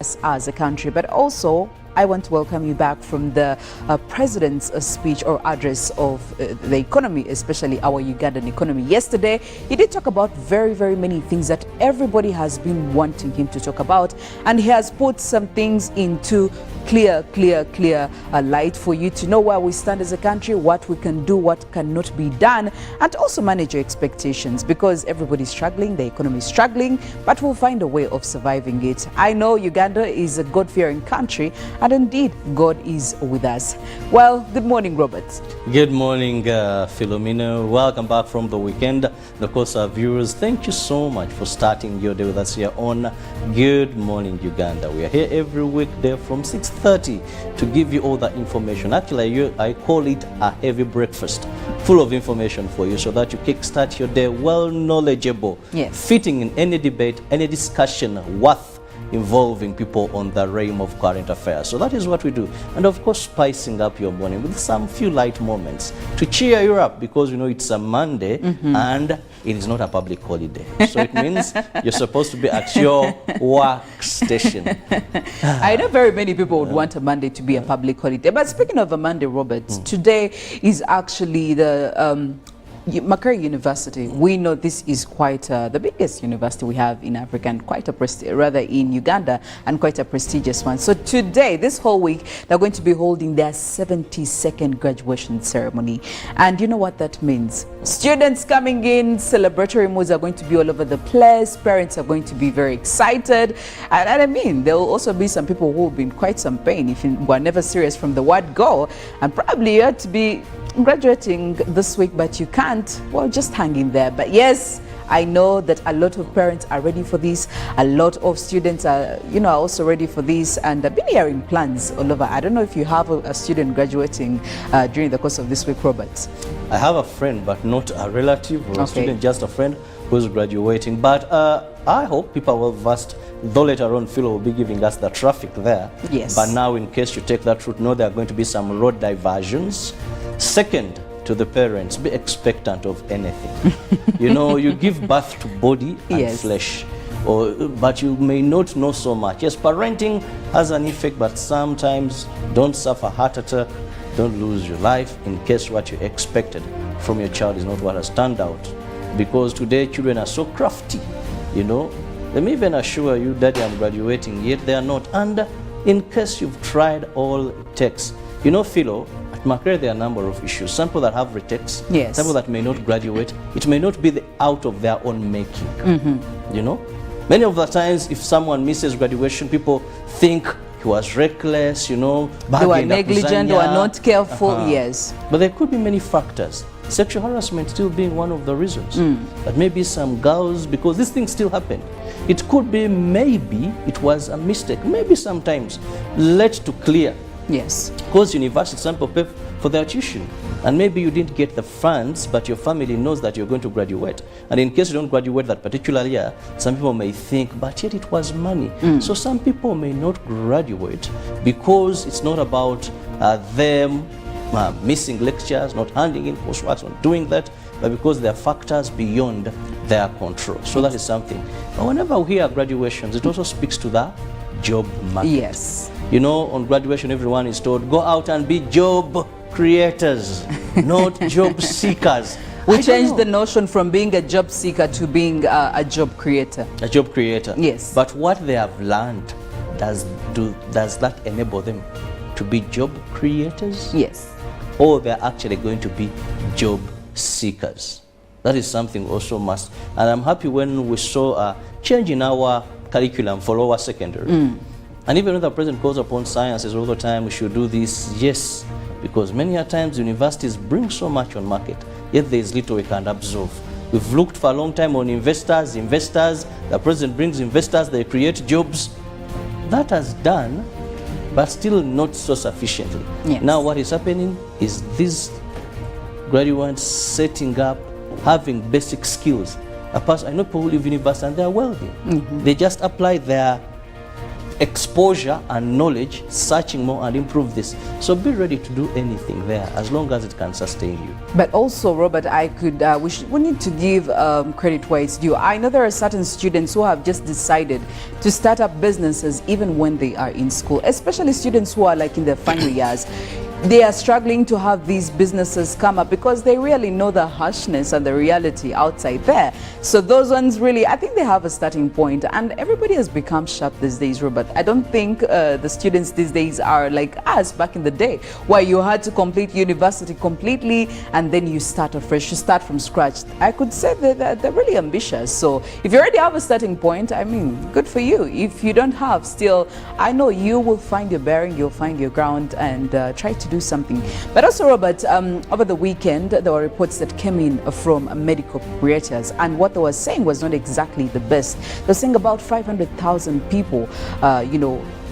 us as a country, but also I want to welcome you back from the president's speech or address of the economy, especially our Ugandan economy. Yesterday, he did talk about very, very many things that everybody has been wanting him to talk about, and he has put some things into clear light for you to know where we stand as a country, what we can do, what cannot be done, and also manage your expectations, because everybody's struggling, the economy is struggling, but we'll find a way of surviving it. I know Uganda is a God-fearing country, and indeed, God is with us. Well, good morning, Robert. Good morning, Philomena. Welcome back from the weekend. And of course, our viewers, thank you so much for starting your day with us here on Good Morning Uganda. We are here every weekday from 6:30 to give you all the information. Actually, I call it a heavy breakfast, full of information for you so that you kickstart your day well knowledgeable, fitting in any debate, any discussion worth involving people on the realm of current affairs. So that is what we do. And of course, spicing up your morning with some few light moments to cheer you up, because you know it's a Monday and it is not a public holiday. So it means you're supposed to be at your workstation. I know very many people would want a Monday to be a public holiday. But speaking of a Monday, Robert, today is actually the Makerere University. We know this is quite the biggest university we have in Africa, and quite a rather in Uganda, and quite a prestigious one. So today, this whole week, they're going to be holding their 72nd graduation ceremony. And you know what that means? Students coming in, celebratory moods are going to be all over the place. Parents are going to be very excited. And I mean, there will also be some people who will be in quite some pain if you were never serious from the word go. And probably you had to be graduating this week, but you can't. Well, just hang in there. But yes, I know that a lot of parents are ready for this. A lot of students are, are also ready for this, and I've been hearing plans all over. I don't know if you have a student graduating during the course of this week, Robert. I have a friend, but not a relative or a student, just a friend who's graduating. But I hope people are well versed, though later on Philo will be giving us the traffic there. Yes. But now, in case you take that route, know there are going to be some road diversions. Second, to the parents, be expectant of anything. You give birth to body and flesh, but you may not know so much. Yes, parenting has an effect, but sometimes don't suffer heart attack, don't lose your life in case what you expected from your child is not what has turned out. Because today children are so crafty, Let me even assure you, Daddy, I'm graduating, yet they are not. And in case you've tried all it takes, Philo, at Makerere there are a number of issues. Some people that have retakes, some people that may not graduate. It may not be out of their own making. Many of the times, if someone misses graduation, people think he was reckless, they were negligent, they were not careful. Yes. But there could be many factors. Sexual harassment still being one of the reasons. But maybe some girls, because these things still happen. It could be maybe it was a mistake. Maybe sometimes let to clear. Yes. Because university, some people pay for their tuition. And maybe you didn't get the funds, but your family knows that you're going to graduate. And in case you don't graduate that particular year, some people may think, but yet it was money. So some people may not graduate because it's not about them missing lectures, not handing in coursework, not doing that, but because there are factors beyond their control. So that is something. But whenever we hear graduations, it also speaks to the job market. Yes. On graduation, everyone is told, go out and be job creators, not job seekers. We changed the notion from being a job seeker to being a job creator. A job creator. Yes. But what they have learned, does that enable them to be job creators? Yes. Or they're actually going to be job seekers? That is something also must. And I'm happy when we saw a change in our curriculum for lower secondary. And even when the president calls upon sciences all the time, we should do this, yes, because many a times universities bring so much on market, yet there is little we can absorb. We've looked for a long time on investors, the president brings investors, they create jobs. That has done, but still not so sufficiently. Yes. Now what is happening is these graduates setting up, having basic skills. I know people who live in university and they are wealthy. They just apply their exposure and knowledge, searching more and improve this. So be ready to do anything there as long as it can sustain you. But also, Robert, I could we need to give credit where it's due. I know there are certain students who have just decided to start up businesses even when they are in school, especially students who are like in their final years. They are struggling to have these businesses come up because they really know the harshness and the reality outside there. So those ones really, I think they have a starting point, and everybody has become sharp these days, Robert. I don't think the students these days are like us back in the day, where you had to complete university completely and then you start afresh, you start from scratch. I could say that they're really ambitious. So if you already have a starting point, I mean, good for you. If you don't have, still, I know you will find your bearing, you'll find your ground, and try to do something. But also, Robert, over the weekend there were reports that came in from medical proprietors, and what they were saying was not exactly the best. They're saying about 500,000 people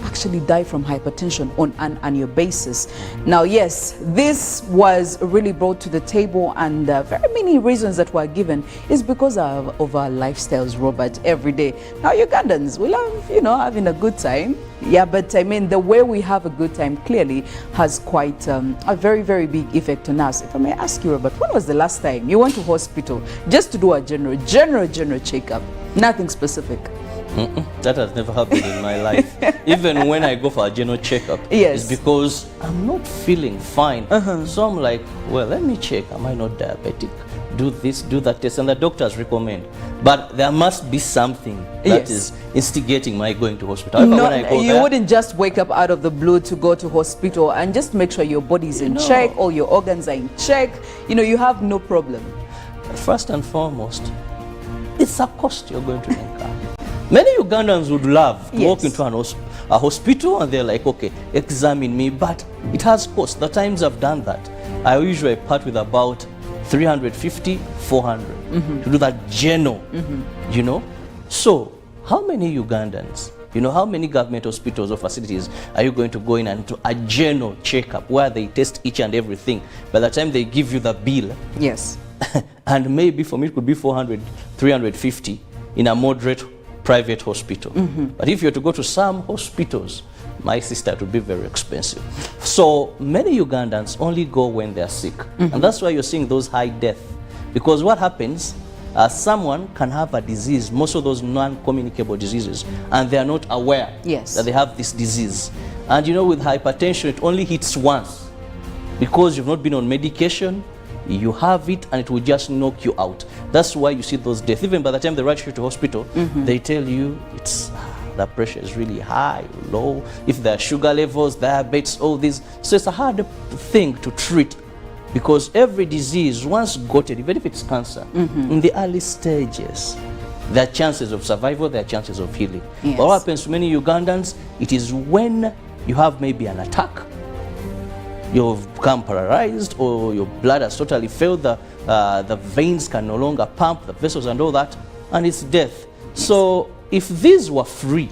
actually die from hypertension on an annual basis. Now, yes, this was really brought to the table, and very many reasons that were given is because of our lifestyles, Robert, every day. Now, Ugandans, we love, having a good time. Yeah, but I mean, the way we have a good time clearly has quite a very, very big effect on us. If I may ask you, Robert, when was the last time you went to hospital just to do a general checkup? Nothing specific. That has never happened in my life. Even when I go for a general checkup, yes, it's because I'm not feeling fine. So I'm like, well, let me check. Am I not diabetic? Do this, do that test, and the doctors recommend. But there must be something that is instigating my going to hospital. No, when I go you wouldn't just wake up out of the blue to go to hospital and just make sure your body's in check, all your organs are in check. You have no problem. First and foremost, it's a cost you're going to incur. Many Ugandans would love to walk into a hospital and they're like, okay, examine me, but it has cost. The times I've done that, I usually part with about 350, 400 to do that general, So how many Ugandans, how many government hospitals or facilities are you going to go in and do a general checkup where they test each and everything? By the time they give you the bill, yes, and maybe for me it could be 400, 350 in a moderate private hospital. But if you're to go to some hospitals, my sister, it would be very expensive. So many Ugandans only go when they're sick. And that's why you're seeing those high deaths. Because what happens, someone can have a disease, most of those non-communicable diseases, and they're not aware that they have this disease. And with hypertension, it only hits once. Because you've not been on medication, you have it and it will just knock you out. That's why you see those deaths. Even by the time they rush you to hospital, they tell you it's the pressure is really high, low, if there are sugar levels, diabetes, all these. So it's a hard thing to treat, because every disease, once gotten, even if it's cancer, in the early stages, there are chances of survival, there are chances of healing. But what happens to many Ugandans, it is when you have maybe an attack, you've become paralyzed, or your blood has totally failed, the veins can no longer pump, the vessels and all that, and it's death. So if these were free,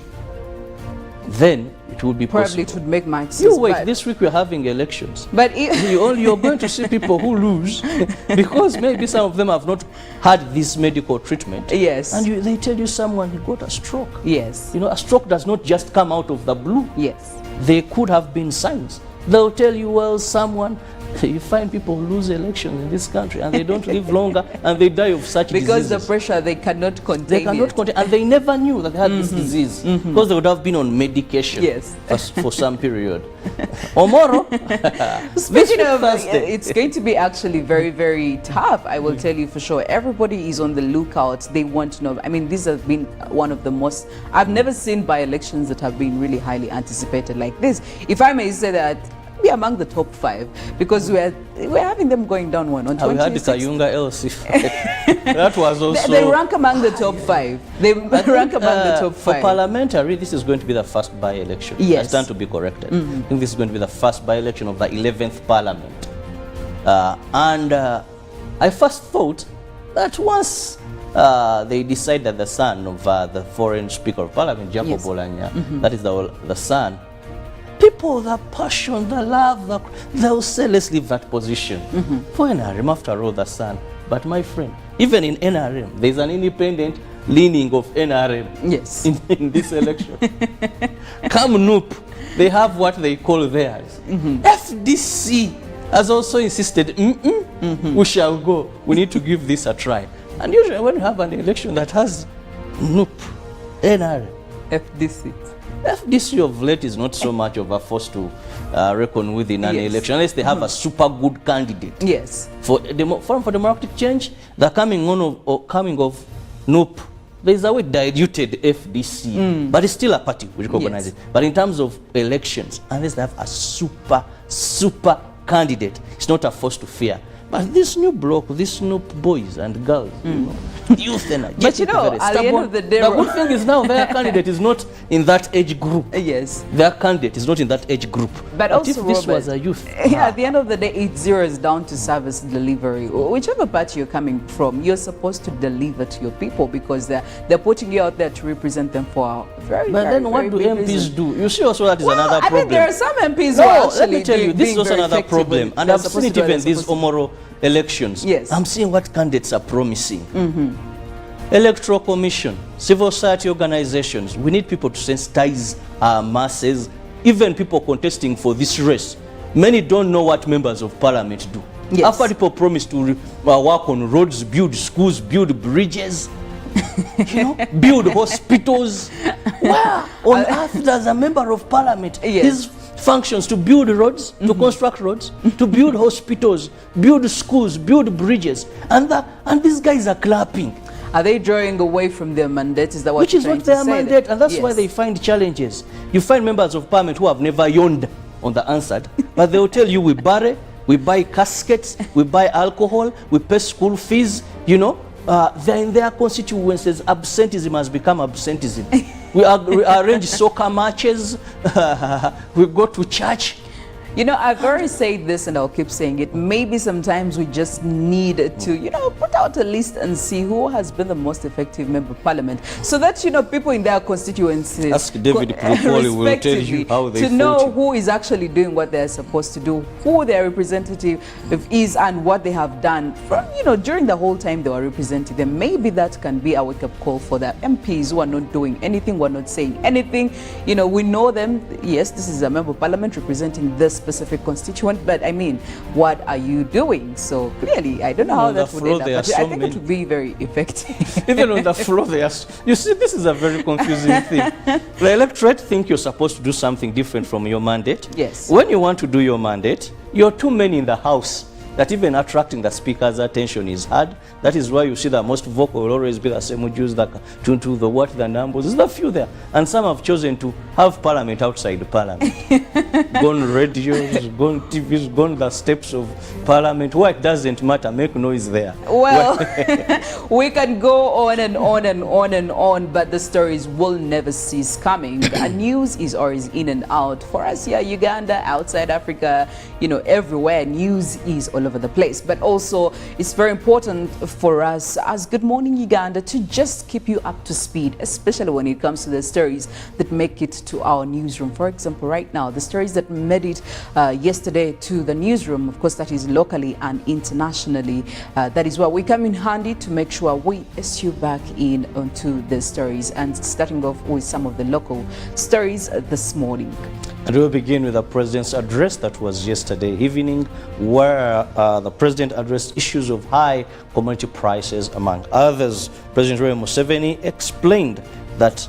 then it would be probably possible. It would make my sense. You wait, this week we're having elections. But you're going to see people who lose because maybe some of them have not had this medical treatment. Yes. And they tell you someone got a stroke. Yes. A stroke does not just come out of the blue. Yes. There could have been signs. They'll tell you, well, you find people who lose elections in this country and they don't live longer and they die of such diseases. Because the pressure, they cannot contain They cannot contain, and they never knew that they had this disease because they would have been on medication for some period. Omoro, speaking of, it's going to be actually very, very tough, I will tell you for sure. Everybody is on the lookout. They want to know. I mean, this has been one of the most, I've never seen by-elections that have been really highly anticipated like this. If I may say that, be among the top 5, because we're having them going down one on 26. We had the Kayunga LC. That was also. They rank among the top 5. They rank among the top 5. For parliamentary, this is going to be the first by-election. Yes. I stand to be corrected. I think this is going to be the first by-election of the 11th Parliament. I first thought that once they decide that the son of the foreign Speaker of Parliament, Jacob Bolanya, that is the son, people, the passion, the love, they'll say, let's leave that position for NRM, after all, the son. But my friend, even in NRM, there's an independent leaning of NRM Yes. in this election. Come NUP, they have what they call theirs. FDC has also insisted, we shall go. We need to give this a try. And usually when you have an election that has NUP, NRM, FDC of late is not so much of a force to reckon with in an election, unless they have a super good candidate. Yes. For Forum for Democratic Change, the coming of NUP, there is a way diluted FDC, but it's still a party, we recognize it. But in terms of elections, unless they have a super candidate, it's not a force to fear. But this new bloc, these new boys and girls, you know, youth energy. But you know, at the end of the day, the good thing is now their candidate is not in that age group. Yes. Their candidate is not in that age group. But also, if this Robert, was a youth. at the end of the day, it zeroes down to service delivery. Whichever party you're coming from, you're supposed to deliver to your people, because they're putting you out there to represent them for a very, But then what do MPs do? You see also that is another problem. I mean, there are some MPs who are actually let me tell you, this is also another problem. And I've seen it even these Omoro elections. Yes. I'm seeing what candidates are promising. Electoral Commission, civil society organizations, we need people to sensitize our masses, even people contesting for this race. Many don't know what members of parliament do. Yes. After people promise to work on roads, build schools, build bridges, you know, build hospitals. Where on earth does a member of parliament his functions to build roads, to construct roads, to build hospitals, build schools, build bridges, and these guys are clapping. Are they drawing away from their mandate? Is that what Which is what their mandate, and that's why Yes. they find challenges. You find members of parliament who have never yawned on the answered, but they will tell you, we bury, we buy caskets, we buy alcohol, we pay school fees, you know. They're in their constituencies. Absenteeism has become absenteeism. We arrange soccer matches, we go to church. You know, I've already said this and I'll keep saying it. Maybe sometimes we just need to, you know, put out a list and see who has been the most effective member of parliament, so that, you know, people in their constituencies, ask David Krupoli, will tell you how they to know who is actually doing what they're supposed to do, who their representative is, and what they have done from, you know, during the whole time they were representing them. Maybe that can be a wake-up call for the MPs who are not doing anything, who are not saying anything. You know, we know them. Yes, this is a member of parliament representing this specific constituent, but I mean, what are you doing? So clearly, I don't know how that would end up, but I think it would be very effective. Even on the floor, you see, this is a very confusing thing. The electorate think you're supposed to do something different from your mandate. Yes. When you want to do your mandate, you're too many in the house that even attracting the speaker's attention is hard. That is why you see that most vocal will always be the same Jews that to the numbers. There's a few there. And some have chosen to have parliament outside the parliament. Gone radios, gone TVs, gone the steps of parliament. Why it doesn't matter, make noise there. Well, we can go on and on and on and on, but the stories will never cease coming. The news is always in and out. For us here, Uganda, outside Africa, you know, everywhere, news is all over the place. But also, it's very important for us as Good Morning Uganda to just keep you up to speed, especially when it comes to the stories that make it to our newsroom. For example, right now, the stories that made it yesterday to the newsroom, of course, that is locally and internationally. That is why we come in handy to make sure we issue back in onto the stories, and starting off with some of the local stories this morning. And we'll begin with the President's address that was yesterday evening, where the President addressed issues of high commodity prices, among others. President Yoweri Museveni explained that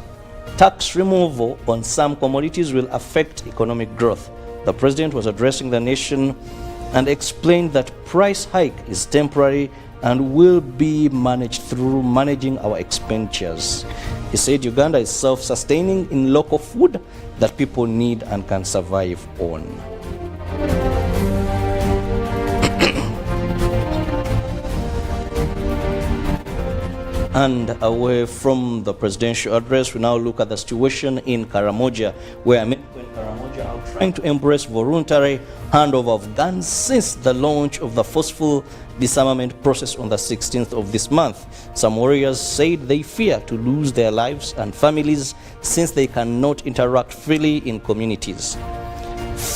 tax removal on some commodities will affect economic growth. The President was addressing the nation and explained that price hike is temporary and will be managed through managing our expenditures. He said Uganda is self-sustaining in local food that people need and can survive on. And away from the presidential address, we now look at the situation in Karamoja, where people in Karamoja are trying to embrace voluntary handover of guns since the launch of the forceful disarmament process on the 16th of this month. Some warriors said they fear to lose their lives and families since they cannot interact freely in communities.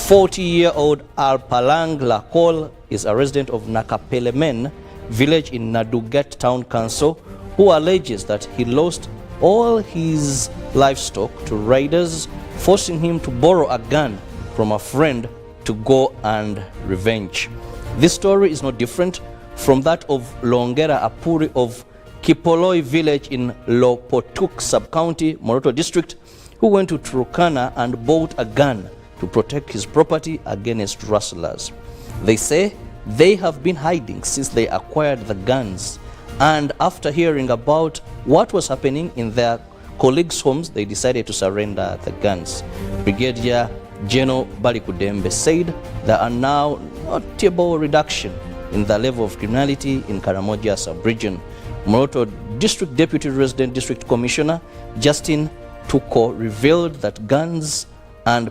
40-year-old Alpalang Lakol is a resident of Nakapelemen village in Nadugat Town Council, who alleges that he lost all his livestock to raiders, forcing him to borrow a gun from a friend to go and revenge. This story is not different from that of Longera Apuri of Kipoloi village in Lopotuk sub-county, Moroto district, who went to Turkana and bought a gun to protect his property against rustlers. They say they have been hiding since they acquired the guns, and after hearing about what was happening in their colleagues' homes, they decided to surrender the guns. Brigadier General Balikudembe said there are now notable reduction in the level of criminality in Karamoja sub-region. Moroto District Deputy Resident District Commissioner Justin Tuko revealed that guns and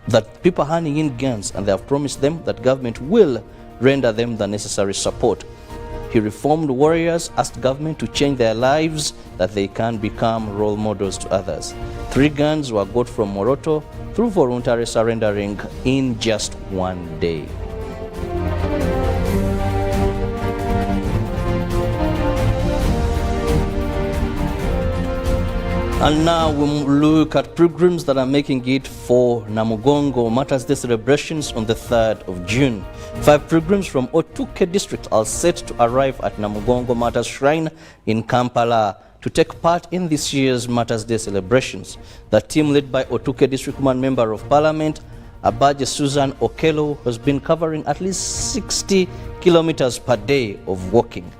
that people handing in guns, and they have promised them that government will render them the necessary support. He reformed warriors, asked government to change their lives that they can become role models to others. 3 guns were got from Moroto through voluntary surrendering in just 1 day. And now we look at pilgrims that are making it for Namugongo Matters Day celebrations on the 3rd of June. 5 pilgrims from Otuke district are set to arrive at Namugongo Matters Shrine in Kampala to take part in this year's Matters Day celebrations. The team led by Otuke District Woman Member of Parliament, Abaje Susan Okelo, has been covering at least 60 kilometers per day of walking.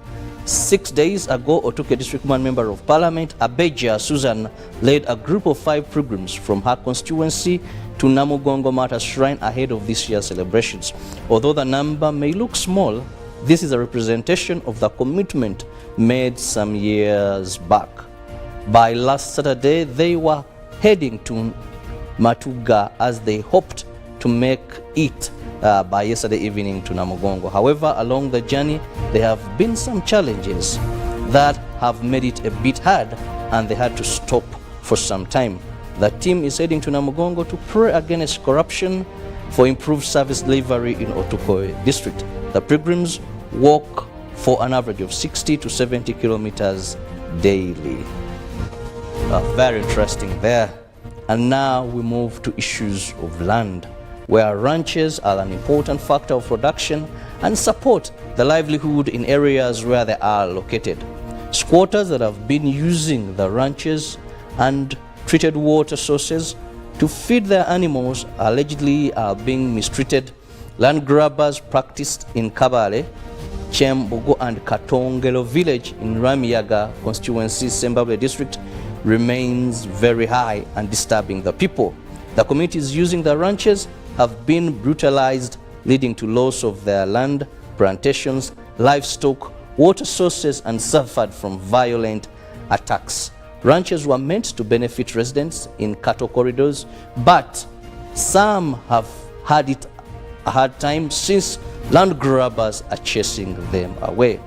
6 days ago, Otuke District Woman Member of Parliament, Abeja Susan, led a group of 5 pilgrims from her constituency to Namugongo Matters Shrine ahead of this year's celebrations. Although the number may look small, this is a representation of the commitment made some years back. By last Saturday, they were heading to Matuga as they hoped to make it by yesterday evening to Namugongo. However, along the journey, there have been some challenges that have made it a bit hard, and they had to stop for some time. The team is heading to Namugongo to pray against corruption for improved service delivery in Otuko district. The pilgrims walk for an average of 60 to 70 kilometers daily. Very interesting there. And now we move to issues of land, where ranches are an important factor of production and support the livelihood in areas where they are located. Squatters that have been using the ranches and treated water sources to feed their animals allegedly are being mistreated. Land grabbers practiced in Kabale, Chembogo and Katongelo village in Ramiyaga constituency, Zimbabwe district, remains very high and disturbing the people. The communities using the ranches have been brutalized, leading to loss of their land, plantations, livestock, water sources, and suffered from violent attacks. Ranches were meant to benefit residents in cattle corridors, but some have had it a hard time since land grabbers are chasing them away.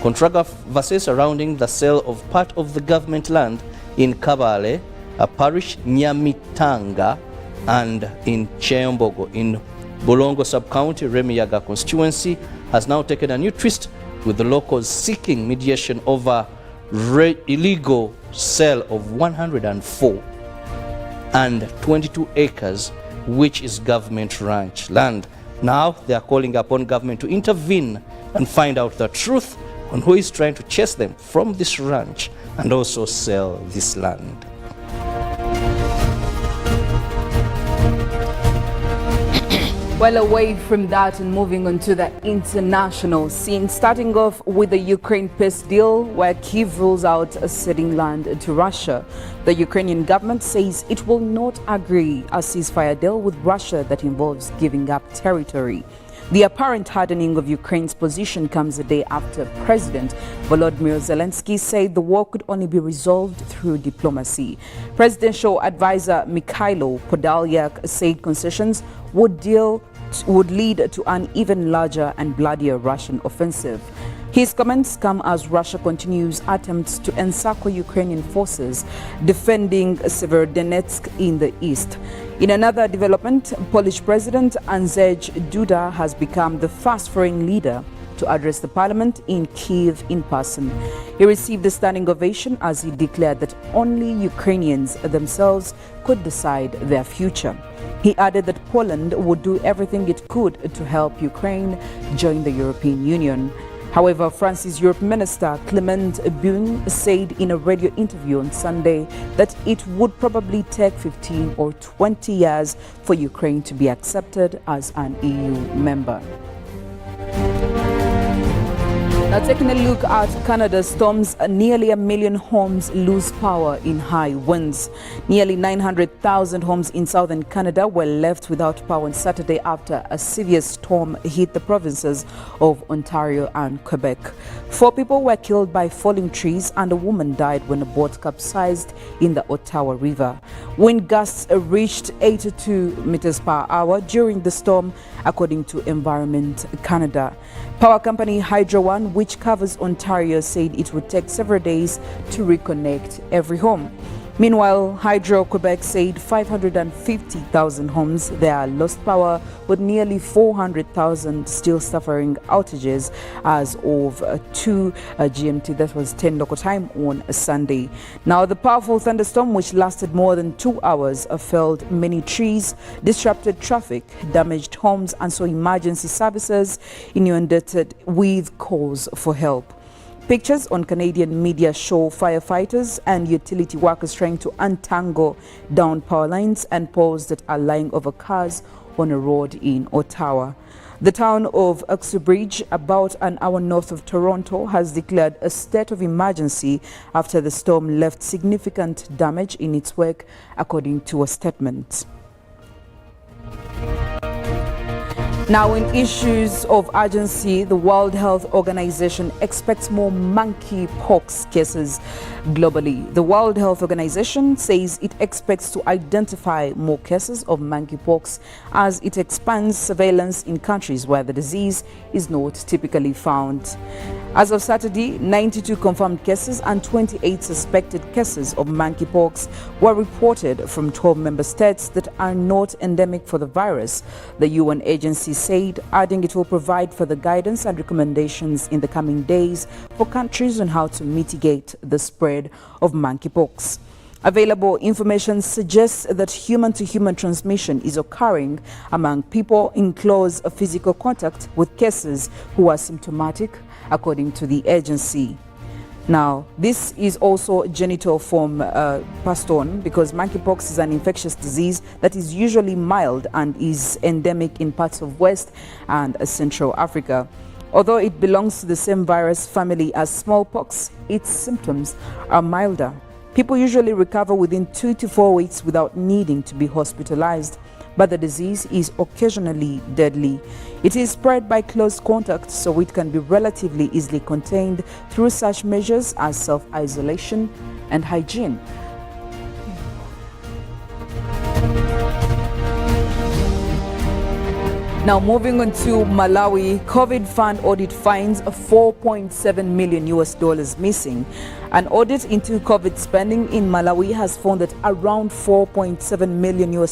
Controversy surrounding the sale of part of the government land in Kabale, a parish Nyamitanga, and in Chembogo in Bulongo sub-county, Remiyaga constituency, has now taken a new twist, with the locals seeking mediation over illegal sale of 104 and 22 acres, which is government ranch land. Now they are calling upon government to intervene and find out the truth on who is trying to chase them from this ranch and also sell this land. Well, away from that and moving on to the international scene, starting off with the Ukraine peace deal, where Kyiv rules out ceding land to Russia. The Ukrainian government says it will not agree a ceasefire deal with Russia that involves giving up territory. The apparent hardening of Ukraine's position comes a day after President Volodymyr Zelensky said the war could only be resolved through diplomacy. Presidential advisor Mikhailo Podolyak said concessions would lead to an even larger and bloodier Russian offensive. His comments come as Russia continues attempts to encircle Ukrainian forces defending Severodonetsk in the east. In another development, Polish President Andrzej Duda has become the first foreign leader to address the parliament in Kyiv in person. He received a standing ovation as he declared that only Ukrainians themselves could decide their future. He added that Poland would do everything it could to help Ukraine join the European Union. However, France's Europe Minister Clement Beaune said in a radio interview on Sunday that it would probably take 15 or 20 years for Ukraine to be accepted as an EU member. Now, taking a look at Canada, storms, nearly 1 million homes lose power in high winds. Nearly 900,000 homes in southern Canada were left without power on Saturday after a severe storm hit the provinces of Ontario and Quebec. 4 people were killed by falling trees and a woman died when a boat capsized in the Ottawa River. Wind gusts reached 82 meters per hour during the storm, according to Environment Canada. Power company Hydro One, which covers Ontario, said it would take several days to reconnect every home. Meanwhile, Hydro-Quebec said 550,000 homes there lost power, with nearly 400,000 still suffering outages as of 2 GMT, that was 10 local time, on Sunday. Now, the powerful thunderstorm, which lasted more than 2 hours, felled many trees, disrupted traffic, damaged homes, and saw emergency services inundated with calls for help. Pictures on Canadian media show firefighters and utility workers trying to untangle down power lines and poles that are lying over cars on a road in Ottawa. The town of Uxbridge, about an hour north of Toronto, has declared a state of emergency after the storm left significant damage in its wake, according to a statement. Now, in issues of urgency, the World Health Organization expects more monkeypox cases globally. The World Health Organization says it expects to identify more cases of monkeypox as it expands surveillance in countries where the disease is not typically found. As of Saturday, 92 confirmed cases and 28 suspected cases of monkeypox were reported from 12 member states that are not endemic for the virus, the UN agency said, adding it will provide further guidance and recommendations in the coming days for countries on how to mitigate the spread of monkeypox. Available information suggests that human-to-human transmission is occurring among people in close physical contact with cases who are symptomatic, according to the agency. Now, this is also genital form passed on, because monkeypox is an infectious disease that is usually mild and is endemic in parts of West and Central Africa. Although it belongs to the same virus family as smallpox, its symptoms are milder. People usually recover within 2 to 4 weeks without needing to be hospitalized, but the disease is occasionally deadly. It is spread by close contact, so it can be relatively easily contained through such measures as self-isolation and hygiene. Now, moving on to Malawi, COVID fund audit finds $4.7 million missing. An audit into COVID spending in Malawi has found that around $4.7 million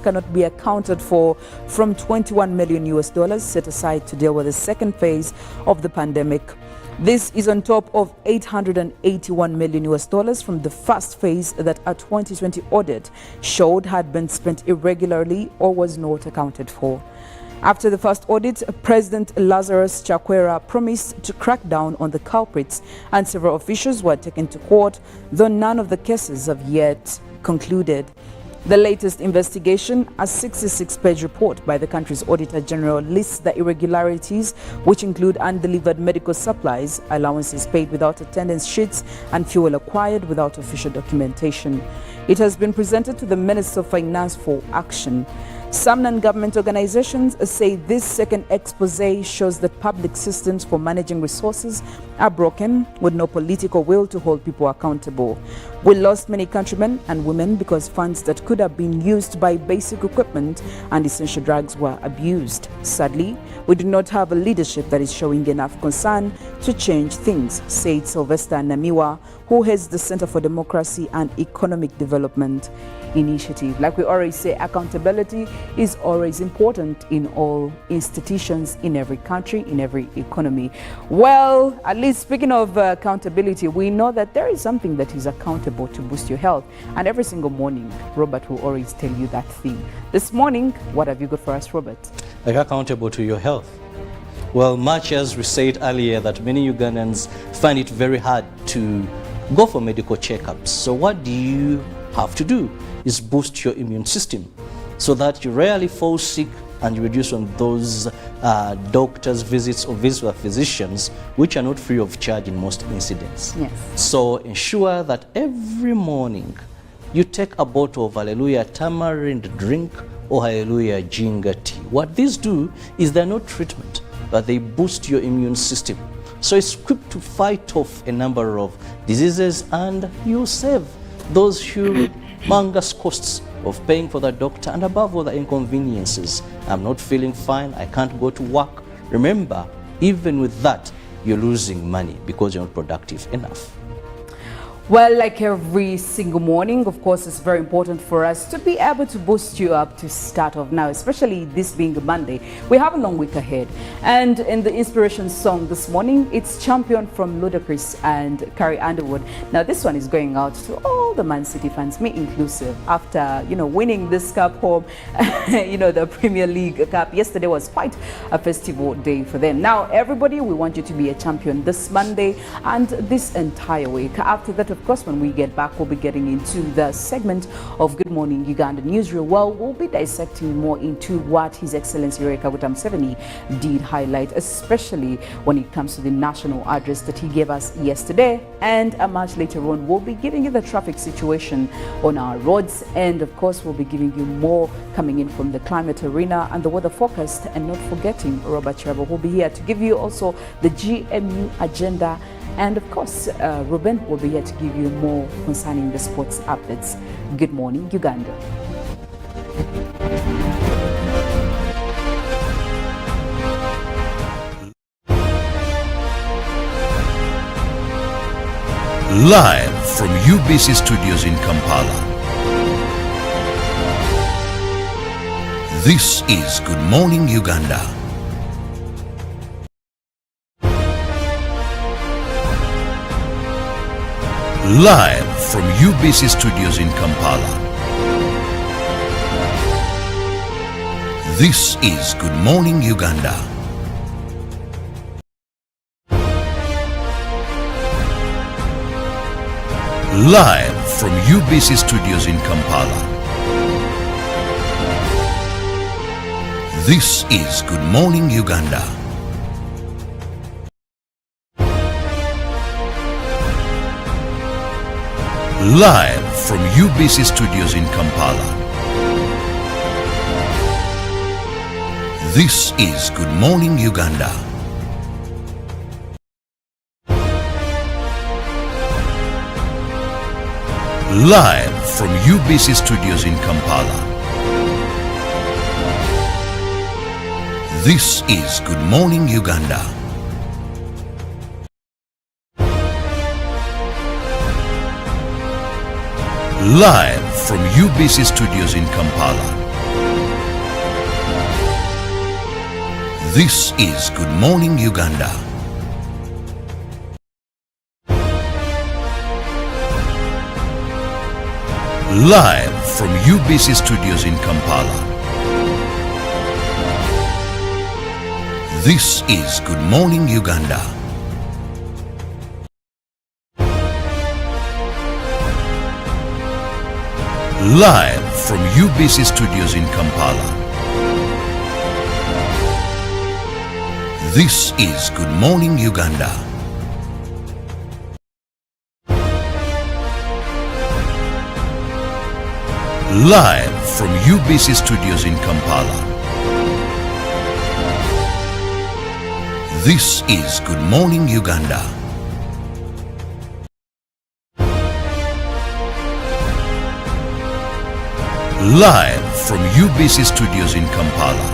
cannot be accounted for from $21 million set aside to deal with the second phase of the pandemic. This is on top of $881 million from the first phase that a 2020 audit showed had been spent irregularly or was not accounted for. After the first audit, President Lazarus Chakwera promised to crack down on the culprits, and several officials were taken to court, though none of the cases have yet concluded. The latest investigation, a 66-page report by the country's Auditor General, lists the irregularities, which include undelivered medical supplies, allowances paid without attendance sheets, and fuel acquired without official documentation. It has been presented to the Minister of Finance for action. Some non-government organizations say this second expose shows that public systems for managing resources are broken, with no political will to hold people accountable. We lost many countrymen and women because funds that could have been used by basic equipment and essential drugs were abused. Sadly, we do not have a leadership that is showing enough concern to change things, said Sylvester Namiwa, who heads the Center for Democracy and Economic Development Initiative. Like we always say, accountability is always important in all institutions, in every country, in every economy. Well, at least speaking of accountability, we know that there is something that is accountable to boost your health. And every single morning, Robert will always tell you that thing. This morning, what have you got for us, Robert? Like accountable to your health. Well, much as we said earlier that many Ugandans find it very hard to go for medical checkups. So what do you have to do is boost your immune system so that you rarely fall sick and you reduce on those doctor's visits or visits with physicians, which are not free of charge in most incidents. Yes. So ensure that every morning you take a bottle of Hallelujah tamarind drink or Hallelujah ginger tea. What these do is they're not treatment, but they boost your immune system. So it's equipped to fight off a number of diseases, and you'll save those humongous costs of paying for the doctor and above all the inconveniences. I'm not feeling fine, I can't go to work. Remember, even with that, you're losing money because you're not productive enough. Well, like every single morning, of course, it's very important for us to be able to boost you up to start off now, especially this being a Monday. We have a long week ahead. And in the inspiration song this morning, it's Champion from Ludacris and Carrie Underwood. Now, this one is going out to all the Man City fans, me inclusive, after, winning this cup home, the Premier League Cup. Yesterday was quite a festival day for them. Now, everybody, we want you to be a champion this Monday and this entire week. After that, of course, when we get back, we'll be getting into the segment of Good Morning Uganda Newsreel. Well, we'll be dissecting more into what His Excellency Yoweri Kaguta Museveni did highlight, especially when it comes to the national address that he gave us yesterday. And much later on, we'll be giving you the traffic situation on our roads. And of course, we'll be giving you more coming in from the climate arena and the weather forecast. And not forgetting, Robert Chirabo will be here to give you also the GMU agenda. And of course, Ruben will be here to give you more concerning the sports updates. Good morning, Uganda. Live from UBC Studios in Kampala. This is Good Morning Uganda. Live from UBC Studios in Kampala. This is Good Morning Uganda. Live from UBC Studios in Kampala. This is Good Morning Uganda. Live from UBC Studios in Kampala. This is Good Morning Uganda. Live from UBC Studios in Kampala. This is Good Morning Uganda. Live from UBC Studios in Kampala. This is Good Morning Uganda. Live from UBC Studios in Kampala. This is Good Morning Uganda. Live from UBC Studios in Kampala. This is Good Morning Uganda. Live from UBC Studios in Kampala. This is Good Morning Uganda. Live from UBC Studios in Kampala.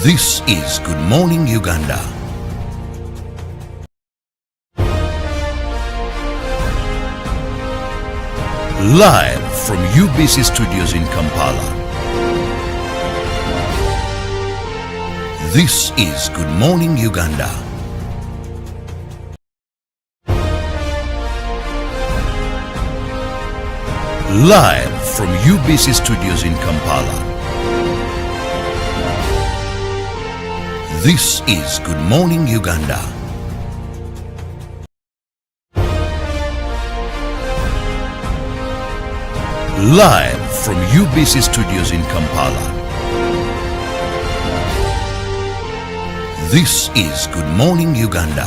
This is Good Morning Uganda. Live from UBC Studios in Kampala. This is Good Morning Uganda. Live from UBC Studios in Kampala. This is Good Morning Uganda. Live from UBC Studios in Kampala. This is Good Morning Uganda.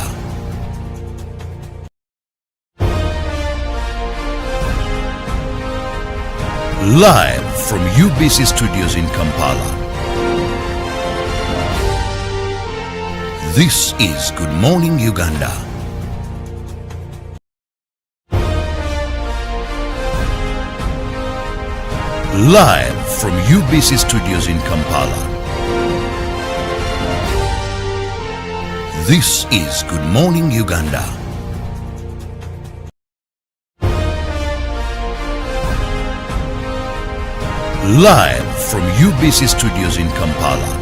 Live from UBC Studios in Kampala. This is Good Morning Uganda. Live from UBC Studios in Kampala. This is Good Morning Uganda. Live from UBC Studios in Kampala.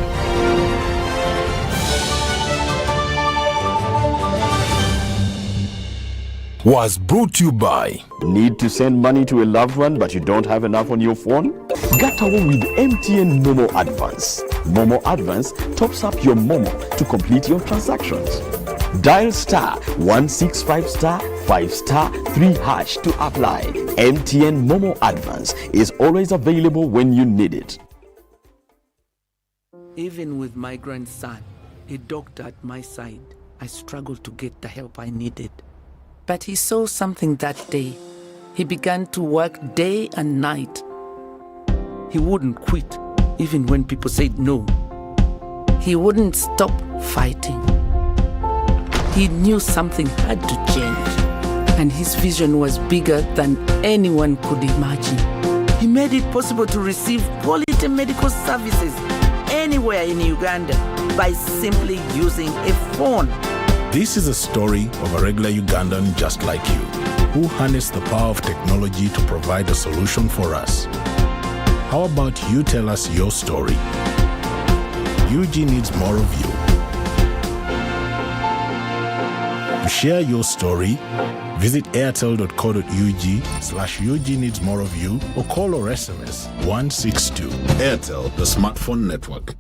Was brought to you by. Need to send money to a loved one but you don't have enough on your phone? Get away with MTN Momo Advance. Momo Advance tops up your Momo to complete your transactions. Dial *165*5*3# to apply. MTN Momo Advance is always available when you need it. Even with my grandson, a doctor at my side, I struggled to get the help I needed. But he saw something that day. He began to work day and night. He wouldn't quit, even when people said no. He wouldn't stop fighting. He knew something had to change, and his vision was bigger than anyone could imagine. He made it possible to receive quality medical services anywhere in Uganda by simply using a phone. This is a story of a regular Ugandan just like you, who harnessed the power of technology to provide a solution for us. How about you tell us your story? UG needs more of you. To share your story, visit airtel.co.ug/UG needs more of you or call or SMS 162. Airtel, the smartphone network.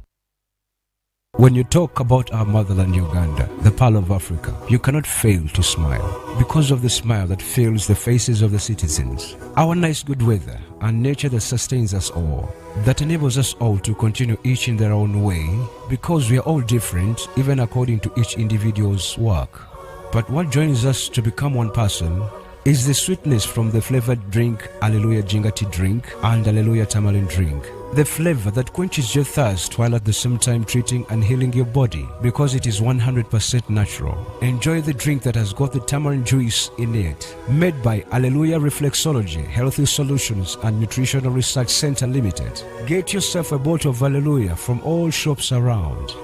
When you talk about our motherland Uganda, the pearl of Africa, you cannot fail to smile because of the smile that fills the faces of the citizens. Our nice good weather and nature that sustains us all, that enables us all to continue each in their own way because we are all different even according to each individual's work. But what joins us to become one person is the sweetness from the flavored drink Alleluia Jingati drink and Alleluia Tamarind drink. The flavor that quenches your thirst while at the same time treating and healing your body because it is 100% natural. Enjoy the drink that has got the tamarind juice in it. Made by Alleluia Reflexology, Healthy Solutions and Nutritional Research Center Limited. Get yourself a bottle of Alleluia from all shops around.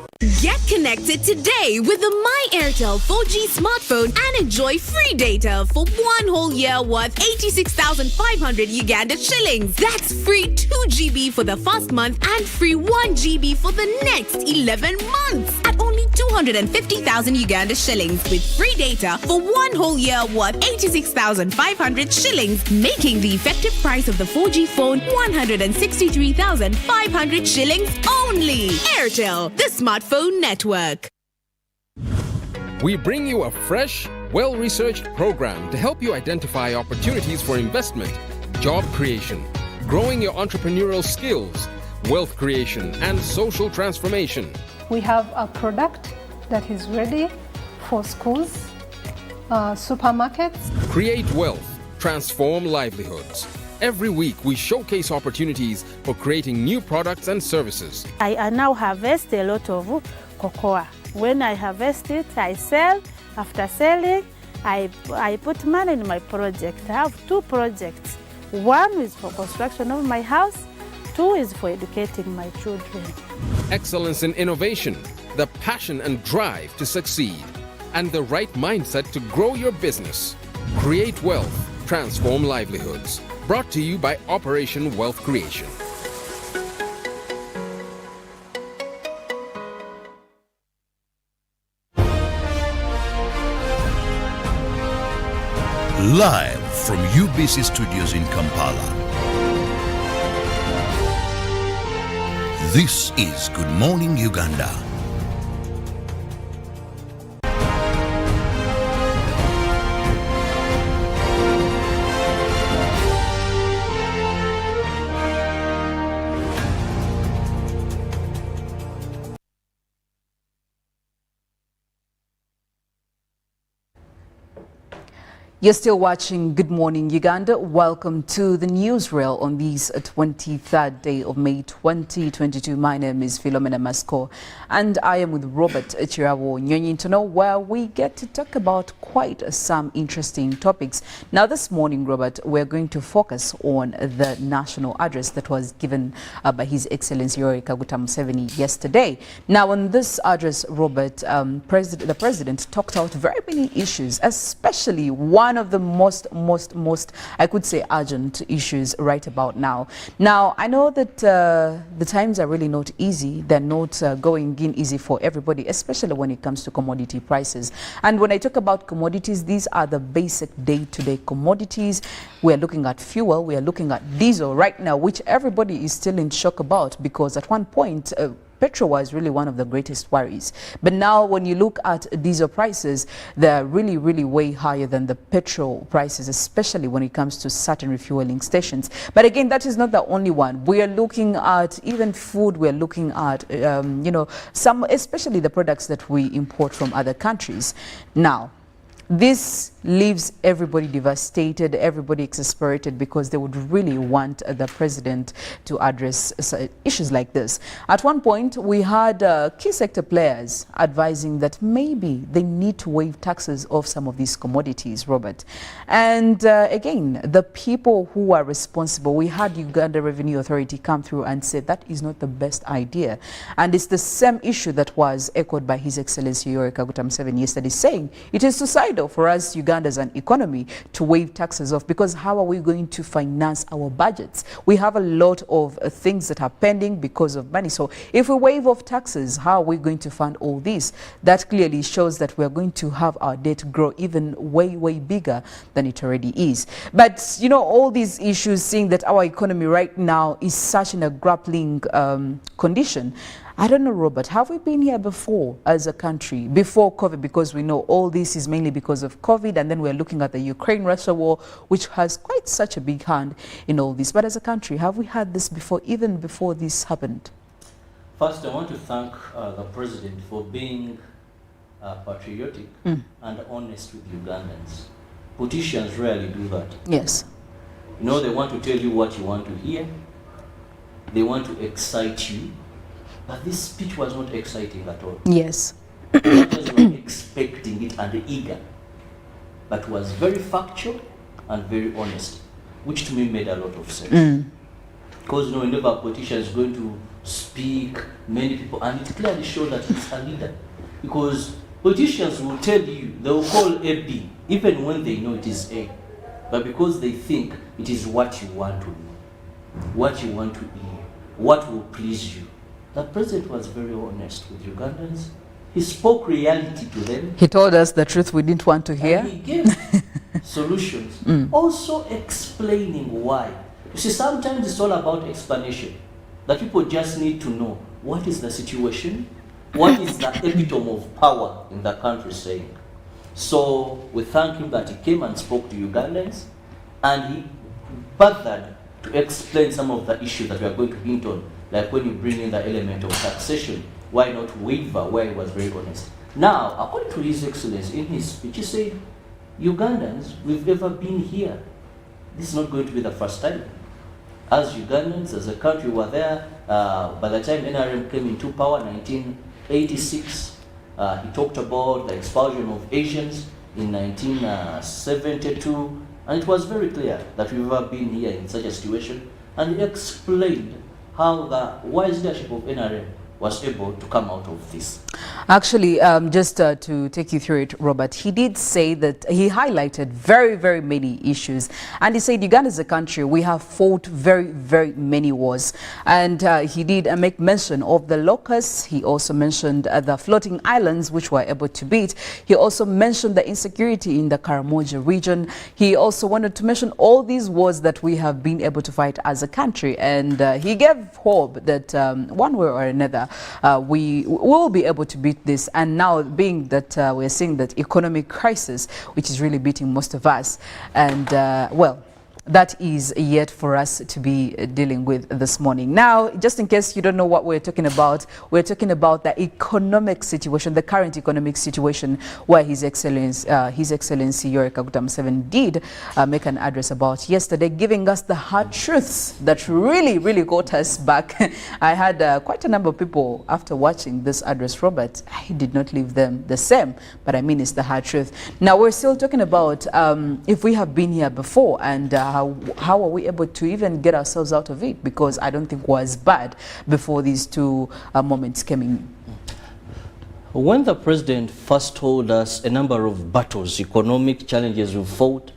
Get connected today with the My Airtel 4G smartphone and enjoy free data for 1 whole year worth 86,500 Uganda shillings. That's free 2 GB for the first month and free 1 GB for the next 11 months at only 250,000 Uganda shillings with free data for 1 whole year worth 86,500 shillings, making the effective price of the 4G phone 163,500 shillings only. Airtel, the smartphone network. We bring you a fresh, well-researched program to help you identify opportunities for investment, job creation, growing your entrepreneurial skills, wealth creation, and social transformation. We have a product that is ready for schools, supermarkets. Create wealth, transform livelihoods. Every week, we showcase opportunities for creating new products and services. I now harvest a lot of cocoa. When I harvest it, I sell. After selling, I put money in my project. I have 2 projects. 1 is for construction of my house. 2 is for educating my children. Excellence in innovation, the passion and drive to succeed, and the right mindset to grow your business. Create wealth, transform livelihoods. Brought to you by Operation Wealth Creation. Live from UBC Studios in Kampala. This is Good Morning Uganda. You're still watching Good Morning Uganda. Welcome to the newsreel on this 23rd day of May 2022. My name is Philomena Masco and I am with Robert Chirawo Nyonyintono, where we get to talk about quite some interesting topics. Now this morning, Robert, we're going to focus on the national address that was given by His Excellency Yoweri Kaguta Museveni yesterday. Now on this address, Robert, the President talked out very many issues, especially one of the most, I could say, urgent issues right about now. Now, I know that the times are really not easy. They're not going in easy for everybody, especially when it comes to commodity prices. And when I talk about commodities, these are the basic day-to-day commodities. We're looking at fuel, we are looking at diesel right now, which everybody is still in shock about, because at one point, petrol was really one of the greatest worries. But now when you look at diesel prices, they're really, really way higher than the petrol prices, especially when it comes to certain refueling stations. But again, that is not the only one. We are looking at even food. We're looking at, some, especially the products that we import from other countries. Now, this leaves everybody devastated, everybody exasperated, because they would really want the president to address issues like this. At one point, we had key sector players advising that maybe they need to waive taxes off some of these commodities, Robert. And again, the people who are responsible, we had Uganda Revenue Authority come through and say that is not the best idea. And it's the same issue that was echoed by His Excellency Yoweri Kaguta Museveni yesterday, saying it is suicidal for us Uganda as an economy to waive taxes off, because how are we going to finance our budgets? We have a lot of things that are pending because of money. So if we waive off taxes, how are we going to fund all this? That clearly shows that we're going to have our debt grow even way bigger than it already is. But you know, all these issues, seeing that our economy right now is such in a grappling condition, I don't know, Robert, have we been here before as a country, before COVID? Because we know all this is mainly because of COVID, and then we're looking at the Ukraine-Russia war, which has quite such a big hand in all this. But as a country, have we had this before, even before this happened? First, I want to thank the President for being patriotic and honest with Ugandans. Politicians rarely do that. Yes. You know, they want to tell you what you want to hear. They want to excite you. But this speech was not exciting at all. Yes. Because we were expecting it and eager. But was very factual and very honest, which to me made a lot of sense. Because you know, whenever a politician is going to speak, many people, and it clearly showed that he's a leader. Because politicians will tell you, they will call A B, even when they know it is A. But because they think it is what you want to know, what you want to hear, what will please you. The president was very honest with Ugandans. He spoke reality to them. He told us the truth we didn't want to hear. And he gave solutions. Also explaining why. You see, sometimes it's all about explanation. That people just need to know what is the situation, what is the epitome of power in the country saying. So we thank him that he came and spoke to Ugandans, and he bothered to explain some of the issues that we are going to hint on. Like when you bring in the element of taxation, why not waiver, where he was very honest. Now, according to His Excellency, in his speech, he said, Ugandans, we've ever been here. This is not going to be the first time. As Ugandans, as a country, were there. By the time NRM came into power, 1986, he talked about the expulsion of Asians in 1972, and it was very clear that we've ever been here in such a situation, and he explained how the wise leadership of NRM was able to come out of this. Actually, just to take you through it, Robert, he did say that he highlighted very, very many issues. And he said Uganda is a country, we have fought very, very many wars. And he did make mention of the locusts. He also mentioned the floating islands, which were able to beat. He also mentioned the insecurity in the Karamoja region. He also wanted to mention all these wars that we have been able to fight as a country. And he gave hope that one way or another, we will be able to beat this. And now being that we're seeing that economic crisis, which is really beating most of us, and well, that is yet for us to be dealing with this morning. Now, just in case you don't know what we're talking about the economic situation, the current economic situation, where His Excellency Yoweri Kaguta Museveni did make an address about yesterday, giving us the hard truths that really, really got us back. I had quite a number of people after watching this address, Robert, I did not leave them the same, but I mean, it's the hard truth. Now, we're still talking about if we have been here before, and how are we able to even get ourselves out of it, because I don't think it was bad before these two moments came in. When the president first told us a number of battles, economic challenges we fought,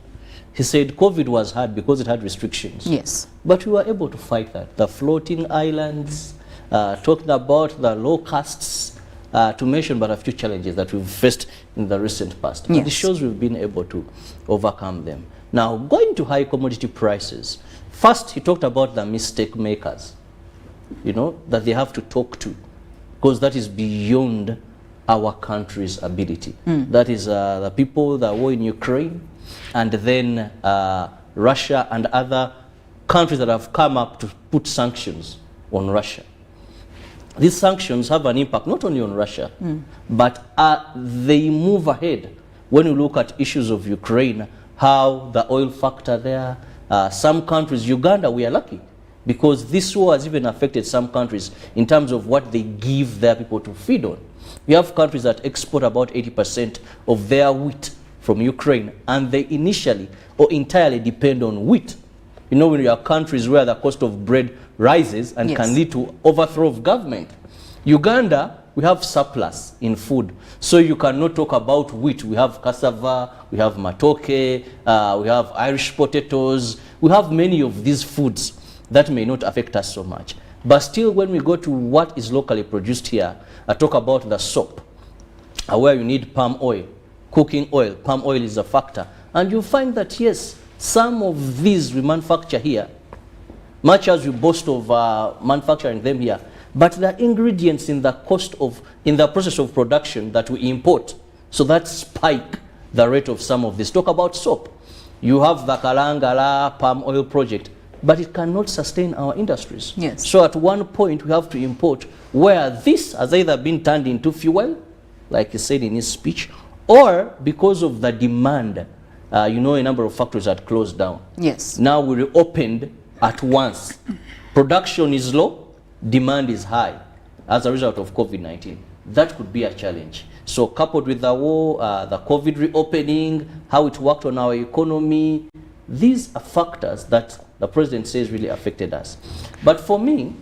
he said COVID was hard because it had restrictions. Yes. But we were able to fight that. The floating islands, talking about the locusts, to mention but a few challenges that we've faced in the recent past. Yes. And it shows we've been able to overcome them. Now, going to high commodity prices, first he talked about the mistake makers, you know, that they have to talk to, because that is beyond our country's ability. That is the people that were in Ukraine, and then Russia and other countries that have come up to put sanctions on Russia. These sanctions have an impact not only on Russia, but they move ahead. When you look at issues of Ukraine, how the oil factor there, some countries, Uganda, we are lucky, because this war has even affected some countries in terms of what they give their people to feed on. We have countries that export about 80% of their wheat from Ukraine, and they initially or entirely depend on wheat. You know, when you have countries where the cost of bread rises and can lead to overthrow of government. Uganda, we have surplus in food, so you cannot talk about wheat. We have cassava, we have matoke, we have Irish potatoes, we have many of these foods that may not affect us so much. But still, when we go to what is locally produced here, I talk about the soap, where you need palm oil, cooking oil. Palm oil is a factor. And you find that, yes, some of these we manufacture here, much as we boast of manufacturing them here, but the ingredients in the process of production that we import, so that spike the rate of some of this. Talk about soap. You have the Kalangala palm oil project, but it cannot sustain our industries. Yes. So at one point we have to import, where this has either been turned into fuel, like he said in his speech, or because of the demand, you know, a number of factories had closed down. Yes. Now we reopened at once. Production is low, demand is high as a result of COVID-19. That could be a challenge. So coupled with the war, the COVID reopening, how it worked on our economy, these are factors that the president says really affected us. But for me,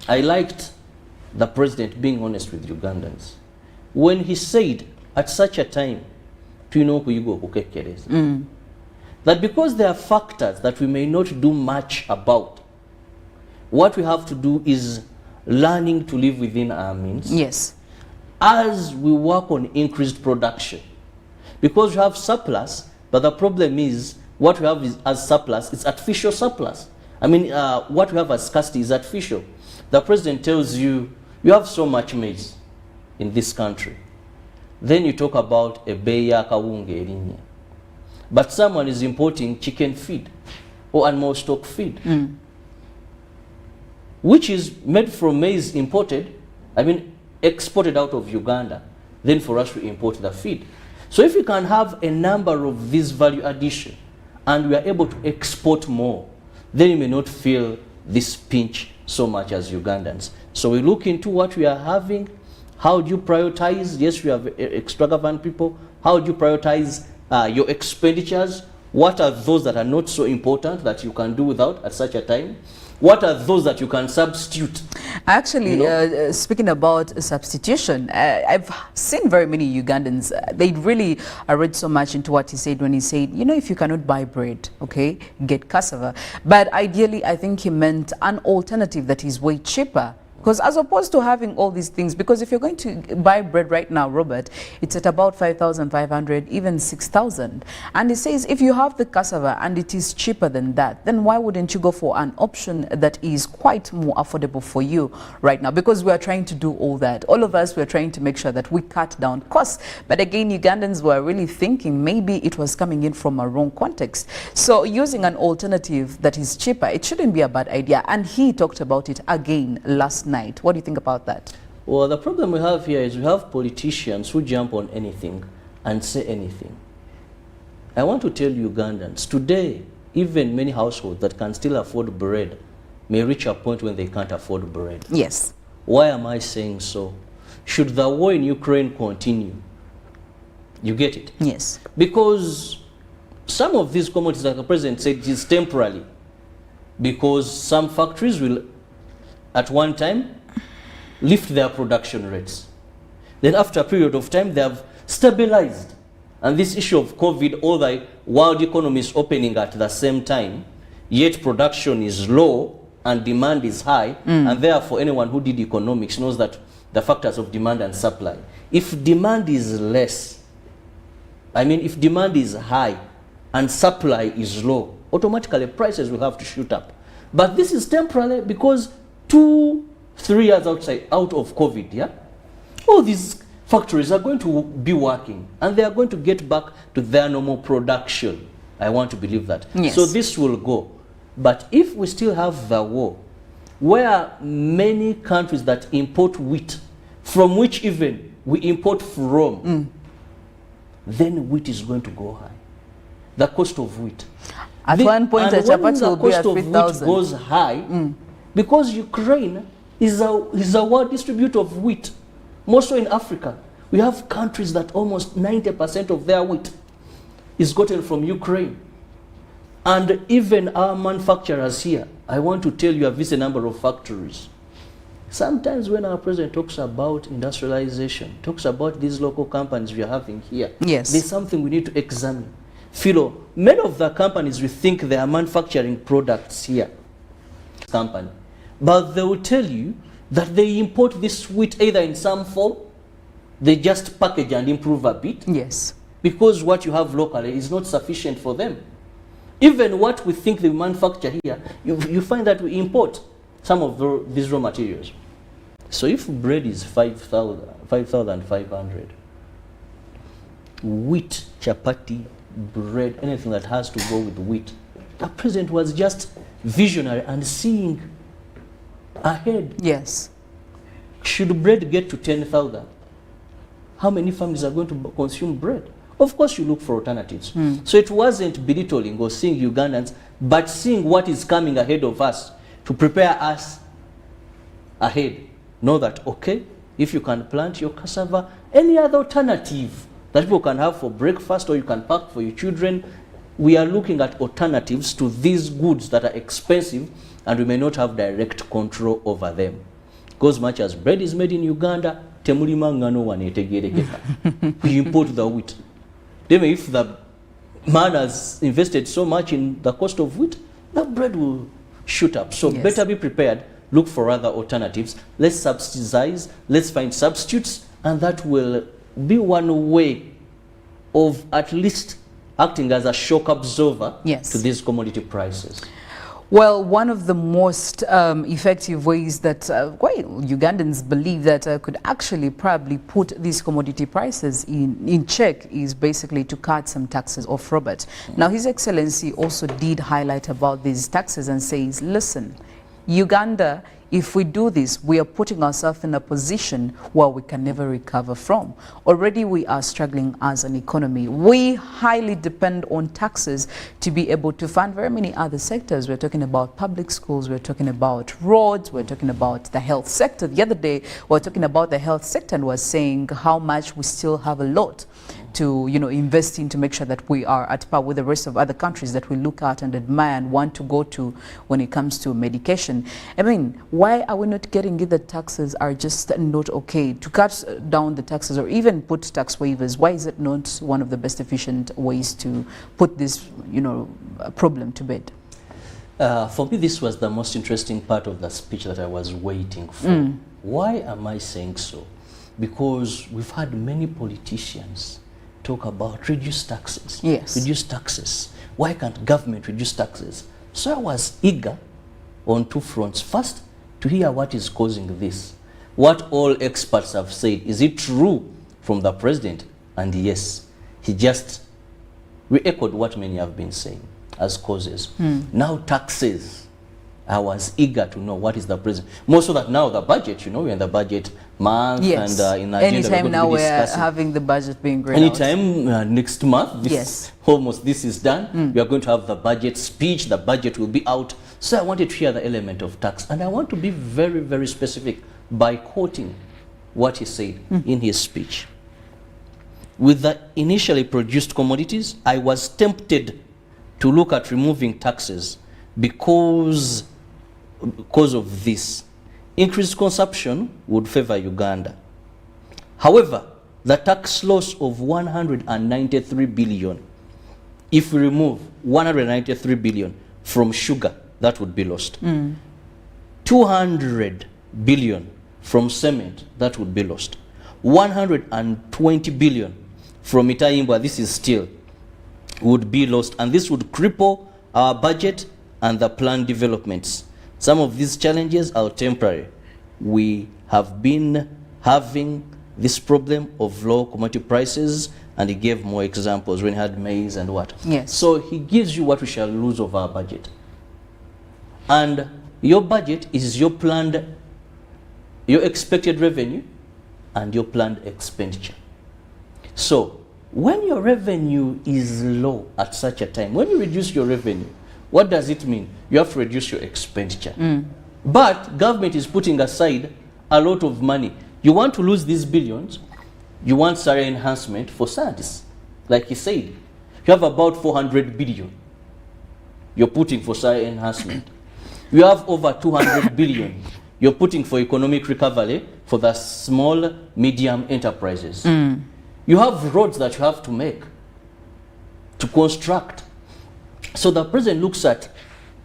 I liked the president being honest with Ugandans. When he said, at such a time, that because there are factors that we may not do much about, what we have to do is learning to live within our means. Yes. As we work on increased production. Because we have surplus, but the problem is what we have is, as surplus, it's artificial surplus. I mean, what we have as scarcity is artificial. The president tells you, you have so much maize in this country. Then you talk about a beya kawunga erinya. But someone is importing chicken feed or animal stock feed, which is made from maize imported, I mean, exported out of Uganda, then for us to import the feed. So if we can have a number of these value addition and we are able to export more, then you may not feel this pinch so much as Ugandans. So we look into what we are having. How do you prioritize? Yes, we have extravagant people. How do you prioritize your expenditures? What are those that are not so important that you can do without at such a time? What are those that you can substitute? Actually, You know? speaking about substitution, I've seen very many Ugandans, they really read so much into what he said when he said, you know, if you cannot buy bread, okay, get cassava. But ideally, I think he meant an alternative that is way cheaper. Because as opposed to having all these things, because if you're going to buy bread right now, Robert, it's at about 5,500, even 6,000. And he says if you have the cassava and it is cheaper than that, then why wouldn't you go for an option that is quite more affordable for you right now? Because we are trying to do all that. All of us, we're trying to make sure that we cut down costs. But again, Ugandans were really thinking maybe it was coming in from a wrong context. So using an alternative that is cheaper, it shouldn't be a bad idea. And he talked about it again last night. What do you think about that? Well, the problem we have here is we have politicians who jump on anything and say anything. I want to tell Ugandans, today, even many households that can still afford bread may reach a point when they can't afford bread. Yes. Why am I saying so? Should the war in Ukraine continue? You get it? Yes. Because some of these commodities, like the president said, is temporarily. Because some factories will at one time lift their production rates. Then after a period of time, they have stabilized. And this issue of COVID, all the world economy is opening at the same time, yet production is low and demand is high, and therefore anyone who did economics knows that the factors of demand and supply. If demand is less, if demand is high and supply is low, automatically prices will have to shoot up. But this is temporary because 2-3 years out of COVID, yeah, all these factories are going to be working and they are going to get back to their normal production. I want to believe that. Yes. So this will go. But if we still have the war, where many countries that import wheat, from which even we import from, then wheat is going to go high. The cost of wheat. At one point, a chapati will be at 3,000. The cost of wheat goes high because Ukraine is a world distributor of wheat. More so in Africa. We have countries that almost 90% of their wheat is gotten from Ukraine. And even our manufacturers here, I want to tell you, I've visited a number of factories. Sometimes when our president talks about industrialization, talks about these local companies we are having here, yes, there's something we need to examine. Philo, many of the companies we think they are manufacturing products here, company, but they will tell you that they import this wheat either in some form, they just package and improve a bit. Yes. Because what you have locally is not sufficient for them. Even what we think they manufacture here, you find that we import some of these raw materials. So if bread is 5,500, wheat, chapati, bread, anything that has to go with wheat, the president was just visionary and seeing ahead. Yes. Should bread get to 10,000, how many families are going to consume bread? Of course, you look for alternatives. So it wasn't belittling or seeing Ugandans, but seeing what is coming ahead of us to prepare us ahead. Know that, okay, if you can plant your cassava, any other alternative that people can have for breakfast or you can pack for your children, we are looking at alternatives to these goods that are expensive and we may not have direct control over them. Because much as bread is made in Uganda, temulima ngano wanetegerekeka. We import the wheat. Then if the man has invested so much in the cost of wheat, the bread will shoot up. So yes, better be prepared, look for other alternatives. Let's subsidize, let's find substitutes, and that will be one way of at least acting as a shock absorber yes, to these commodity prices. Well, one of the most effective ways that Ugandans believe that could actually probably put these commodity prices in check is basically to cut some taxes off, Robert. Now, His Excellency also did highlight about these taxes and says, listen, Uganda, if we do this, we are putting ourselves in a position where we can never recover from. Already we are struggling as an economy. We highly depend on taxes to be able to fund very many other sectors. We're talking about public schools, we're talking about roads, we're talking about the health sector. The other day, we were talking about the health sector and we're saying how much we still have a lot to, you know, invest in to make sure that we are at par with the rest of other countries that we look at and admire and want to go to when it comes to medication. I mean, why are we not getting it that taxes are just not okay? To cut down the taxes or even put tax waivers, why is it not one of the best efficient ways to put this, you know, problem to bed? For me, this was the most interesting part of the speech that I was waiting for. Why am I saying so? Because we've had many politicians talk about reduce taxes. Yes. Reduce taxes. Why can't government reduce taxes? So I was eager on two fronts. First, to hear what is causing this. What all experts have said. Is it true from the president? And yes, he just re-echoed what many have been saying as causes. Now taxes. I was eager to know what is the president. More so that now the budget, you know, we're in the budget month, yes. and in Nigeria anytime now we're having the budget being read anytime next month, this, yes. almost this is done. We are going to have the budget speech. The budget will be out. So I wanted to hear the element of tax, and I want to be very, very specific by quoting what he said in his speech. With the initially produced commodities, I was tempted to look at removing taxes because of this. Increased consumption would favor Uganda. However, the tax loss of 193 billion, if we remove 193 billion from sugar, that would be lost. 200 billion from cement, that would be lost. 120 billion from Itaimbwa, this is steel, would be lost, and this would cripple our budget and the planned developments. Some of these challenges are temporary. We have been having this problem of low commodity prices, and he gave more examples when he had maize and what. Yes. So he gives you what we shall lose of our budget. And your budget is your planned, your expected revenue and your planned expenditure. So when your revenue is low at such a time, when you reduce your revenue, what does it mean? You have to reduce your expenditure. But government is putting aside a lot of money. You want to lose these billions, you want salary enhancement for scientists. Like he said, you have about 400 billion you're putting for salary enhancement. You have over 200 billion you're putting for economic recovery for the small, medium enterprises. You have roads that you have to make, to construct. So the president looks at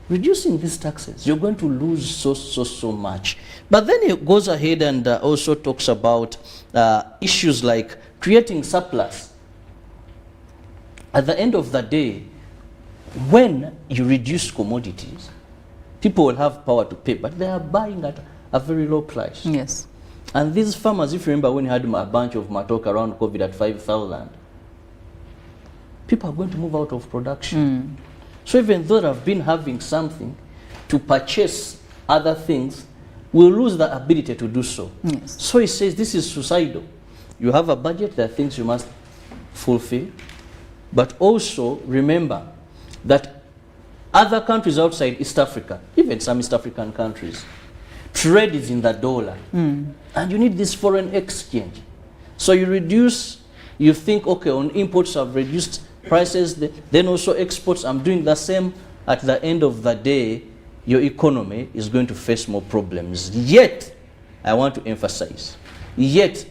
reducing these taxes. You're going to lose so much. But then he goes ahead and also talks about issues like creating surplus. At the end of the day, when you reduce commodities, people will have power to pay, but they are buying at a very low price. Yes. And these farmers, if you remember when you had a bunch of matoke around COVID at 5,000, people are going to move out of production. So even though they've been having something to purchase other things, we'll lose the ability to do so. Yes. So he says this is suicidal. You have a budget, there are things you must fulfill, but also remember that other countries outside East Africa, even some East African countries, trade is in the dollar. And you need this foreign exchange. So you reduce, you think, okay, on imports I've reduced prices, then also exports, I'm doing the same. At the end of the day, your economy is going to face more problems. Yet, I want to emphasize, yet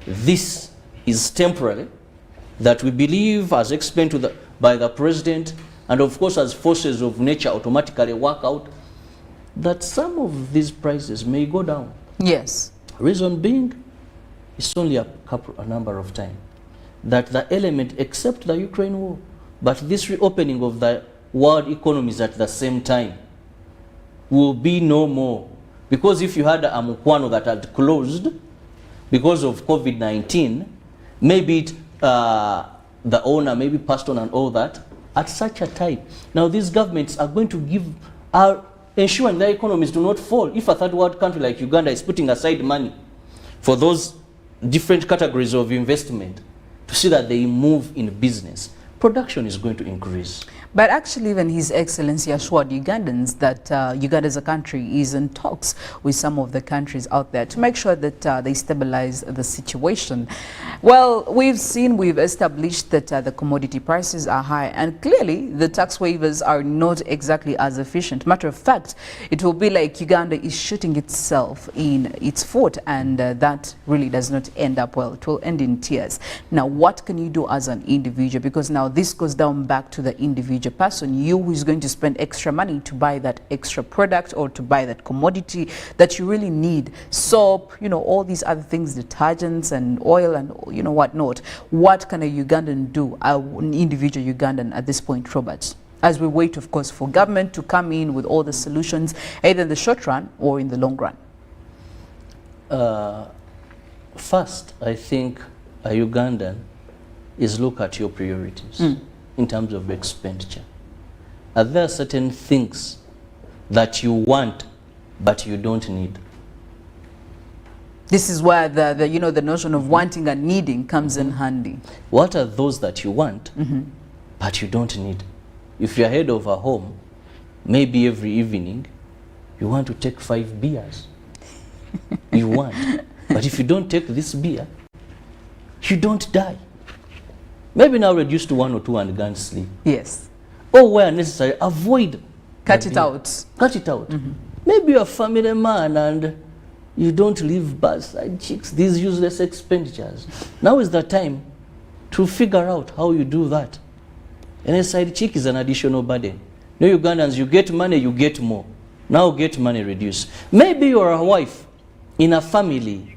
this is temporary, that we believe, as explained by the president, and of course as forces of nature automatically work out, that some of these prices may go down. Yes. Reason being, it's only a number of time that the element, except the Ukraine war, but this reopening of the world economies at the same time will be no more. Because if you had a Mukwano that had closed because of COVID-19, maybe the owner maybe passed on and all that, at such a time. Now these governments are going to are ensuring their economies do not fall. If a third world country like Uganda is putting aside money for those different categories of investment to see that they move in business, production is going to increase. But actually, even His Excellency assured Ugandans that Uganda as a country is in talks with some of the countries out there to make sure that they stabilize the situation. Well, we've established that the commodity prices are high, and clearly the tax waivers are not exactly as efficient. Matter of fact, it will be like Uganda is shooting itself in its foot, and that really does not end up well. It will end in tears. Now, what can you do as an individual? Because now this goes down back to the individual person, you who is going to spend extra money to buy that extra product or to buy that commodity that you really need. Soap, you know, all these other things, detergents and oil and you know what not. What can a Ugandan do, an individual Ugandan at this point, Robert? As we wait, of course, for government to come in with all the solutions, either in the short run or in the long run. First, I think a Ugandan is look at your priorities in terms of expenditure. Are there certain things that you want but you don't need? This is where the you know, the notion of wanting and needing comes in handy. What are those that you want but you don't need? If you're head of a home, maybe every evening you want to take 5 beers. You want. But if you don't take this beer, you don't die. Maybe now reduce to 1 or 2 and go and sleep. Yes. Or where necessary, avoid. Cut it out. Cut it out. Maybe you're a family man and you don't leave bus, side chicks, these useless expenditures. Now is the time to figure out how you do that. And a side chick is an additional burden. You Ugandans, you get money, you get more. Now get money reduce. Maybe you're a wife in a family.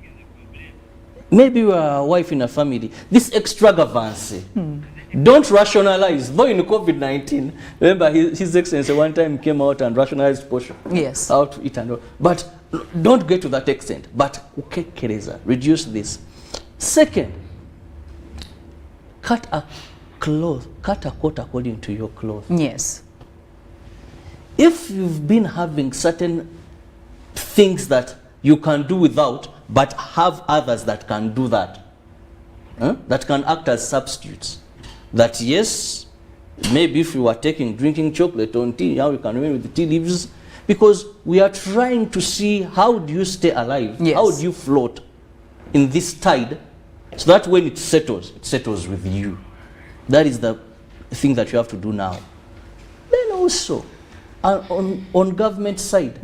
Maybe you are a wife in a family. This extravagance. Don't rationalize. Though in COVID-19, remember His Excellency one time came out and rationalized portion. Yes. How to eat and all. But don't get to that extent. But reduce this. Second, cut a coat according to your cloth. Yes. If you've been having certain things that you can do without, but have others that can do that, that can act as substitutes. That yes, maybe if you are drinking chocolate on tea, now you can remain with the tea leaves, because we are trying to see how do you stay alive, yes. How do you float in this tide, so that when it settles with you. That is the thing that you have to do now. Then also, on government side,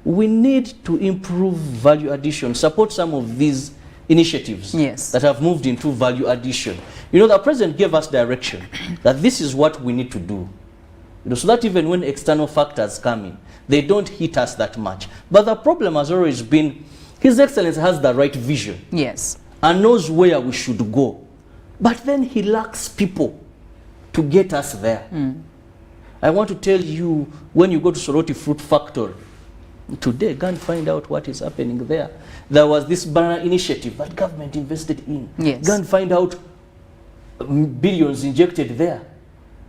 we need to improve value addition, support some of these initiatives that have moved into value addition. You know, the president gave us direction that this is what we need to do. You know, so that even when external factors come in, they don't hit us that much. But the problem has always been, His Excellency has the right vision. Yes. And knows where we should go. But then he lacks people to get us there. I want to tell you, when you go to Soroti Fruit Factory, today, go and find out what is happening there. There was this banana initiative that government invested in. Yes. Go and find out billions injected there.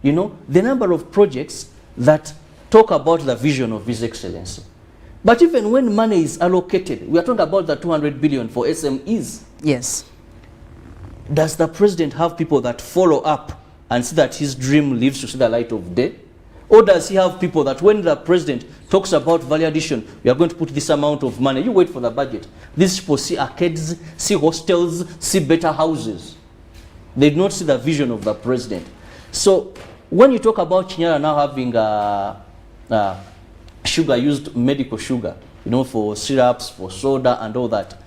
You know, the number of projects that talk about the vision of His Excellency. But even when money is allocated, we are talking about the 200 billion for SMEs. Yes. Does the president have people that follow up and see that his dream lives to see the light of day? Or does he have people that when the president talks about value addition, we are going to put this amount of money, you wait for the budget. These people see arcades, see hostels, see better houses. They do not see the vision of the president. So when you talk about Chinyara now having sugar, used medical sugar, you know, for syrups, for soda and all that,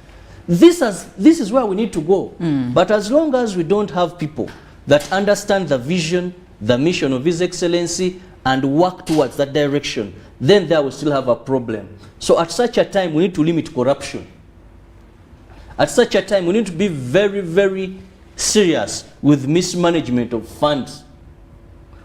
this is where we need to go. But as long as we don't have people that understand the vision, the mission of His Excellency, and work towards that direction, then there will still have a problem. So at such a time, we need to limit corruption. At such a time, we need to be very, very serious with mismanagement of funds.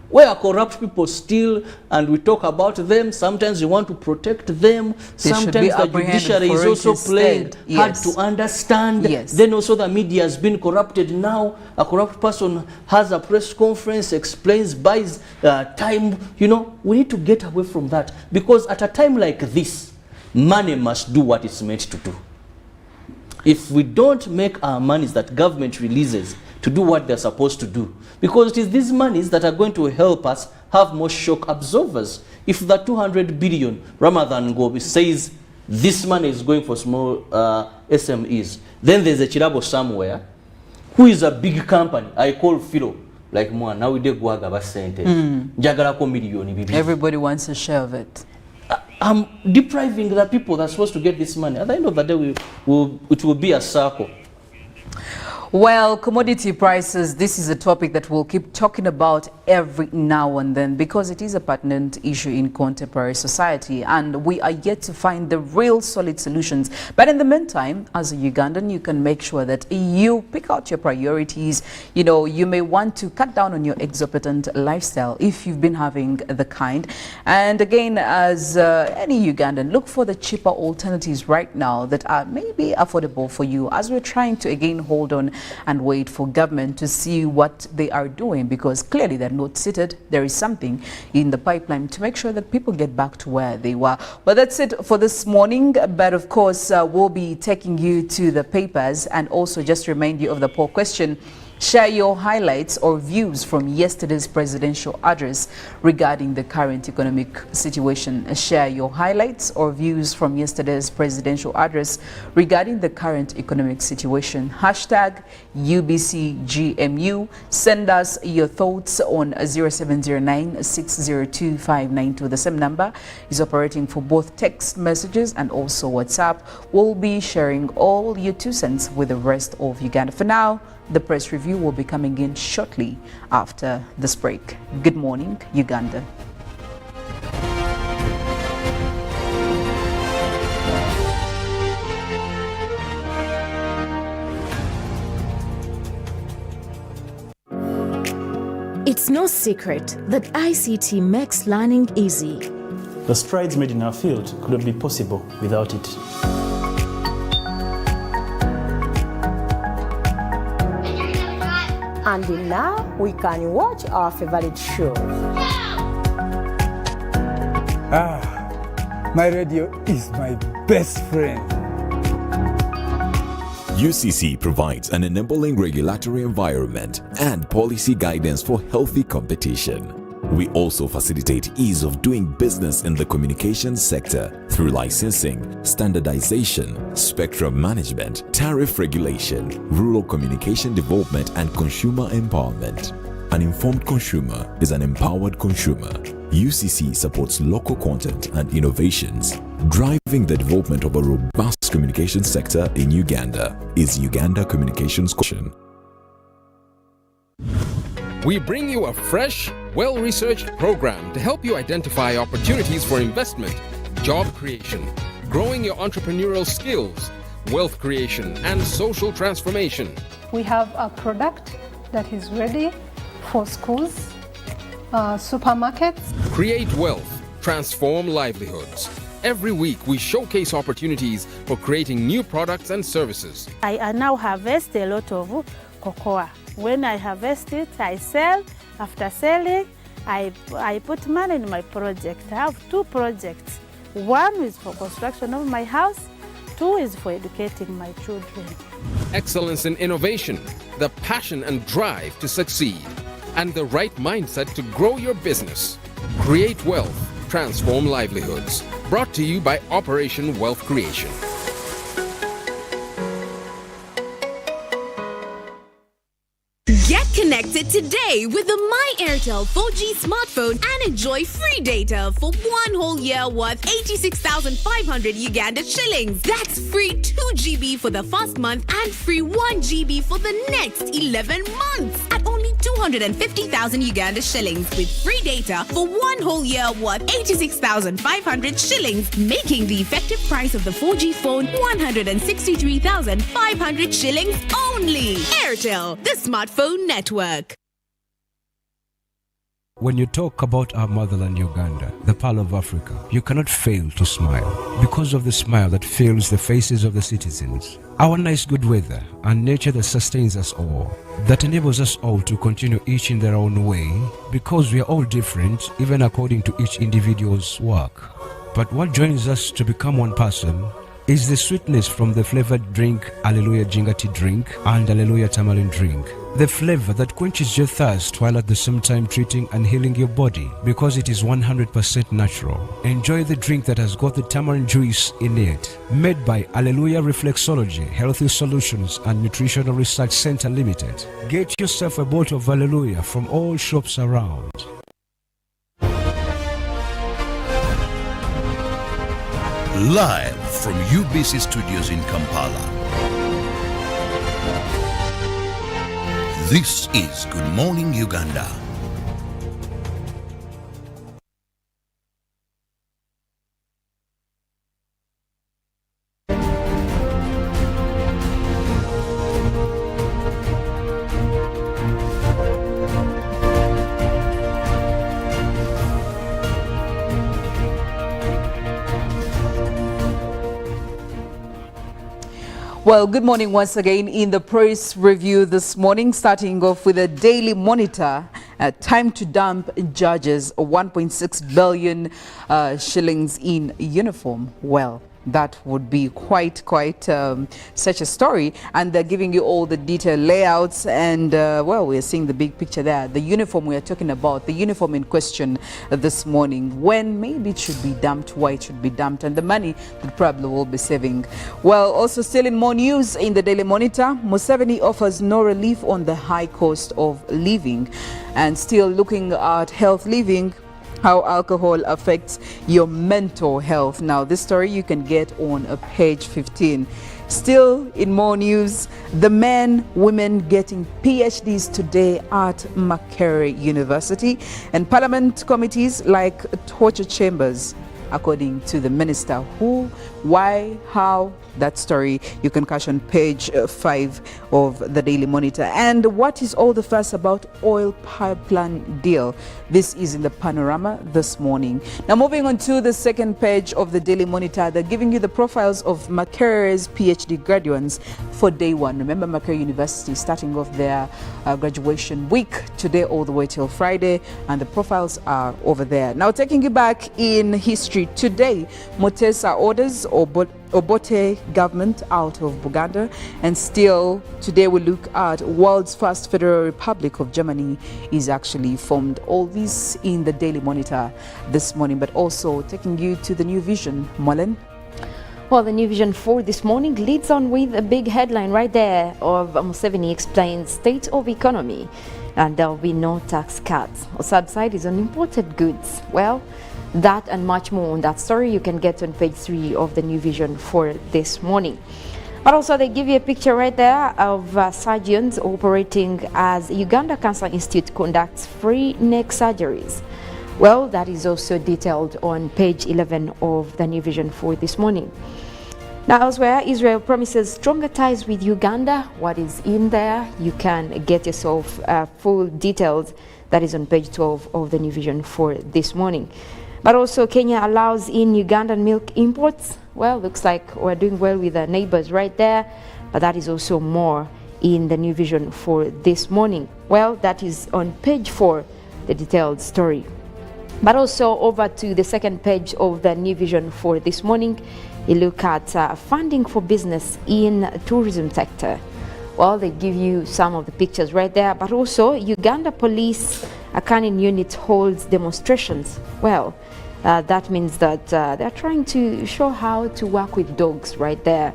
Where corrupt people steal and we talk about them, sometimes we want to protect them, sometimes the judiciary is also playing hard to understand. Then also the media has been corrupted now. A corrupt person has a press conference, explains, buys time. You know, we need to get away from that, because at a time like this, money must do what it's meant to do. If we don't make our monies that government releases to do what they're supposed to do. Because it is these monies that are going to help us have more shock absorbers. If the 200 billion Ramadan Gobi says this money is going for small SMEs, then there's a Chirabo somewhere who is a big company. I call Philo. Like now we do guaga basente. Jagalako million. Everybody wants a share of it. I'm depriving the people that's supposed to get this money. At the end of the day, it will be a circle. Well, commodity prices, this is a topic that we'll keep talking about every now and then because it is a pertinent issue in contemporary society and we are yet to find the real solid solutions. But in the meantime, as a Ugandan, you can make sure that you pick out your priorities. You know, you may want to cut down on your exorbitant lifestyle if you've been having the kind. And again, as any Ugandan, look for the cheaper alternatives right now that are maybe affordable for you as we're trying to again hold on and wait for government to see what they are doing because clearly they're not seated. There is something in the pipeline to make sure that people get back to where they were. But that's it for this morning. But of course, we'll be taking you to the papers and also just remind you of the poll question. Share your highlights or views from yesterday's presidential address regarding the current economic situation. Share your highlights or views from yesterday's presidential address regarding the current economic situation. Hashtag UBCGMU. Send us your thoughts on 0709-602-592. The same number is operating for both text messages and also WhatsApp. We'll be sharing all your 2 cents with the rest of Uganda. For now, the press review will be coming in shortly after this break. Good morning, Uganda. It's no secret that ICT makes learning easy. The strides made in our field couldn't be possible without it. And now we can watch our favorite show. My radio is my best friend. UCC provides an enabling regulatory environment and policy guidance for healthy competition. We also facilitate ease of doing business in the communications sector through licensing, standardization, spectrum management, tariff regulation, rural communication development, and consumer empowerment. An informed consumer is an empowered consumer. UCC supports local content and innovations. Driving the development of a robust communication sector in Uganda is Uganda Communications Commission. We bring you a fresh, well-researched program to help you identify opportunities for investment, job creation, growing your entrepreneurial skills, wealth creation, and social transformation. We have a product that is ready for schools, supermarkets. Create wealth, transform livelihoods. Every week we showcase opportunities for creating new products and services. I now harvest a lot of cocoa. When I harvest it, I sell. After selling, I put money in my project. I have 2 projects. 1 is for construction of my house, 2 is for educating my children. Excellence in innovation, the passion and drive to succeed, and the right mindset to grow your business. Create wealth, transform livelihoods. Brought to you by Operation Wealth Creation. Get connected today with the My Airtel 4G smartphone and enjoy free data for 1 whole year worth 86,500 Uganda shillings. That's free 2 GB for the first month and free 1 GB for the next 11 months at only 250,000 Uganda shillings with free data for 1 whole year worth 86,500 shillings, making the effective price of the 4G phone 163,500 shillings only. Airtel, the smartphone network. When you talk about our motherland Uganda, the Pearl of Africa, you cannot fail to smile because of the smile that fills the faces of the citizens. Our nice good weather and nature that sustains us all, that enables us all to continue each in their own way because we are all different even according to each individual's work. But what joins us to become one person is the sweetness from the flavored drink Hallelujah Jingati drink and Hallelujah Tamarind drink. The flavor that quenches your thirst while at the same time treating and healing your body because it is 100% natural. Enjoy the drink that has got the tamarind juice in it. Made by Hallelujah Reflexology, Healthy Solutions and Nutritional Research Center Limited. Get yourself a bottle of Hallelujah from all shops around. Live from UBC Studios in Kampala. This is Good Morning Uganda. Well, good morning once again in the press review this morning, starting off with a Daily Monitor. Time to dump judges 1.6 billion shillings in uniform. Well, that would be quite such a story, and they're giving you all the detailed layouts, and well, we're seeing the big picture there. The uniform we are talking about, the uniform in question this morning, when maybe it should be dumped, why it should be dumped, and the money that probably will be saving. Well, also still in more news in the Daily Monitor, Museveni offers no relief on the high cost of living, and still looking at health living, how alcohol affects your mental health. Now, this story you can get on page 15. Still in more news, the men, women getting PhDs today at Makerere University, and parliament committees like torture chambers, according to the minister. Who, why, how, that story you can catch on page 5 of the Daily Monitor. And what is all the fuss about oil pipeline deal? This is in the Panorama this morning. Now, moving on to the second page of the Daily Monitor, they're giving you the profiles of Makerere's PhD graduates for day one. Remember, Makerere University starting off their graduation week today all the way till Friday, and the profiles are over there. Now, taking you back in history, today Mutesa orders Obote government out of Uganda, and still today we look at world's first Federal Republic of Germany is actually formed. All this in the Daily Monitor this morning, but also taking you to the New Vision. Molen? Well, the New Vision for this morning leads on with a big headline right there of Museveni explains state of economy and there will be no tax cuts. Subsidies on imported goods. Well, that and much more on that story you can get on page 3 of the New Vision for this morning. But also they give you a picture right there of surgeons operating as Uganda Cancer Institute conducts free neck surgeries. Well, that is also detailed on page 11 of the New Vision for this morning. Now, elsewhere, Israel promises stronger ties with Uganda. What is in there? You can get yourself full details. That is on page 12 of the New Vision for this morning. But also, Kenya allows in Ugandan milk imports. Well, looks like we're doing well with our neighbors right there. But that is also more in the New Vision for this morning. Well, that is on page 4, the detailed story. But also over to the second page of the New Vision for this morning, you look at funding for business in tourism sector. Well, they give you some of the pictures right there, but also Uganda Police Canine Unit holds demonstrations. Well, that means that they're trying to show how to work with dogs right there.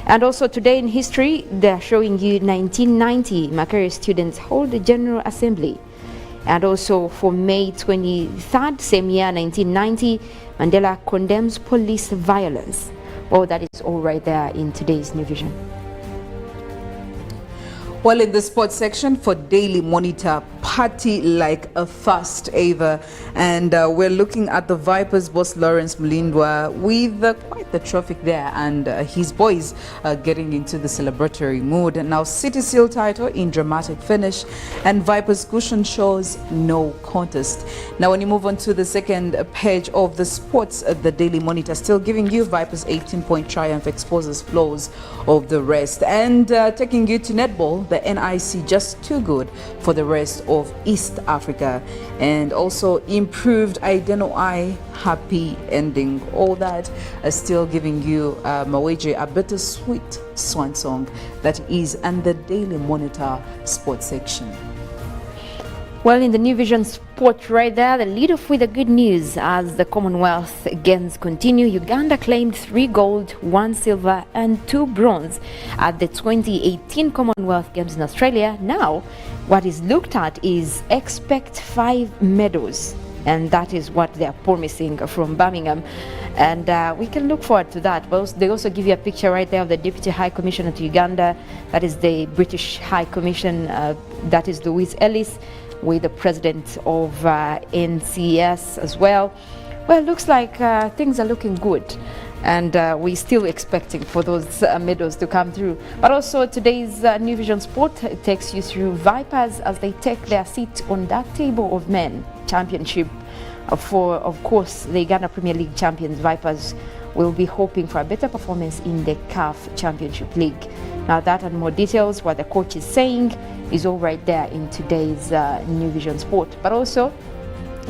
And also today in history, they're showing you 1990 Makerere students hold a General Assembly. And also for May 23rd, same year, 1990, Mandela condemns police violence. Oh, that is all right there in today's New Vision. Well, in the sports section for Daily Monitor, party like a first ever, and we're looking at the Vipers boss Lawrence Mlindwa with quite the traffic there, and his boys getting into the celebratory mood. And now City Seal title in dramatic finish, and Vipers cushion shows no contest. Now when you move on to the second page of the sports, the Daily Monitor still giving you Vipers 18-point triumph exposes flaws of the rest, and taking you to netball. the NIC just too good for the rest of East Africa, and also improved I don't know I happy ending. All that is still giving you Maweje a bittersweet swan song that is in the Daily Monitor sports section. Well, in the New Vision Sport right there, the lead off with the good news as the Commonwealth Games continue. Uganda claimed 3 gold, 1 silver and 2 bronze at the 2018 Commonwealth Games in Australia. Now, what is looked at is expect 5 medals. And that is what they are promising from Birmingham. And we can look forward to that. But they also give you a picture right there of the Deputy High Commissioner to Uganda. That is the British High Commission. That is Louise Ellis, with the president of NCS as well. Well, it looks like things are looking good, and we're still expecting for those medals to come through. But also today's New Vision Sport takes you through Vipers as they take their seat on that table of men championship for, of course, the Uganda Premier League champions. Vipers will be hoping for a better performance in the CAF Championship League. Now that and more details, what the coach is saying, is all right there in today's New Vision Sport. But also,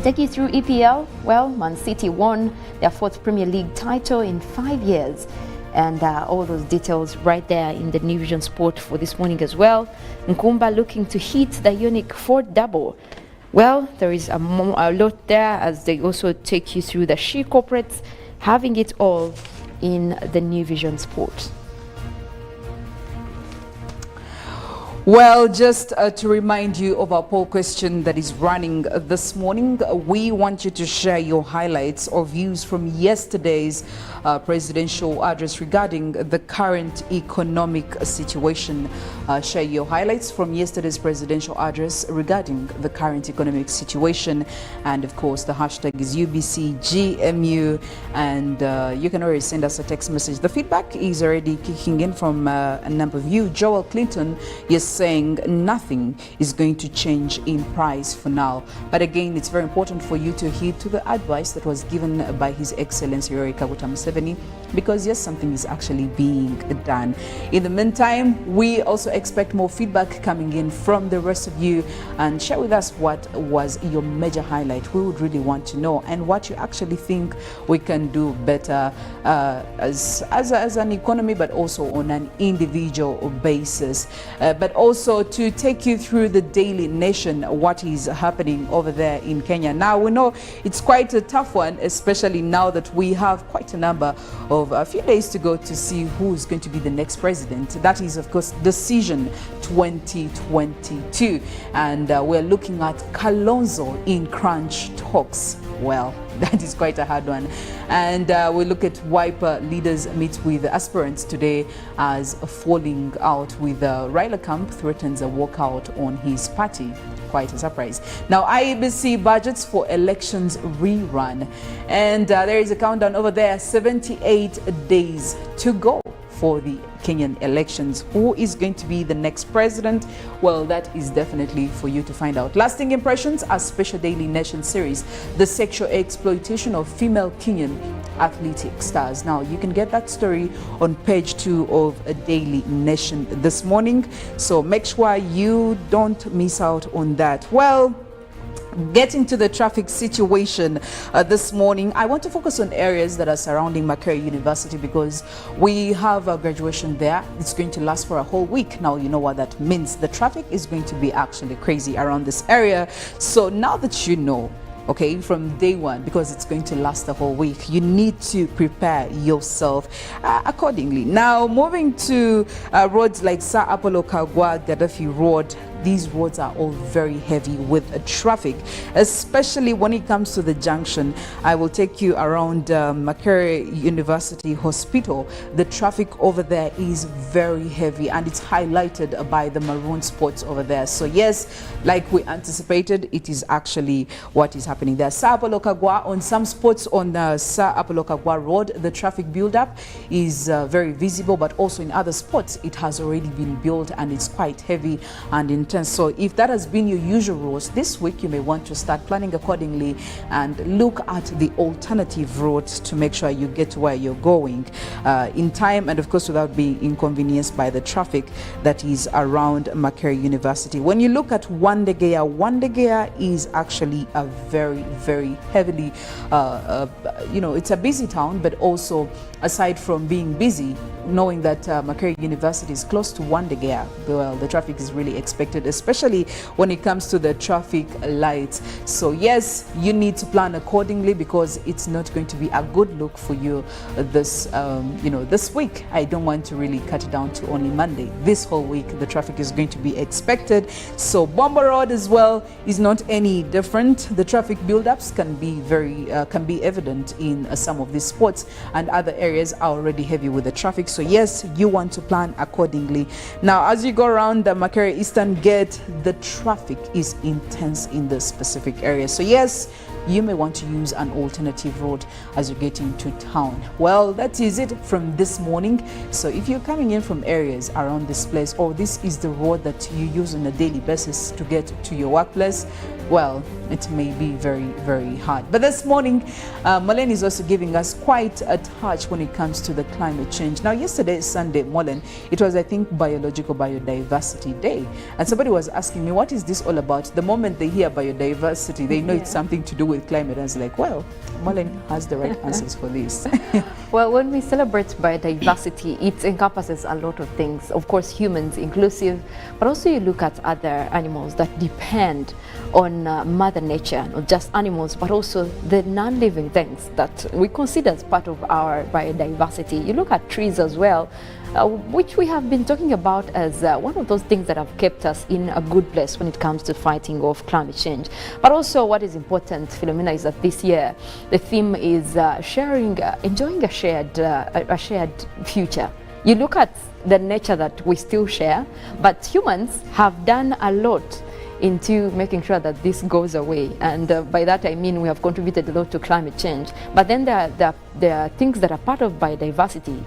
take you through EPL. Well, Man City won their 4th Premier League title in 5 years. And all those details right there in the New Vision Sport for this morning as well. Nkumba looking to hit the unique 4th double. Well, there is a lot there as they also take you through the She Corporates, having it all in the New Vision Sport. Well, just to remind you of our poll question that is running this morning, we want you to share your highlights or views from yesterday's presidential address regarding the current economic situation. Share your highlights from yesterday's presidential address regarding the current economic situation. And of course, the hashtag is UBCGMU, and you can already send us a text message. The feedback is already kicking in from a number of you. Joel Clinton, yes, saying nothing is going to change in price for now. But again, it's very important for you to heed to the advice that was given by His Excellency Yoweri Kaguta Museveni, because yes, something is actually being done. In the meantime, we also expect more feedback coming in from the rest of you, and share with us what was your major highlight. We would really want to know, and what you actually think we can do better as an economy, but also on an individual basis. But also to take you through the Daily Nation, what is happening over there in Kenya. Now, we know it's quite a tough one, especially now that we have quite a number of a few days to go to see who is going to be the next president. That is, of course, Decision 2022. And we're looking at Kalonzo in crunch talks. Well, that is quite a hard one. And we look at Wiper leaders meet with aspirants today as falling out with Raila Camp threatens a walkout on his party. Quite a surprise. Now, IEBC budgets for elections rerun. And there is a countdown over there, 78 days to go for the Kenyan elections. Who is going to be the next president? Well, that is definitely for you to find out. Lasting Impressions, a special Daily Nation series, the sexual exploitation of female Kenyan athletic stars. Now, you can get that story on page 2 of a Daily Nation this morning. So make sure you don't miss out on that. Well, getting to the traffic situation this morning, I want to focus on areas that are surrounding Makerere University because we have a graduation there. It's going to last for a whole week. Now, you know what that means. The traffic is going to be actually crazy around this area. So now that you know, okay, from day one, because it's going to last the whole week, you need to prepare yourself accordingly. Now, moving to roads like Sir Apollo Kagwa, Gaddafi Road, these roads are all very heavy with traffic, especially when it comes to the junction. I will take you around Makerere University Hospital. The traffic over there is very heavy, and it's highlighted by the maroon spots over there. So yes, like we anticipated, it is actually what is happening there. Sir Apollo Kagwa, on some spots on Sir Apollo Kagwa Road, the traffic buildup is very visible, but also in other spots, it has already been built and it's quite heavy. And in importance. So if that has been your usual routes, this week you may want to start planning accordingly and look at the alternative routes to make sure you get to where you're going in time, and of course without being inconvenienced by the traffic that is around Makerere University. When you look at Wandegea is actually a very, very heavily, it's a busy town, but also aside from being busy, knowing that Makerere University is close to Wandegea, well, the traffic is really expected, especially when it comes to the traffic lights. So yes, you need to plan accordingly, because it's not going to be a good look for you this week. I don't want to really cut it down to only Monday. This whole week the traffic is going to be expected. So Bomba Road as well is not any different. The traffic buildups can be evident in some of these spots, and other areas are already heavy with the traffic. So yes, you want to plan accordingly. Now, as you go around the Makerere Eastern Gate, the traffic is intense in this specific area. So yes, you may want to use an alternative route as you get into town. Well, that is it from this morning. So if you're coming in from areas around this place, or this is the road that you use on a daily basis to get to your workplace, well, it may be very, very hard. But this morning, Molen is also giving us quite a touch when it comes to the climate change. Now, yesterday, Sunday, Molen, it was, I think, Biological Biodiversity Day. And somebody was asking me, what is this all about? The moment they hear biodiversity, they know it's something to do with climate. I was like, well, Molen has the right answers for this. Well, when we celebrate biodiversity, it encompasses a lot of things. Of course, humans inclusive, but also you look at other animals that depend on Mother Nature, not just animals, but also the non-living things that we consider as part of our biodiversity. You look at trees as well, which we have been talking about as one of those things that have kept us in a good place when it comes to fighting off climate change. But also what is important, Philomena, is that this year the theme is enjoying a shared future. You look at the nature that we still share, but humans have done a lot into making sure that this goes away, and by that I mean we have contributed a lot to climate change. But then there are things that are part of biodiversity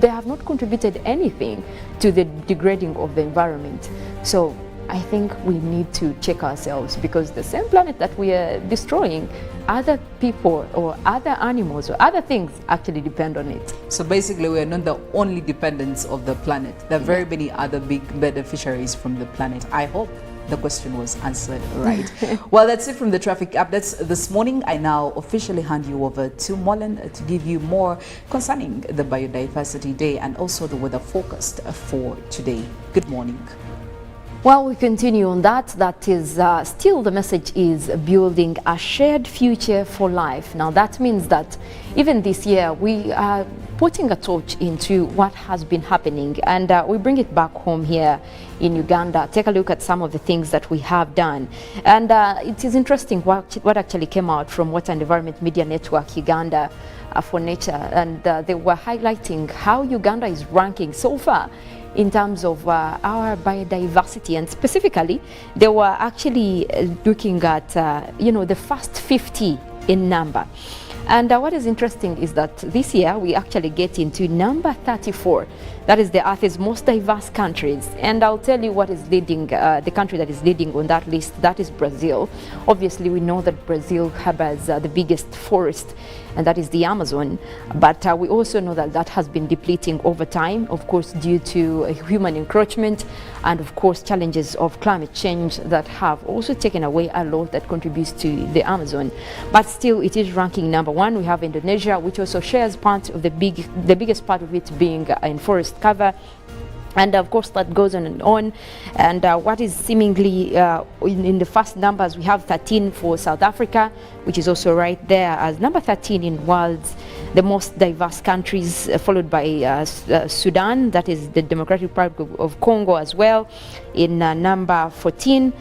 they have not contributed anything to the degrading of the environment. So I think we need to check ourselves, because the same planet that we are destroying, other people or other animals or other things actually depend on it. So basically we are not the only dependents of the planet. There are very many other big beneficiaries from the planet. I hope the question was answered right. Well, that's it from the traffic updates this morning. I now officially hand you over to Molen to give you more concerning the Biodiversity Day and also the weather forecast for today. Good morning. Well, we continue on that. That is still the message is building a shared future for life. Now that means that even this year we are putting a torch into what has been happening, and we bring it back home here in Uganda. Take a look at some of the things that we have done, and it is interesting what actually came out from Water and Environment Media Network Uganda for Nature, and they were highlighting how Uganda is ranking so far in terms of our biodiversity, and specifically they were actually looking at the first 50 in number. And what is interesting is that this year we actually get into number 34. That is the Earth's most diverse countries. And I'll tell you what is leading, the country that is leading on that list, that is Brazil. Obviously we know that Brazil has the biggest forest, and that is the Amazon. But we also know that that has been depleting over time, of course, due to human encroachment and, of course, challenges of climate change that have also taken away a lot that contributes to the Amazon. But still, it is ranking number one. We have Indonesia, which also shares part of the biggest part of it being in forest cover. And of course that goes on and on. And what is seemingly in the first numbers, we have 13 for South Africa, which is also right there as number 13 in world's the most diverse countries, followed by Sudan, that is the Democratic Republic of Congo as well, in number 14.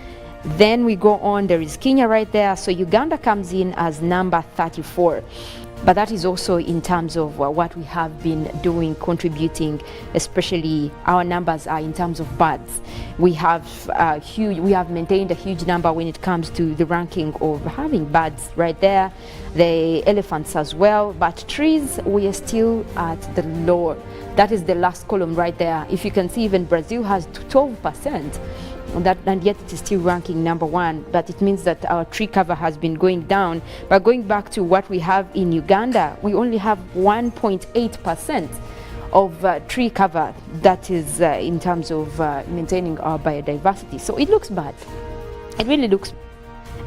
Then we go on, there is Kenya right there. So Uganda comes in as number 34. But that is also in terms of what we have been doing, contributing, especially our numbers are in terms of birds. We have maintained a huge number when it comes to the ranking of having birds right there, the elephants as well. But trees, we are still at the lower. That is the last column right there. If you can see, even Brazil has 12%. and yet it is still ranking number 1. But it means that our tree cover has been going down. But going back to what we have in Uganda, we only have 1.8% of tree cover, that is in terms of maintaining our biodiversity. So it looks bad. It really looks.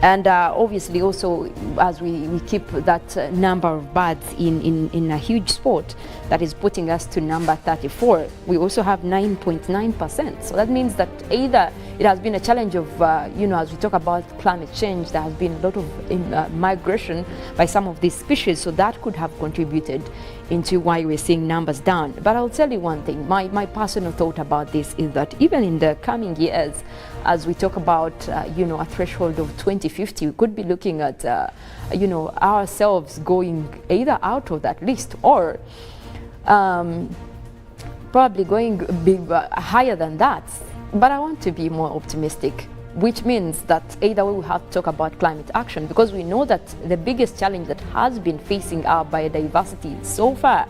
And obviously also, as we keep that number of birds in a huge spot, that is putting us to number 34. We also have 9.9%. So that means that either it has been a challenge of, as we talk about climate change, there has been a lot of migration by some of these species. So that could have contributed into why we're seeing numbers down. But I'll tell you one thing, my personal thought about this is that even in the coming years, as we talk about, a threshold of 2050, we could be looking at, ourselves going either out of that list or probably going higher than that. But I want to be more optimistic, which means that either way we have to talk about climate action, because we know that the biggest challenge that has been facing our biodiversity so far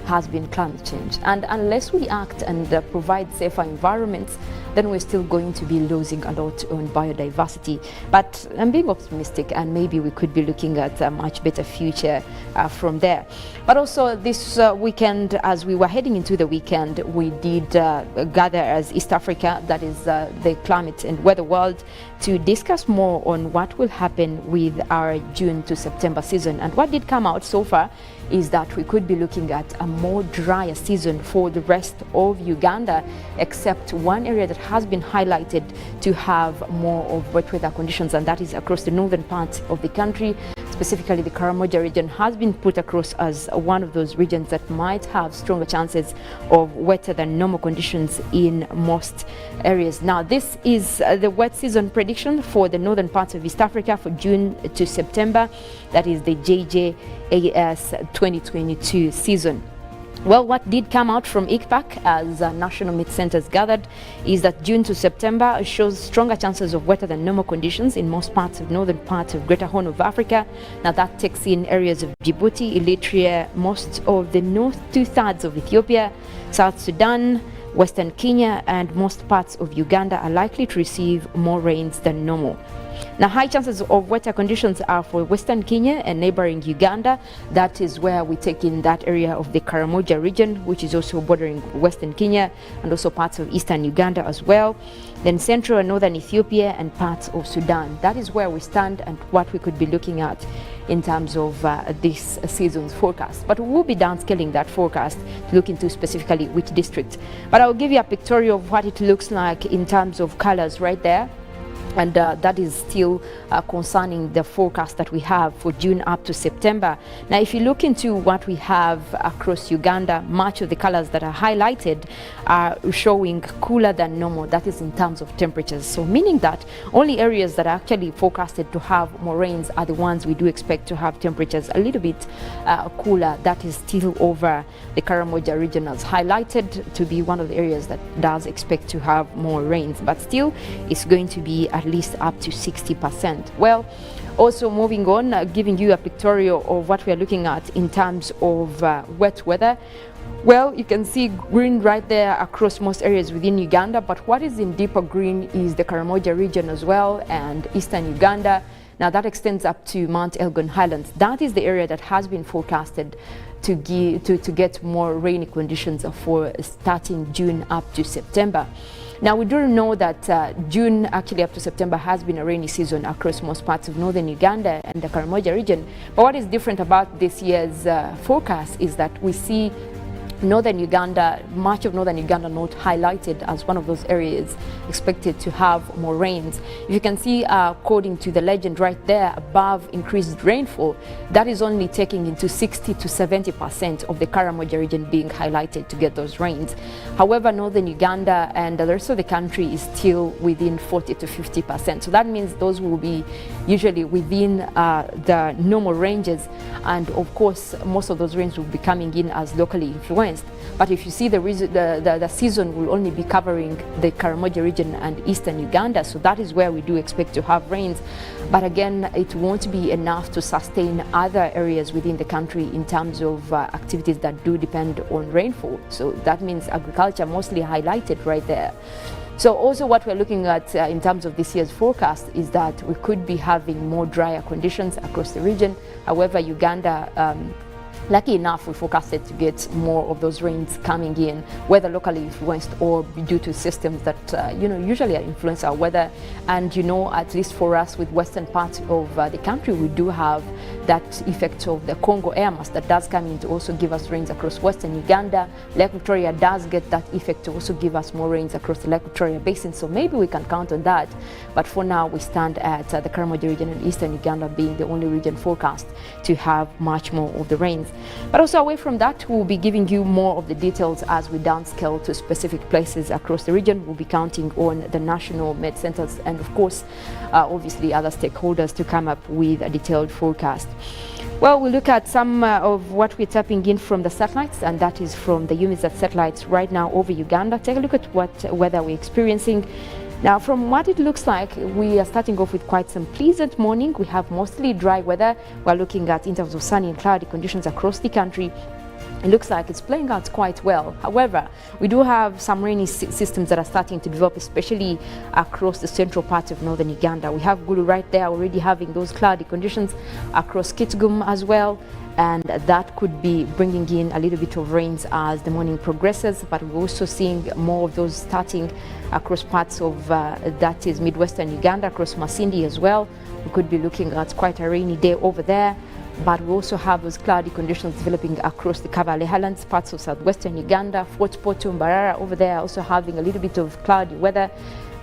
has been climate change. And unless we act and provide safer environments, then we're still going to be losing a lot on biodiversity. But I'm being optimistic, and maybe we could be looking at a much better future from there. But also this weekend, as we were heading into the weekend, we did gather as East Africa, that is the climate and weather world, to discuss more on what will happen with our June to September season. And what did come out so far is that we could be looking at a more drier season for the rest of Uganda, except one area that has been highlighted to have more of wet weather conditions, and that is across the northern part of the country. Specifically, the Karamoja region has been put across as one of those regions that might have stronger chances of wetter than normal conditions in most areas. Now, this is the wet season prediction for the northern parts of East Africa for June to September. That is the JJAS 2022 season. Well, what did come out from ICPAC as National Meat Centers gathered is that June to September shows stronger chances of wetter than normal conditions in most parts of northern parts of Greater Horn of Africa. Now that takes in areas of Djibouti, Eritrea, most of the north 2/3 of Ethiopia, South Sudan, Western Kenya, and most parts of Uganda are likely to receive more rains than normal. Now, high chances of wetter conditions are for Western Kenya and neighboring Uganda. That is where we take in that area of the Karamoja region, which is also bordering Western Kenya, and also parts of Eastern Uganda as well. Then Central and Northern Ethiopia and parts of Sudan. That is where we stand and what we could be looking at in terms of this season's forecast. But we will be downscaling that forecast to look into specifically which district. But I'll give you a pictorial of what it looks like in terms of colors right there. And that is still concerning the forecast that we have for June up to September. Now, if you look into what we have across Uganda, much of the colors that are highlighted are showing cooler than normal. That is in terms of temperatures. So meaning that only areas that are actually forecasted to have more rains are the ones we do expect to have temperatures a little bit cooler. That is still over the Karamoja region, as highlighted to be one of the areas that does expect to have more rains. But still, it's going to be at least up to 60%. Well, also moving on, giving you a pictorial of what we are looking at in terms of wet weather. Well, you can see green right there across most areas within Uganda, but what is in deeper green is the Karamoja region as well and Eastern Uganda. Now that extends up to Mount Elgon Highlands. That is the area that has been forecasted to get more rainy conditions for starting June up to September. Now, we do know that June actually up to September has been a rainy season across most parts of northern Uganda and the Karamoja region. But what is different about this year's forecast is that we see northern Uganda, much of northern Uganda not highlighted as one of those areas expected to have more rains. If you can see, according to the legend right there above increased rainfall, that is only taking into 60 to 70% of the Karamoja region being highlighted to get those rains. However, northern Uganda and the rest of the country is still within 40 to 50%. So that means those will be usually within the normal ranges. And of course, most of those rains will be coming in as locally influenced. west. But if you see the season will only be covering the Karamoja region and eastern Uganda, so that is where we do expect to have rains. But again, it won't be enough to sustain other areas within the country in terms of activities that do depend on rainfall. So that means agriculture mostly highlighted right there. So also what we're looking at in terms of this year's forecast is that we could be having more drier conditions across the region. However, Uganda, lucky enough, we forecasted to get more of those rains coming in, whether locally influenced or due to systems that usually influence our weather. And at least for us with western part of the country, we do have that effect of the Congo air mass that does come in to also give us rains across western Uganda. Lake Victoria does get that effect to also give us more rains across the Lake Victoria basin, so maybe we can count on that. But for now, we stand at the Karamoja region and eastern Uganda being the only region forecast to have much more of the rains. But also away from that, we'll be giving you more of the details as we downscale to specific places across the region. We'll be counting on the national med centers and of course, obviously other stakeholders to come up with a detailed forecast. Well, we'll look at some of what we're tapping in from the satellites, and that is from the UMISAT satellites right now over Uganda. Take a look at what weather we're experiencing. Now, from what it looks like, we are starting off with quite some pleasant morning. We have mostly dry weather. We're looking at intervals of sunny and cloudy conditions across the country. It looks like it's playing out quite well. However, we do have some rainy systems that are starting to develop, especially across the central part of northern Uganda. We have Gulu right there already having those cloudy conditions across Kitgum as well. And that could be bringing in a little bit of rains as the morning progresses, but we're also seeing more of those starting across parts of that is midwestern Uganda, across Masindi as well. We could be looking at quite a rainy day over there, but we also have those cloudy conditions developing across the Kabale Highlands, parts of southwestern Uganda, Fort Porto, Mbarara over there also having a little bit of cloudy weather,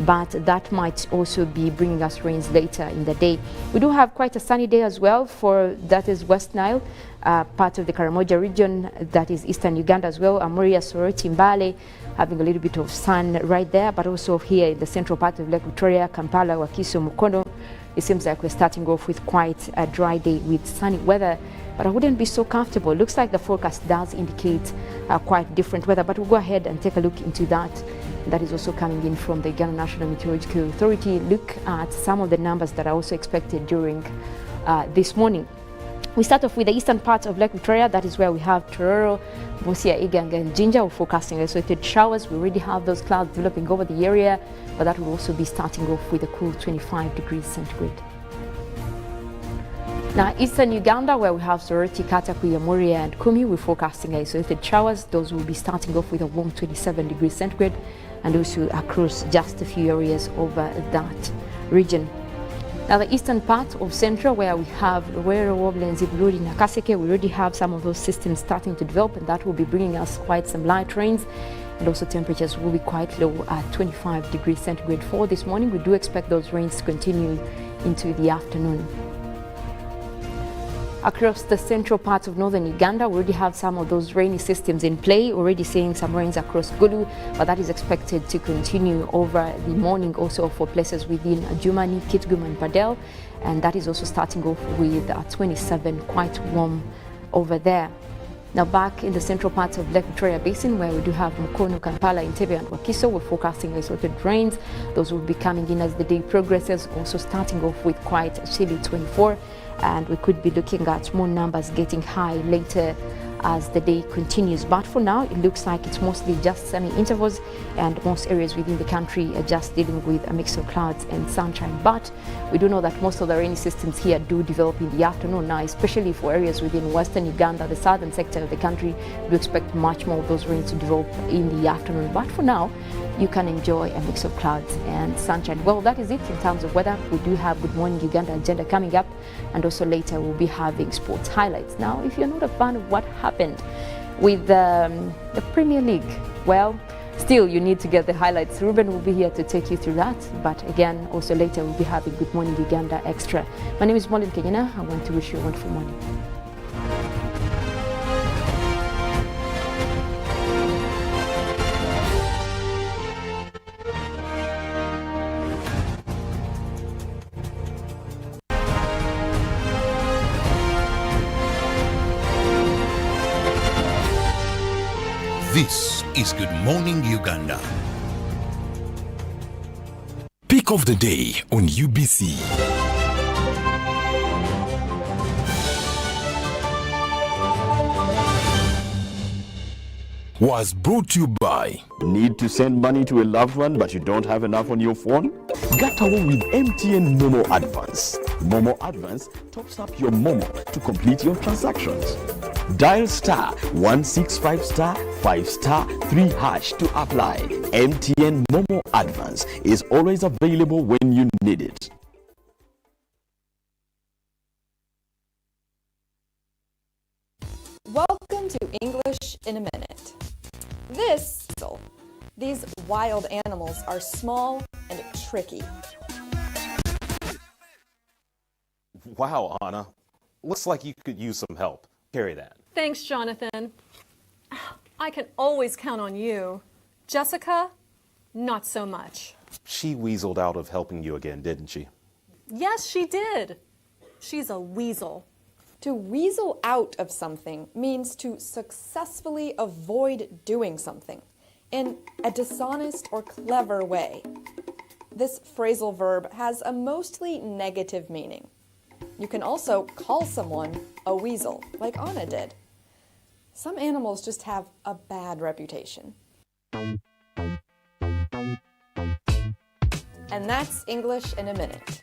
but that might also be bringing us rains later in the day. We do have quite a sunny day as well for that is West Nile, part of the Karamoja region, that is eastern Uganda as well, Amuria, Soroti, Mbale, having a little bit of sun right there, but also here in the central part of Lake Victoria, Kampala, Wakiso, Mukono. It seems like we're starting off with quite a dry day with sunny weather, but I wouldn't be so comfortable. It looks like the forecast does indicate quite different weather, but we'll go ahead and take a look into that. That is also coming in from the Uganda National Meteorological Authority. Look at some of the numbers that are also expected during this morning. We start off with the eastern part of Lake Victoria. That is where we have Tororo, Busia, Iganga, and Jinja. We're forecasting isolated showers. We already have those clouds developing over the area, but that will also be starting off with a cool 25 degrees centigrade. Now, eastern Uganda, where we have Soroti, Kataku, Yamuria, and Kumi, we're forecasting isolated showers. Those will be starting off with a warm 27 degrees centigrade, and also across just a few areas over that region. Now, the eastern part of Central, where we have Luwero, Woblenzi, Buluri, Nakaseke, we already have some of those systems starting to develop, and that will be bringing us quite some light rains. And also temperatures will be quite low at 25 degrees centigrade for this morning. We do expect those rains to continue into the afternoon. Across the central parts of northern Uganda, we already have some of those rainy systems in play, already seeing some rains across Gulu, but that is expected to continue over the morning also for places within Jumani, Kitgum and Padel, and that is also starting off with 27, quite warm over there. Now back in the central parts of Lake Victoria Basin, where we do have Mukono, Kampala, Entebbe and Wakiso, we're forecasting isolated rains. Those will be coming in as the day progresses, also starting off with quite a chilly 24, and we could be looking at more numbers getting high later as the day continues. But for now, it looks like it's mostly just sunny intervals, and most areas within the country are just dealing with a mix of clouds and sunshine. But we do know that most of the rainy systems here do develop in the afternoon now, especially for areas within western Uganda, the southern sector of the country. We do expect much more of those rains to develop in the afternoon. But for now, you can enjoy a mix of clouds and sunshine. Well, that is it in terms of weather. We do have Good Morning Uganda agenda coming up, and also later we'll be having sports highlights. Now, if you're not a fan of what happened with the Premier League, well, still you need to get the highlights. Ruben will be here to take you through that, but again, also later we'll be having Good Morning Uganda Extra. My name is Molly Kenyana. I want to wish you a wonderful morning. This is Good Morning Uganda. Pick of the day on UBC. Was brought to you by. Need to send money to a loved one but you don't have enough on your phone? Get away with MTN Momo Advance. Momo Advance tops up your Momo to complete your transactions. Dial star 165 star 5 star 3 hash to apply. MTN Momo Advance is always available when you need it. Welcome to English in a Minute. These wild animals are small and tricky. Wow, Anna. Looks like you could use some help. Carry that. Thanks, Jonathan. I can always count on you. Jessica, not so much. She weaseled out of helping you again, didn't she? Yes, she did. She's a weasel. To weasel out of something means to successfully avoid doing something in a dishonest or clever way. This phrasal verb has a mostly negative meaning. You can also call someone a weasel, like Anna did. Some animals just have a bad reputation. And that's English in a Minute.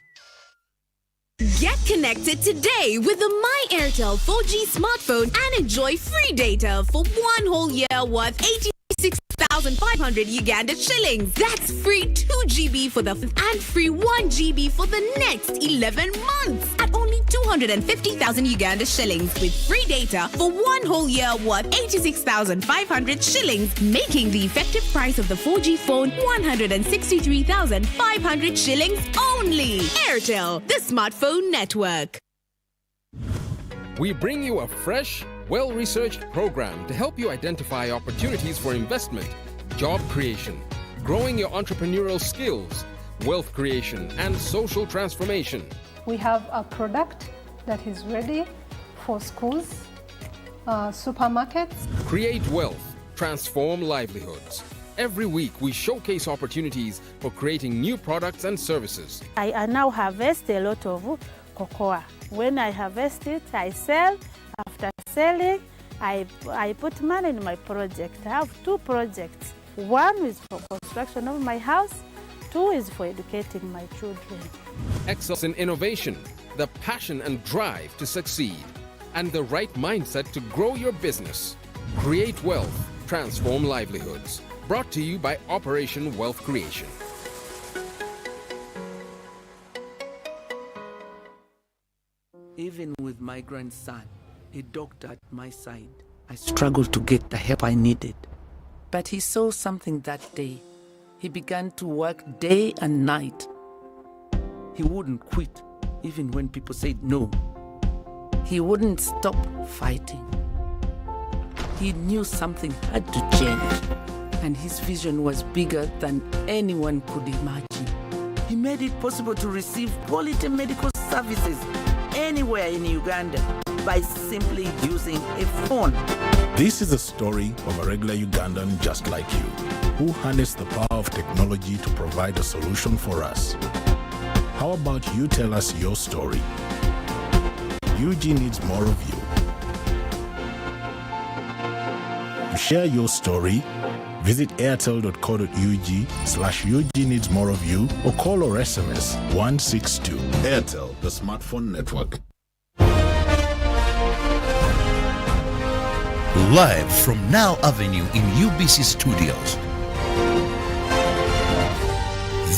Get connected today with the My Airtel 4G smartphone and enjoy free data for 1 whole year worth 86,500 Uganda shillings. That's free 2 GB for the and free 1 GB for the next 11 months at only 250,000 Uganda shillings with free data for 1 whole year worth 86,500 shillings, making the effective price of the 4G phone 163,500 shillings only. Airtel, the smartphone network. We bring you a fresh, well-researched program to help you identify opportunities for investment, job creation, growing your entrepreneurial skills, wealth creation, and social transformation. We have a product that is ready for schools, supermarkets. Create wealth, transform livelihoods. Every week, we showcase opportunities for creating new products and services. I now harvest a lot of cocoa. When I harvest it, I sell. After selling, I put money in my project. I have 2 projects. 1 is for construction of my house, 2 is for educating my children. Excellence in innovation, the passion and drive to succeed, and the right mindset to grow your business. Create wealth, transform livelihoods. Brought to you by Operation Wealth Creation. Even with my grandson, a doctor at my side, I struggled to get the help I needed. But he saw something that day. He began to work day and night. He wouldn't quit, even when people said no. He wouldn't stop fighting. He knew something had to change, and his vision was bigger than anyone could imagine. He made it possible to receive quality medical services anywhere in Uganda by simply using a phone. This is a story of a regular Ugandan just like you, who harnessed the power of technology to provide a solution for us. How about you tell us your story? UG needs more of you. To share your story, visit airtel.co.ug/UG needs more of you or call or SMS 162. Airtel, the smartphone network. Live from Now Avenue in UBC Studios.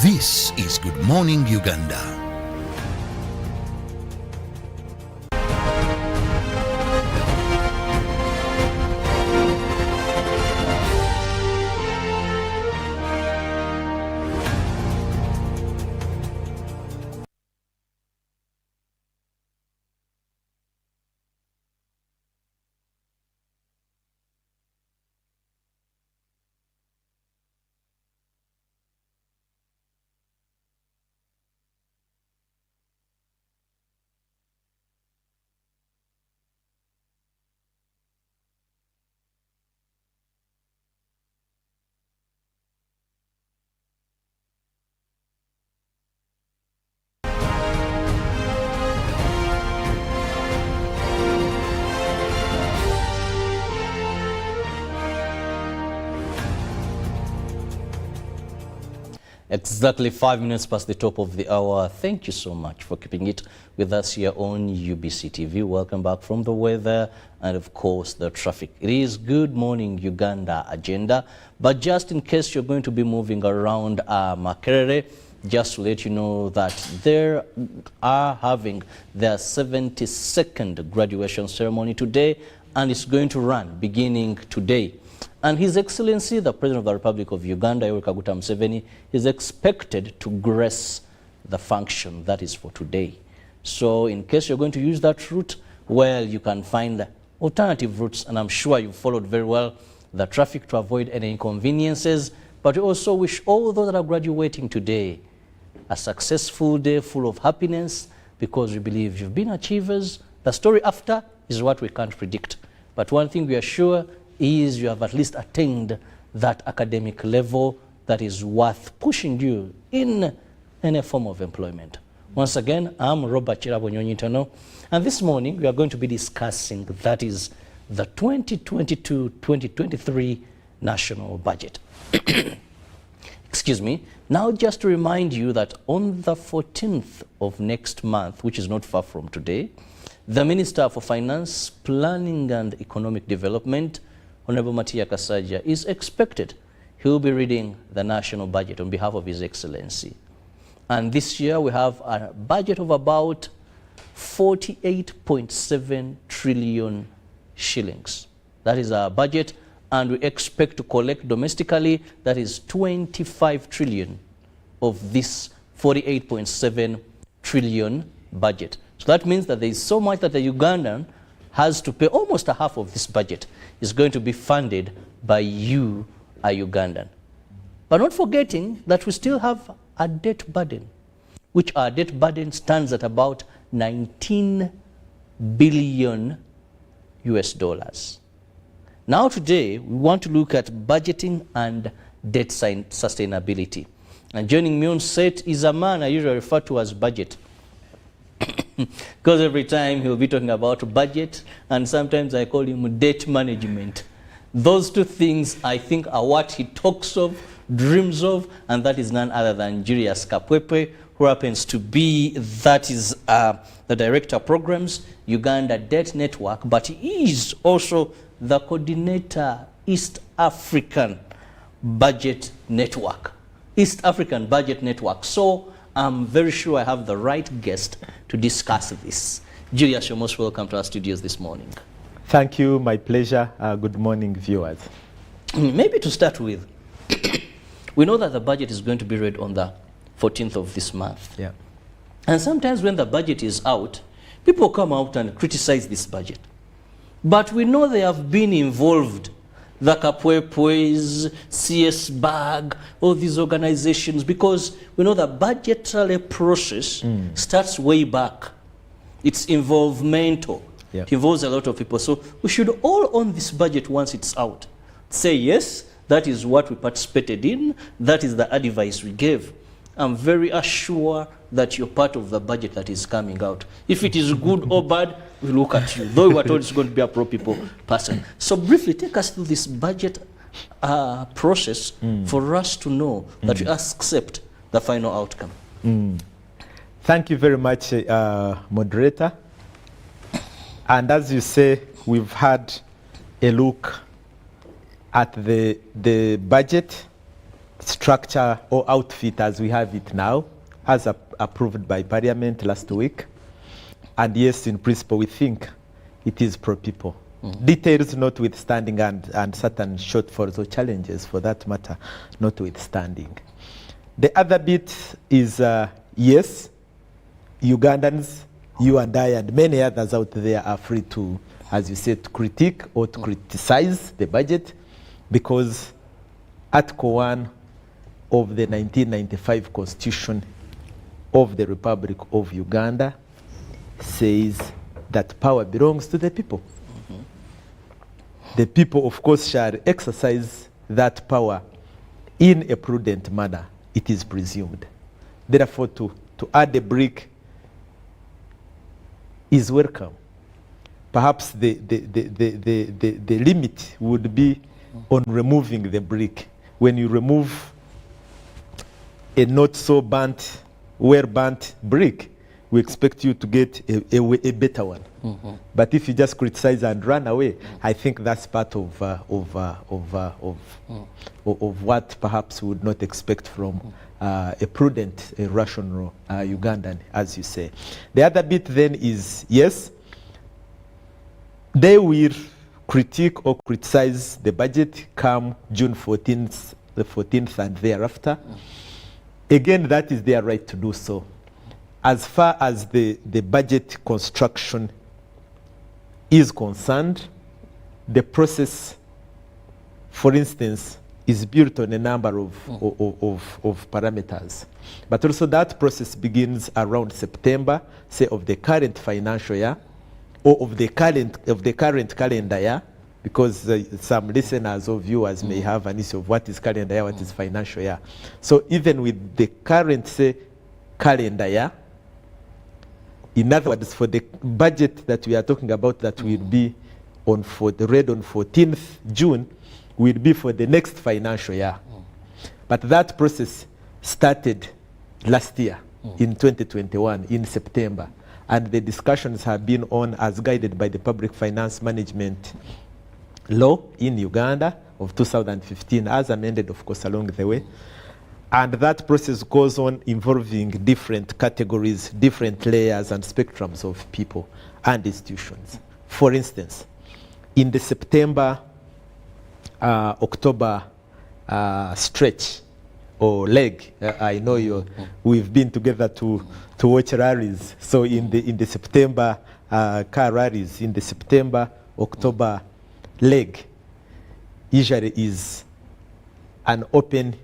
This is Good Morning Uganda. Exactly 5 minutes past the top of the hour. Thank you so much for keeping it with us here on UBC TV. Welcome back from the weather and, of course, the traffic. It is Good Morning Uganda agenda, but just in case you're going to be moving around Makerere, just to let you know that they are having their 72nd graduation ceremony today, and it's going to run beginning today. And His Excellency, the President of the Republic of Uganda, Yoweri Kaguta Museveni, is expected to grace the function that is for today. So in case you're going to use that route, well, you can find alternative routes, and I'm sure you've followed very well the traffic to avoid any inconveniences. But we also wish all those that are graduating today a successful day full of happiness, because we believe you've been achievers. The story after is what we can't predict. But one thing we are sure is you have at least attained that academic level that is worth pushing you in any form of employment. Once again, I'm Robert Chirabonyonyitano, and this morning we are going to be discussing, that is, the 2022-2023 national budget. Excuse me. Now, just to remind you that on the 14th of next month, which is not far from today, the Minister for Finance, Planning and Economic Development, Honorable Matia Kasaja, is expected. He will be reading the national budget on behalf of His Excellency. And this year we have a budget of about 48.7 trillion shillings. That is our budget, and we expect to collect domestically, that is 25 trillion of this 48.7 trillion budget. So that means that there is so much that the Ugandan has to pay. Almost a half of this budget is going to be funded by you, a Ugandan. But not forgetting that we still have a debt burden, which our debt burden stands at about 19 billion US dollars. Now today, we want to look at budgeting and debt sustainability. And joining me on set is a man I usually refer to as Budget. Because every time he'll be talking about budget, and sometimes I call him debt management. Those two things, I think, are what he talks of, dreams of, and that is none other than Julius Kapwepe, who happens to be, that is the Director of Programs, Uganda Debt Network, but he is also the coordinator, East African Budget Network. East African Budget Network. So I'm very sure I have the right guest to discuss this. Julius, you're most welcome to our studios this morning. Thank you, my pleasure. Good morning, viewers. Maybe to start with, we know that the budget is going to be read on the 14th of this month. Yeah. And sometimes when the budget is out, people come out and criticize this budget. But we know they have been involved. The Kapwepwes, CS Bag, all these organizations, because we know the budgetary process starts way back. It's involvemental. Yeah. It involves a lot of people. So we should all own this budget once it's out. Say, yes, that is what we participated in. That is the advice we gave. I'm very assured that you're part of the budget that is coming out. If it is good or bad, we look at you, though we were told it's going to be a pro-people person. So briefly, take us through this budget process for us to know that we accept the final outcome. Thank you very much, moderator. And as you say, we've had a look at the budget structure or outfit as we have it now, as approved by Parliament last week. And yes, in principle, we think it is pro-people. Details notwithstanding, and certain shortfalls or challenges for that matter notwithstanding. The other bit is, yes, Ugandans, you and I and many others out there are free to, as you said, to critique or to criticize the budget, because Article 1 of the 1995 Constitution of the Republic of Uganda says that power belongs to the people. The people, of course, shall exercise that power in a prudent manner, it is presumed. Therefore, to add a brick is welcome. Perhaps the limit would be on removing the brick. When you remove a not so well burnt brick, we expect you to get a better one. But if you just criticize and run away, I think that's part of what perhaps we would not expect from a prudent, a rational Ugandan, as you say. The other bit then is, yes, they will critique or criticize the budget come June 14th, the 14th and thereafter. Again, that is their right to do so. As far as the budget construction is concerned, the process, for instance, is built on a number of parameters. But also that process begins around September, say of the current financial year, or of the current calendar year, because some listeners or viewers may have an issue of what is calendar year, what is financial year. So even with the current, say, calendar year, in other words, for the budget that we are talking about that will be read on 14th June, will be for the next financial year. But that process started last year, in 2021, in September. And the discussions have been on as guided by the Public Finance Management Law in Uganda of 2015, as amended, of course, along the way. And that process goes on involving different categories, different layers and spectrums of people and institutions. For instance, in the September, October stretch or leg, I know we've been together to watch rallies. So in the September car rallies, in the September, October leg, usually is an open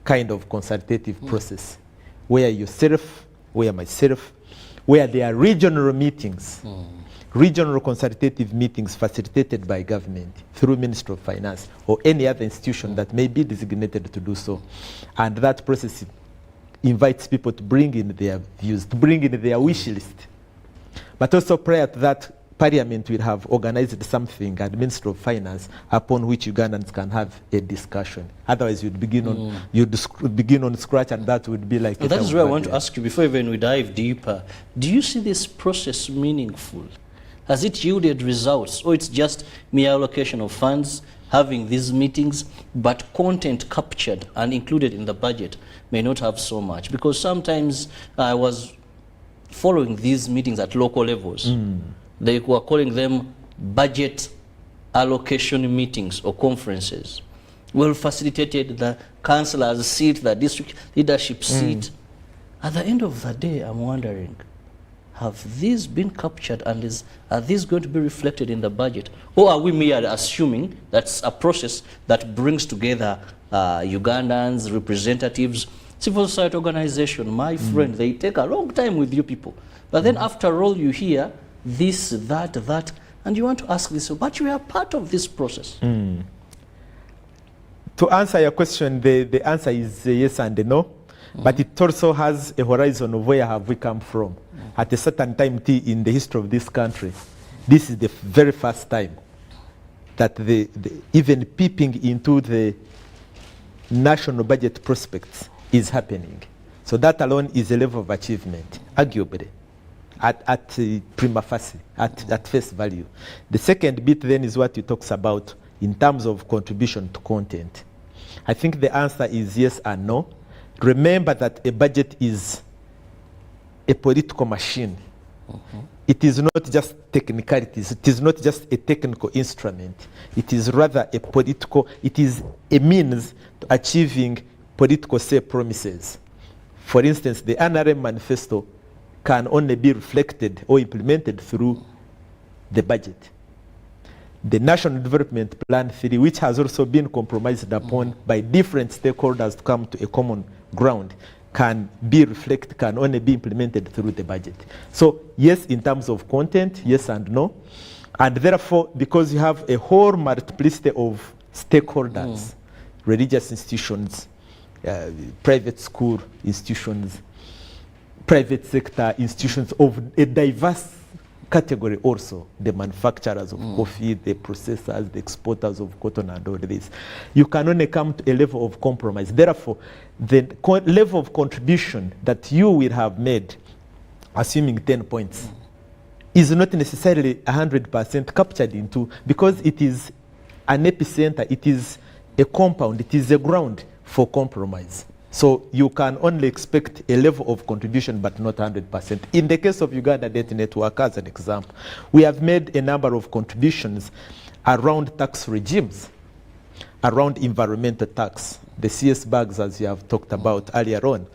kind of consultative process where yourself, where myself, where there are regional meetings, regional consultative meetings facilitated by government through Ministry of Finance or any other institution that may be designated to do so. And that process invites people to bring in their views, to bring in their wish list. But also prior to that, Parliament will have organized something at Ministry of Finance upon which Ugandans can have a discussion. Otherwise, you'd begin on scratch, and that would be like. Well, that is where I want to ask you before even we dive deeper. Do you see this process meaningful? Has it yielded results, or it's just mere allocation of funds, having these meetings, but content captured and included in the budget may not have so much? Because sometimes I was following these meetings at local levels. They were calling them budget allocation meetings or conferences. Well facilitated, the councillor's seat, the district leadership seat. At the end of the day, I'm wondering, have these been captured and are these going to be reflected in the budget? Or are we merely assuming that's a process that brings together Ugandans, representatives, civil society organization? My friend, they take a long time with you people. But then after all, you hear this, that, and you want to ask this, but you are part of this process. To answer your question, the answer is yes and no, but it also has a horizon of where have we come from. At a certain time in the history of this country, this is the very first time that even peeping into the national budget prospects is happening. So that alone is a level of achievement, arguably. At prima facie, at face value. The second bit then is what you talks about in terms of contribution to content. I think the answer is yes and no. Remember that a budget is a political machine. It is not just technicalities. It is not just a technical instrument. It is rather a political, it is a means to achieving political, say, promises. For instance, the NRM manifesto can only be reflected or implemented through the budget. The National Development Plan 3, which has also been compromised upon by different stakeholders to come to a common ground, can only be implemented through the budget. So yes, in terms of content, yes and no. And therefore, because you have a whole multiplicity of stakeholders, religious institutions, private school institutions, private sector institutions of a diverse category also the manufacturers of coffee, the processors, the exporters of cotton and all this. You can only come to a level of compromise. Therefore, the level of contribution that you will have made, assuming 10 points, is not necessarily 100% captured into, because it is an epicenter, it is a compound, it is a ground for compromise. So you can only expect a level of contribution, but not 100%. In the case of Uganda Debt Network, as an example, we have made a number of contributions around tax regimes, around environmental tax, the CS bags, as you have talked about earlier on.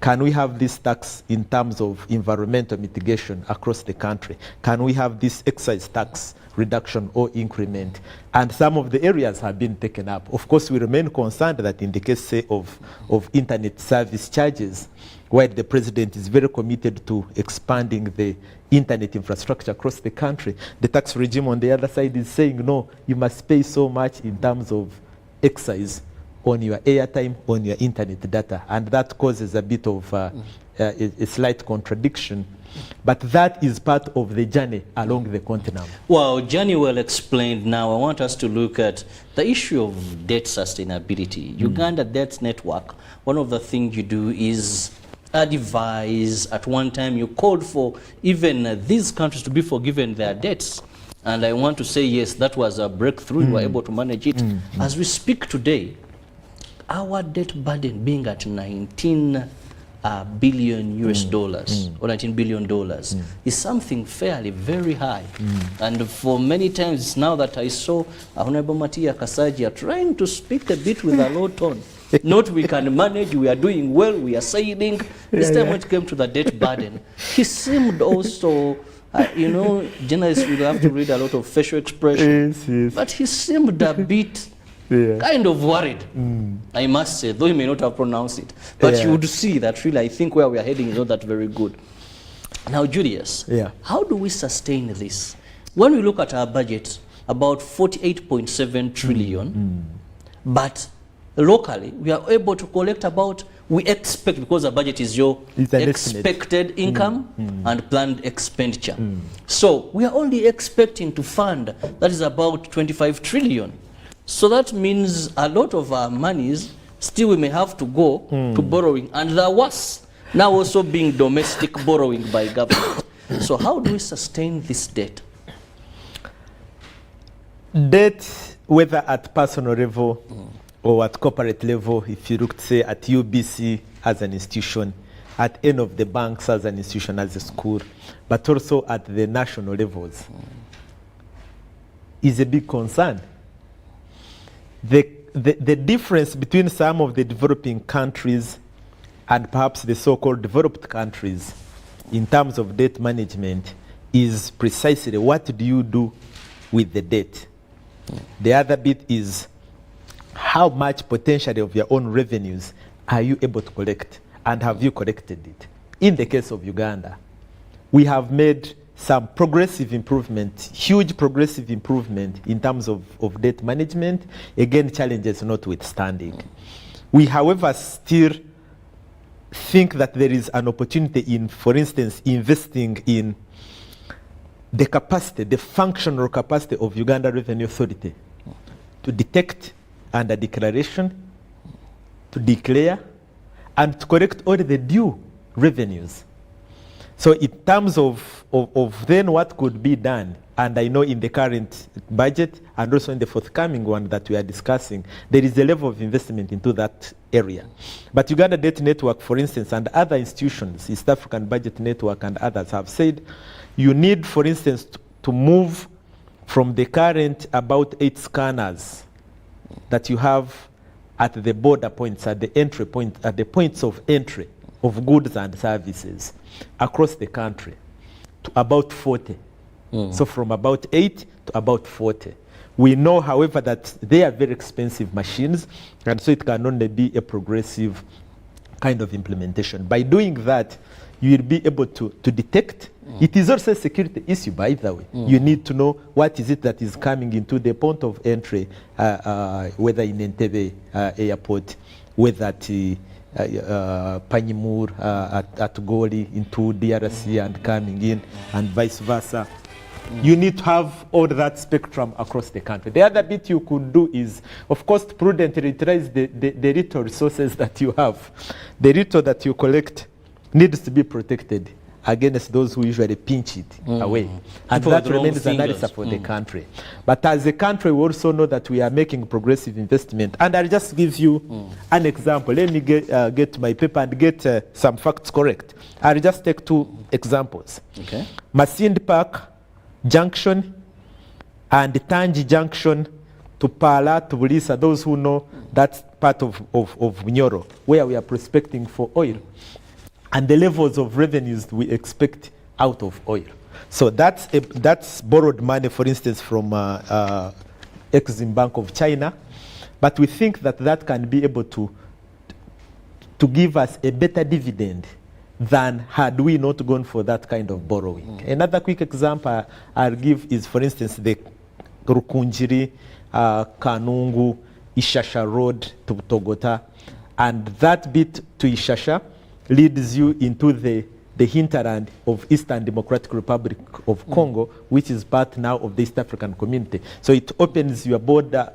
Can we have this tax in terms of environmental mitigation across the country? Can we have this excise tax reduction or increment? And some of the areas have been taken up. Of course, we remain concerned that in the case, say, of internet service charges, while the president is very committed to expanding the internet infrastructure across the country, the tax regime on the other side is saying, no, you must pay so much in terms of excise on your airtime, on your internet data. And that causes a bit of a slight contradiction. But that is part of the journey along the continent. Well, journey well explained. Now I want us to look at the issue of debt sustainability. Uganda Debt Network, one of the things you do is advise. At one time you called for even these countries to be forgiven their debts. And I want to say, yes, that was a breakthrough. We were able to manage it. As we speak today, our debt burden being at 19 billion US dollars or $19 billion is something fairly very high. And for many times now that I saw Honorable Matia Kasaji trying to speak a bit with a low tone. Not we can manage, we are doing well, we are sailing. This time when it came to the debt burden, he seemed also, you know, journalists will have to read a lot of facial expression, but he seemed a bit kind of worried, I must say, though he may not have pronounced it. But you would see that really, I think where we are heading is not that very good. Now, Julius, how do we sustain this? When we look at our budget, about 48.7 trillion, but locally, we are able to collect about, we expect, because the budget is your expected income and planned expenditure. So we are only expecting to fund, that is about 25 trillion. So that means a lot of our monies still we may have to go to borrowing, and the worst now also being domestic borrowing by government. So how do we sustain this debt? Debt, whether at personal level or at corporate level, if you look, say, at UBC as an institution, at any of the banks as an institution, as a school, but also at the national levels, is a big concern. The difference between some of the developing countries and perhaps the so-called developed countries in terms of debt management is precisely what do you do with the debt. The other bit is how much potentially of your own revenues are you able to collect, and have you collected it? In the case of Uganda, we have made some progressive improvement, huge progressive improvement in terms of debt management, again, challenges notwithstanding. We, however, still think that there is an opportunity in, for instance, investing in the capacity, the functional capacity of Uganda Revenue Authority to detect under declaration, to declare, and to collect all the due revenues. So in terms of then what could be done, and I know in the current budget and also in the forthcoming one that we are discussing, there is a level of investment into that area. But Uganda Debt Network, for instance, and other institutions, East African Budget Network and others have said, you need, for instance, to move from the current about 8 scanners that you have at the border points, at the entry point, at the points of entry of goods and services across the country, to about 40. So from about 8 to about 40. We know, however, that they are very expensive machines, and so it can only be a progressive kind of implementation. By doing that, you will be able to detect. It is also a security issue, by the way. You need to know what is it that is coming into the point of entry, whether in Entebbe airport, whether at Panyimur, at Goli into DRC and coming in, and vice versa. You need to have all that spectrum across the country. The other bit you could do is, of course, prudently utilize the little resources that you have. The little that you collect needs to be protected against those who usually pinch it away. And People that with long remains an fingers. answer for the country. But as a country, we also know that we are making progressive investment. And I'll just give you an example. Let me get my paper and get some facts correct. I'll just take two examples. Okay. Masindi Park Junction and Tangi Junction to Pala, to Bulisa, those who know that's part of Bunyoro, where we are prospecting for oil, and the levels of revenues we expect out of oil. So that's borrowed money, for instance, from Exim Bank of China, but we think that can be able to give us a better dividend than had we not gone for that kind of borrowing. Another quick example I'll give is, for instance, the Rukunjiri, Kanungu, Ishasha Road to Togota, and that bit to Ishasha leads you into the hinterland of Eastern Democratic Republic of Congo, which is part now of the East African community. So it opens your border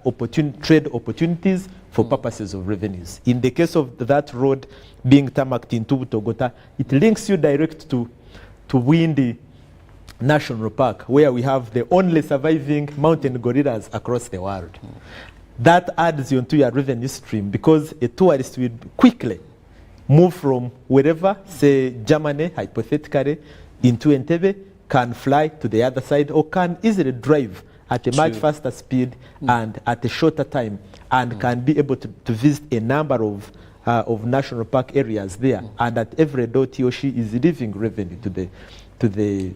trade opportunities for purposes of revenues. In the case of that road being tarmacked into Togota, it links you direct to Windi National Park, where we have the only surviving mountain gorillas across the world. That adds onto your revenue stream, because a tourist will quickly move from wherever, say Germany, hypothetically, into Entebbe, can fly to the other side, or can easily drive at a much faster speed and at a shorter time, and can be able to visit a number of national park areas there. And at every door, he or she is leaving revenue to the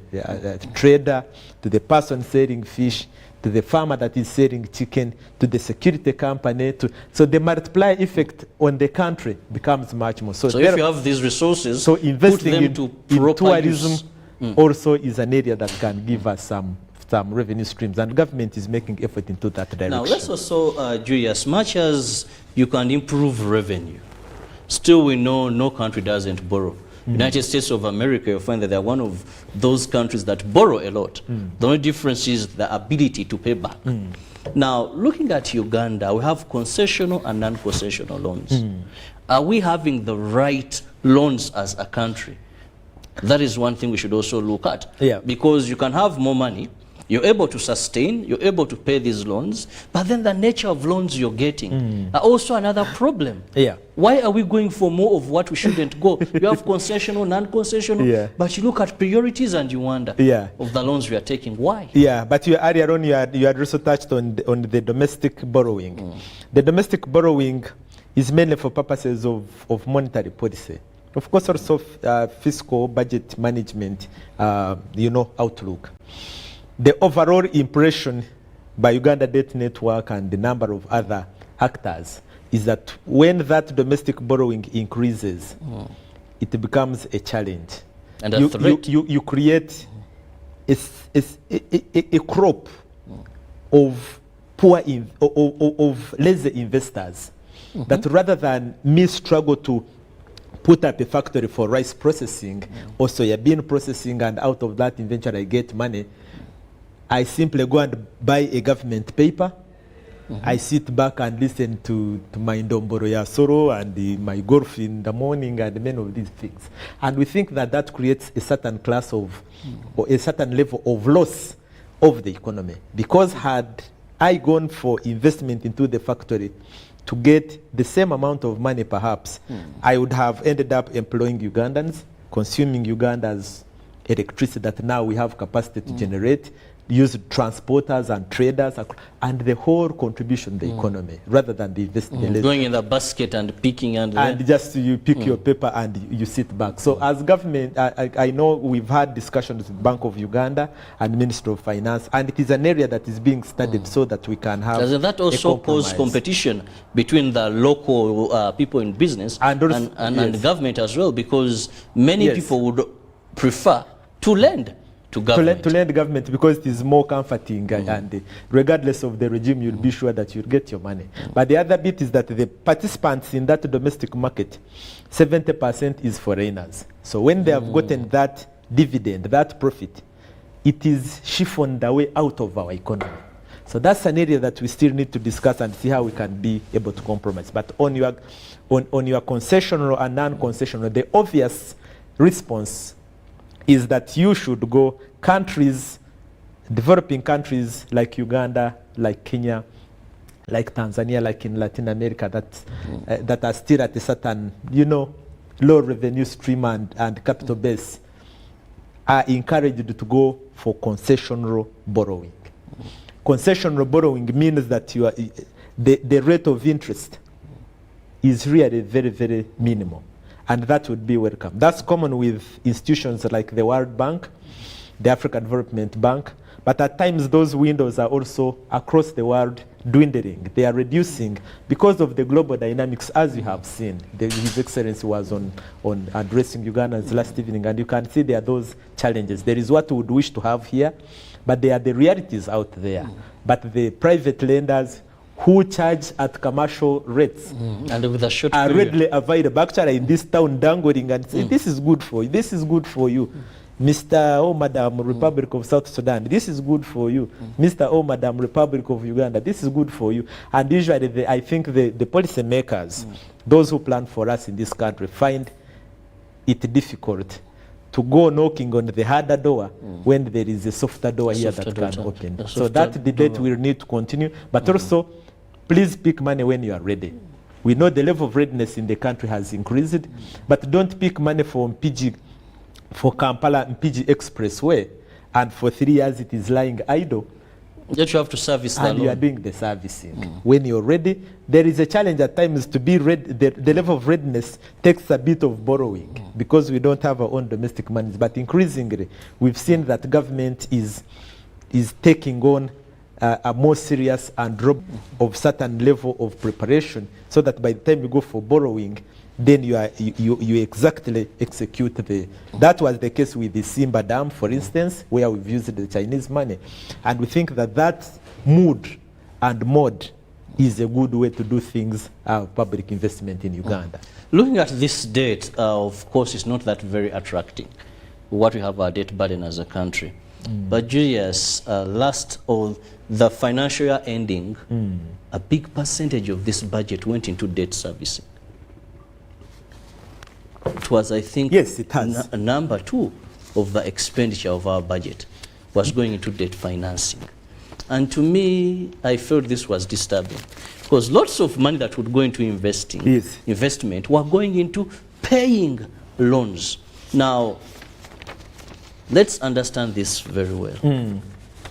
trader, to the person selling fish, to the farmer that is selling chicken, to the security company. So the multiplier effect on the country becomes much more. So if you have these resources, so investing in tourism use. Also is an area that can give us some revenue streams, and government is making effort into that direction. Now let's also, Julia, as much as you can improve revenue, still we know no country doesn't borrow. United States of America, you'll find that they're one of those countries that borrow a lot. The only difference is the ability to pay back. Now, looking at Uganda, we have concessional and non-concessional loans. Are we having the right loans as a country? That is one thing we should also look at. Yeah. Because you can have more money, you're able to sustain, you're able to pay these loans, but then the nature of loans you're getting are also another problem. Yeah. Why are we going for more of what we shouldn't go? You have concessional, non-concessional, but you look at priorities and you wonder of the loans we are taking. Why? Yeah, but earlier on you had also touched on the domestic borrowing. The domestic borrowing is mainly for purposes of monetary policy. Of course, also fiscal budget management, outlook. The overall impression by Uganda Debt Network and the number of other actors is that when that domestic borrowing increases, it becomes a challenge. And a threat. You create a crop of of lazy investors that rather than me struggle to put up a factory for rice processing or soybean processing, and out of that eventually I get money, I simply go and buy a government paper. I sit back and listen to my Ndomboro ya Soro and my golf in the morning and many of these things. And we think that creates a certain class of, or a certain level of loss of the economy. Because had I gone for investment into the factory to get the same amount of money perhaps, I would have ended up employing Ugandans, consuming Uganda's electricity that now we have capacity to generate, use transporters and traders, and the whole contribution to the economy, rather than the investment. Going in the basket and picking and just you pick your paper and you sit back. So as government, I know we've had discussions with Bank of Uganda and Ministry of Finance, and it is an area that is being studied so that we can have. Doesn't that also cause competition between the local people in business and the government as well? Because many people would prefer to lend to government. To lend government, because it is more comforting and regardless of the regime, you'll be sure that you'll get your money. But the other bit is that the participants in that domestic market, 70% is foreigners. So when they have gotten that dividend, that profit, it is siphoned away out of our economy. So that's an area that we still need to discuss and see how we can be able to compromise. But on your concessional and non-concessional, the obvious response is that you should go countries, developing countries like Uganda, like Kenya, like Tanzania, like in Latin America, that are still at a certain, low revenue stream and capital base, are encouraged to go for concessional borrowing. Concessional borrowing means that the rate of interest is really very, very minimal. And that would be welcome. That's common with institutions like the World Bank, the African Development Bank, but at times those windows are also across the world dwindling. They are reducing because of the global dynamics, as you have seen. His Excellency was on addressing Ugandans last evening, and you can see there are those challenges. There is what we would wish to have here, but there are the realities out there. But the private lenders who charge at commercial rates and with a short are period. readily available. Actually, in this town, dangling and say, this is good for you, this is good for you. Mr. Oh, Madam, Republic of South Sudan, this is good for you. Mr. Oh, Madam, Republic of Uganda, this is good for you. And usually, I think the policy makers, those who plan for us in this country, find it difficult to go knocking on the harder door when there is a softer door here that can open. So that debate will need to continue. But also, please pick money when you are ready. We know the level of readiness in the country has increased, but don't pick money for Kampala Mpigi Expressway, and for 3 years it is lying idle. Yet you have to service and you are doing the servicing. When you're ready, there is a challenge at times to be ready. The level of readiness takes a bit of borrowing because we don't have our own domestic money. But increasingly, we've seen that government is taking on a more serious and of certain level of preparation, so that by the time you go for borrowing, then you exactly execute that was the case with the Simba Dam, for instance, where we've used the Chinese money. And we think that mood and mode is a good way to do things, public investment in Uganda. Looking at this debt, of course, it's not that very attractive, what we have our debt burden as a country. But Julius, the financial year ending, a big percentage of this budget went into debt servicing. It was, I think, yes, it has. Number 2 of the expenditure of our budget was going into debt financing. And to me, I felt this was disturbing, because lots of money that would go into investment were going into paying loans. Now, let's understand this very well.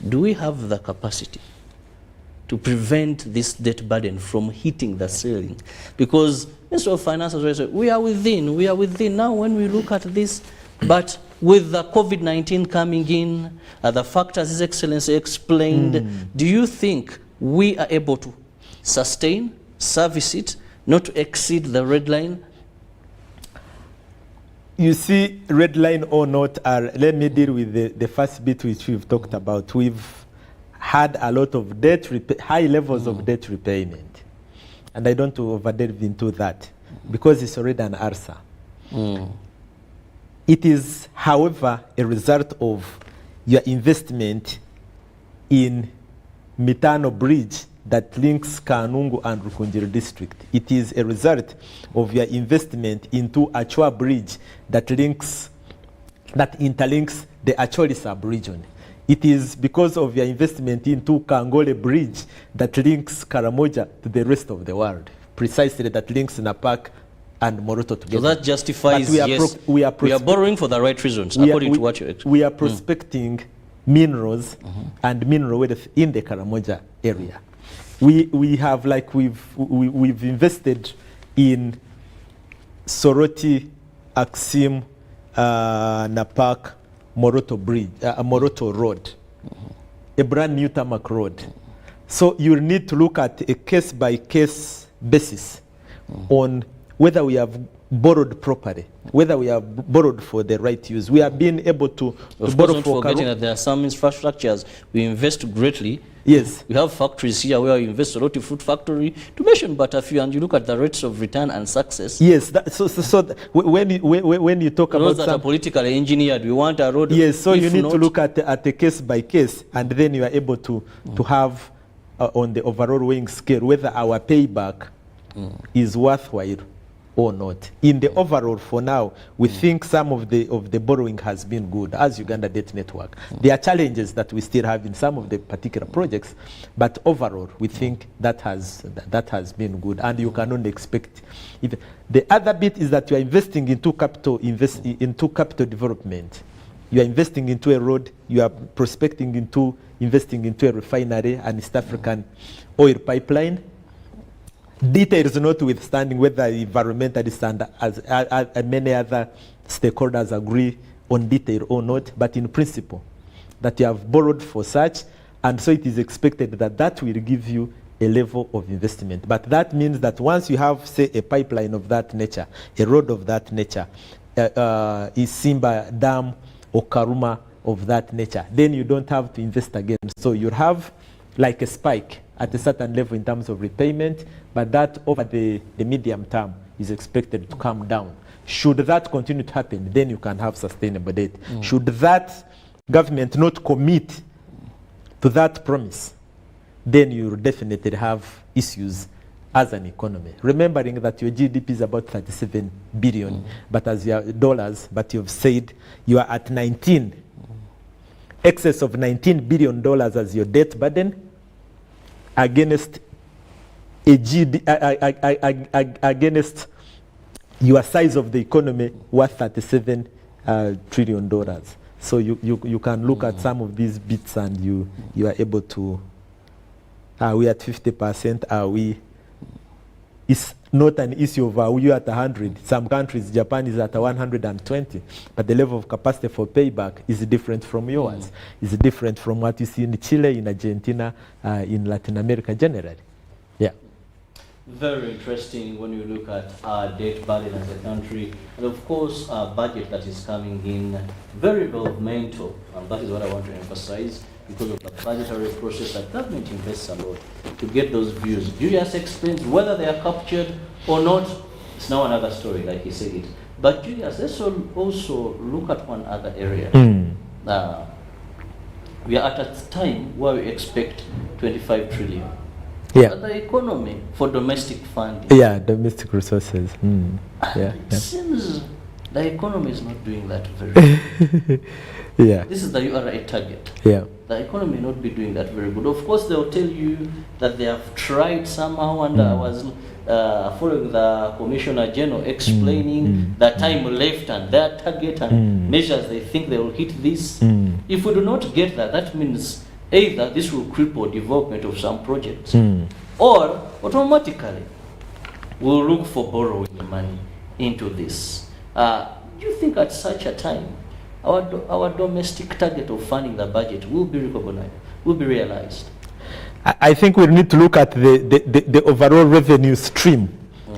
Do we have the capacity to prevent this debt burden from hitting the ceiling? Because Minister of Finance has said, we are within. Now when we look at this, but with the COVID-19 coming in, the factors His Excellency explained, do you think we are able to sustain, service it, not to exceed the red line? You see, red line or not, let me deal with the first bit which we've talked about. We've had a lot of high levels of debt repayment. And I don't overdelve into that because it's already an answer. It is, however, a result of your investment in Mitano Bridge that links Kanungu and Rukunjiri district. It is a result of your investment into Achua Bridge that interlinks the Acholi sub-region. It is because of your investment into Kangole Bridge that links Karamoja to the rest of the world. Precisely, that links Napak and Moroto together. So that justifies, we are borrowing for the right reasons, according to what you explained. We are prospecting minerals and mineral wealth in the Karamoja area. We have, like, we've invested in Soroti, Aksim, Napak, Moroto Bridge, Moroto Road, a brand new tarmac road. So you need to look at a case-by-case basis on whether we have borrowed properly, whether we have borrowed for the right use. We have been able to borrow for forgetting that there are some infrastructures we invest greatly. Yes. We have factories here where we invest a lot in fruit factory, to mention but a few, and you look at the rates of return and success. Yes, when you talk about that are politically engineered, we want a road. Yes, so you need to look at the case by case, and then you are able to have on the overall weighing scale whether our payback is worthwhile or not. In the overall, for now, we think some of the borrowing has been good as Uganda Debt Network. There are challenges that we still have in some of the particular projects, but overall, we think that has been good, and you can only expect. The other bit is that you are investing into capital development. You are investing into a road. You are investing into a refinery and East African oil pipeline. Details notwithstanding whether environmentalists and many other stakeholders agree on detail or not, but in principle, that you have borrowed for such, and so it is expected that that will give you a level of investment. But that means that once you have, say, a pipeline of that nature, a road of that nature, Simba Dam or Karuma of that nature, then you don't have to invest again. So you have like a spike at a certain level in terms of repayment, but that over the medium term is expected to come down. Should that continue to happen, then you can have sustainable debt. Should that government not commit to that promise, then you definitely have issues as an economy. Remembering that your GDP is about 37 billion, but as your dollars, but you've said you are at 19, excess of $19 billion as your debt burden, against against your size of the economy worth $37 trillion. So you can look at some of these bits and you are able to, are we at 50%? Are we? It's not an issue of are we at 100. Some countries, Japan is at 120, but the level of capacity for payback is different from yours. It's different from what you see in Chile, in Argentina, in Latin America generally. Yeah. Very interesting when you look at our debt burden as a country, and of course our budget that is coming in very governmental, and that is what I want to emphasize, because of the budgetary process that government invests a lot to get those views. Julius explains whether they are captured or not. It's now another story, like he said it. But Julius, let's also look at one other area. We are at a time where we expect 25 trillion. Yeah. But the economy for domestic funding. Yeah, domestic resources. It seems the economy is not doing that very well. Yeah. This is the URA target. Yeah. The economy may not be doing that very good. Of course, they'll tell you that they have tried somehow, and I was following the Commissioner General explaining the time left and their target and measures they think they will hit this. If we do not get that, that means either this will cripple development of some projects, or automatically we'll look for borrowing money into this. Do you think at such a time our domestic target of funding the budget will be recognized, will be realized? I think we need to look at the overall revenue stream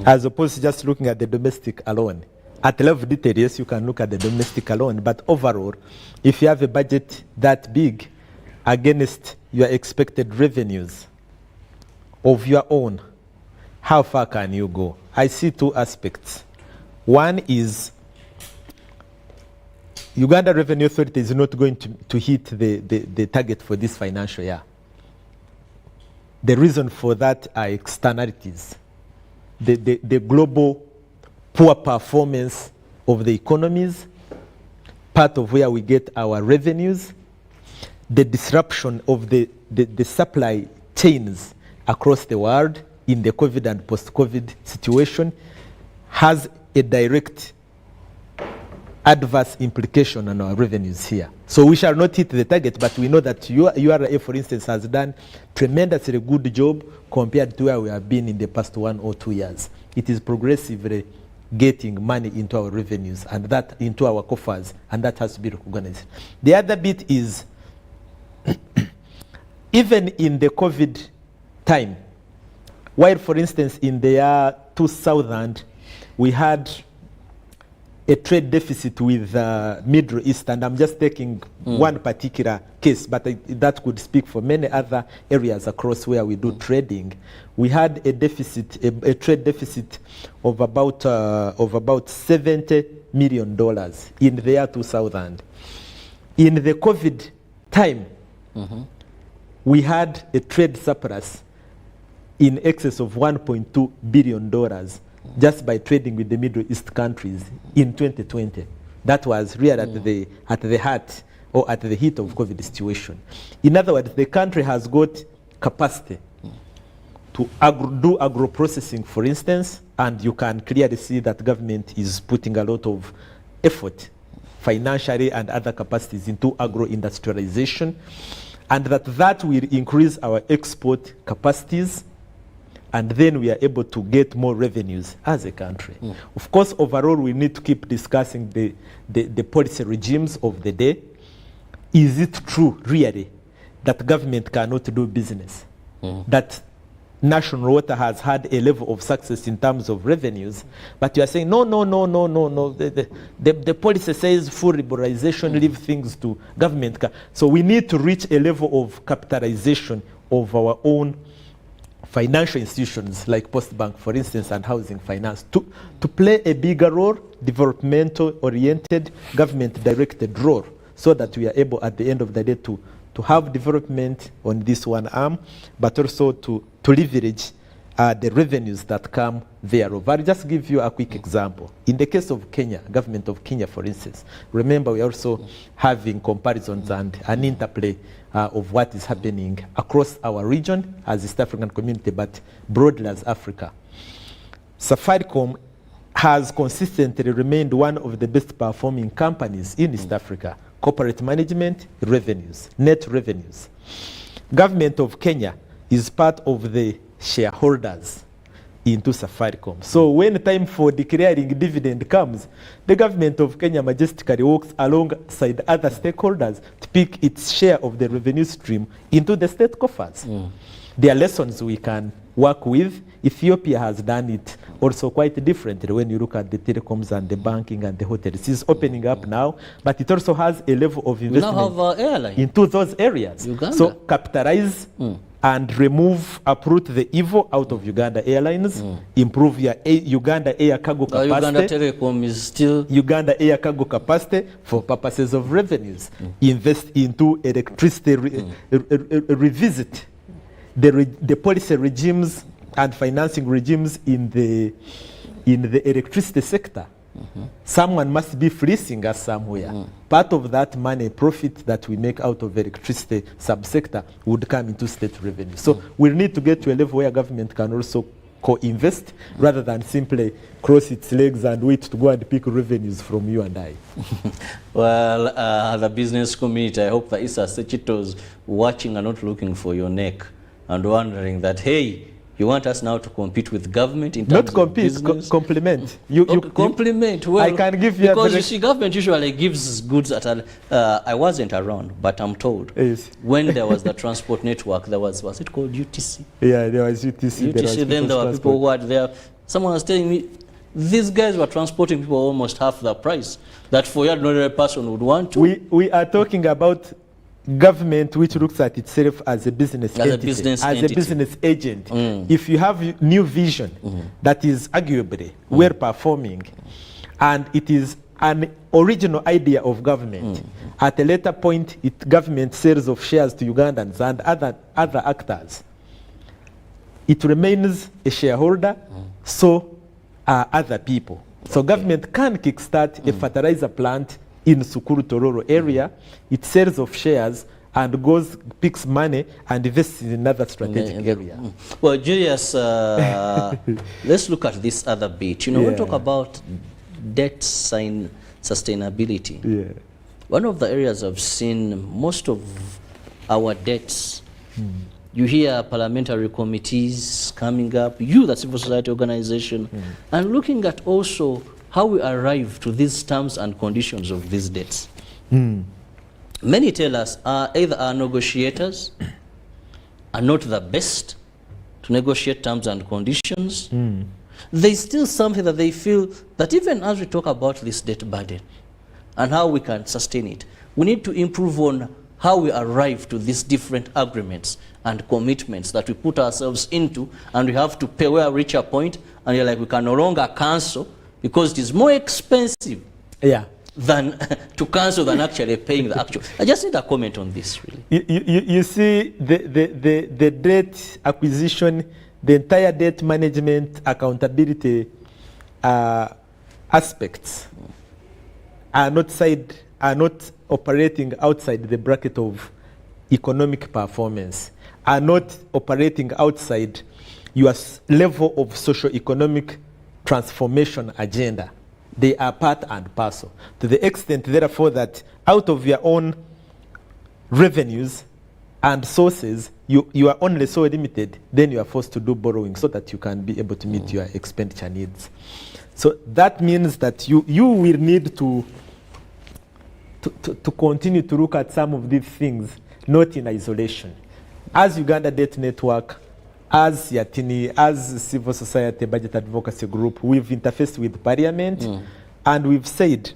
as opposed to just looking at the domestic alone. At level of detail, yes, you can look at the domestic alone, but overall, if you have a budget that big against your expected revenues of your own, how far can you go? I see two aspects. One is Uganda Revenue Authority is not going to hit the target for this financial year. The reason for that are externalities. The global poor performance of the economies, part of where we get our revenues, the disruption of the supply chains across the world in the COVID and post-COVID situation has a direct adverse implication on our revenues here. So we shall not hit the target, but we know that URA, for instance, has done tremendously good job compared to where we have been in the past 1 or 2 years. It is progressively getting money into our revenues and that into our coffers, and that has to be recognized. The other bit is even in the COVID time, while, for instance, in the year 2000, we had a trade deficit with Middle East, and I'm just taking one particular case, but that could speak for many other areas across where we do trading. We had a deficit, a trade deficit of about $70 million in the year 2000. In the COVID time, we had a trade surplus in excess of $1.2 billion just by trading with the Middle East countries in 2020. That was really at the heart or at the heat of COVID situation. In other words, the country has got capacity to do agro-processing, for instance, and you can clearly see that government is putting a lot of effort financially and other capacities into agro-industrialization, and that will increase our export capacities, and then we are able to get more revenues as a country. Of course, overall, we need to keep discussing the policy regimes of the day. Is it true, really, that government cannot do business? That national water has had a level of success in terms of revenues, but you are saying, no. The policy says full liberalization, leave things to government. So we need to reach a level of capitalization of our own financial institutions like Postbank, for instance, and housing finance to play a bigger role, developmental-oriented, government-directed role, so that we are able, at the end of the day, to have development on this one arm, but also to leverage the revenues that come thereof. I'll just give you a quick example. In the case of Kenya, government of Kenya, for instance, remember we are also having comparisons and an interplay of what is happening across our region as East African community, but broadly as Africa. Safaricom has consistently remained one of the best performing companies in East Africa. Corporate management, revenues, net revenues. Government of Kenya is part of the shareholders into Safaricom. So when time for declaring dividend comes, the government of Kenya majestically walks alongside other stakeholders to pick its share of the revenue stream into the state coffers. There are lessons we can work with. Ethiopia has done it also quite differently when you look at the telecoms and the banking and the hotels. It's opening up now, but it also has a level of investment into those areas. Uganda. So capitalize and uproot the evil out of Uganda Airlines, improve your Uganda Air Cargo capacity. Uganda Telecom is still Uganda Air Cargo capacity for purposes of revenues. Invest into electricity, revisit the policy regimes and financing regimes in the electricity sector. Someone must be fleecing us somewhere. Part of that money, profit that we make out of electricity subsector would come into state revenue. So we need to get to a level where government can also co-invest rather than simply cross its legs and wait to go and pick revenues from you and I. Well, the business community, I hope that Issa Sechitos watching and not looking for your neck and wondering that, hey, you want us now to compete with government in terms of business? Complement. Complement. Well, I can give you because you see, government usually gives goods at I wasn't around, but I'm told when there was the transport network, there was it called UTC? Yeah, there was UTC. Then there were people who were there. Someone was telling me these guys were transporting people almost half the price that for your ordinary person would want to. We are talking about government which looks at itself as a business entity, as a business agent. If you have new vision that is arguably well performing, and it is an original idea of government, at a later point government sells of shares to Ugandans and other actors, it remains a shareholder, so are other people. So government can kickstart a fertilizer plant in Sukuru Tororo area, it sells of shares and picks money and invests in another strategic area. Well, Julius, let's look at this other bit. You know, we talk about debt sustainability. One of the areas I've seen most of our debts, you hear parliamentary committees coming up, you, the civil society organization, and looking at also how we arrive to these terms and conditions of these debts. Many tell us either our negotiators are not the best to negotiate terms and conditions, there's still something that they feel that even as we talk about this debt burden and how we can sustain it, we need to improve on how we arrive to these different agreements and commitments that we put ourselves into, and we have to pay where we reach a point and you're like, we can no longer cancel because it is more expensive than to cancel than actually paying the actual. I just need a comment on this, really. You see, the debt acquisition, the entire debt management accountability aspects are not operating outside the bracket of economic performance, are not operating outside your level of socio-economic transformation agenda. They are part and parcel. To the extent, therefore, that out of your own revenues and sources, you are only so limited, then you are forced to do borrowing so that you can be able to meet your expenditure needs. So that means that you will need to continue to look at some of these things, not in isolation. As Uganda Debt Network, as Yatini, as Civil Society Budget Advocacy Group, we've interfaced with Parliament and we've said,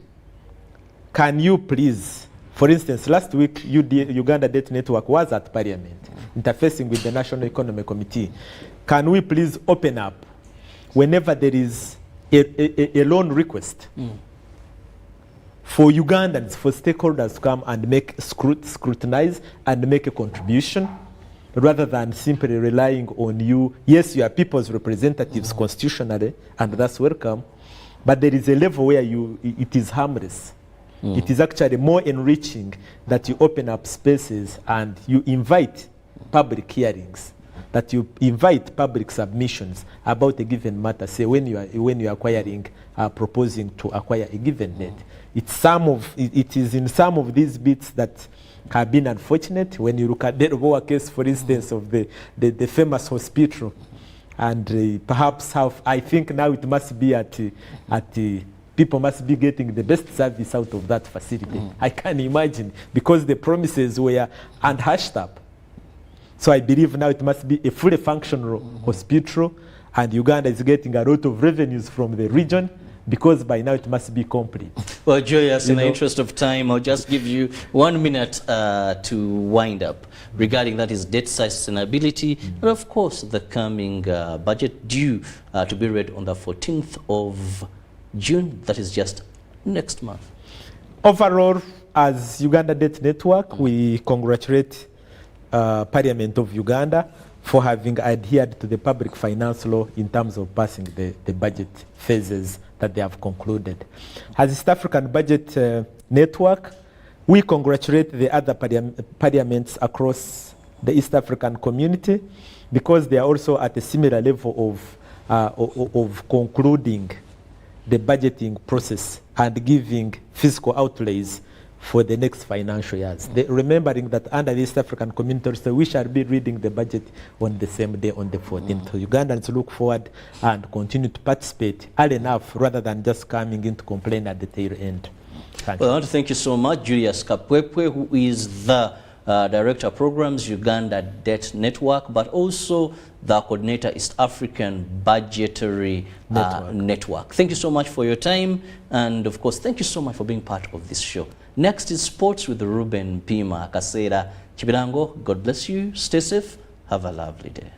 can you please, for instance, last week Uganda Debt Network was at Parliament, interfacing with the National Economic Committee. Can we please open up whenever there is a loan request for Ugandans, for stakeholders to come and scrutinize and make a contribution, rather than simply relying on you. Yes, you are people's representatives constitutionally, and that's welcome, but there is a level where it is harmless. It is actually more enriching that you open up spaces and you invite public hearings, that you invite public submissions about a given matter. Say when you are acquiring, proposing to acquire a given debt. It is in some of these bits that have been unfortunate. When you look at the Roboa case, for instance, of the famous hospital, and perhaps I think now it must be people must be getting the best service out of that facility. I can imagine, because the promises were unhashed up. So I believe now it must be a fully functional hospital, and Uganda is getting a lot of revenues from the region, because by now it must be complete. Well, Joyous, in the interest of time, I'll just give you 1 minute to wind up regarding that is debt sustainability, and of course the coming budget due to be read on the 14th of June, that is just next month. Overall, as Uganda Debt Network, we congratulate Parliament of Uganda for having adhered to the public finance law in terms of passing the budget phases that they have concluded. As East African Budget Network, we congratulate the other parliaments across the East African community, because they are also at a similar level of concluding the budgeting process and giving fiscal outlays for the next financial years. Remembering that under the East African community, so we shall be reading the budget on the same day, on the 14th. So Ugandans look forward and continue to participate early enough, rather than just coming in to complain at the tail end. Thank you. I want to thank you so much, Julius Kapwepwe, who is the Director of Programs, Uganda Debt Network, but also the Coordinator East African Budgetary Network. Thank you so much for your time, and of course, thank you so much for being part of this show. Next is Sports with Ruben Pima Kasera Chibirango. God bless you. Stay safe. Have a lovely day.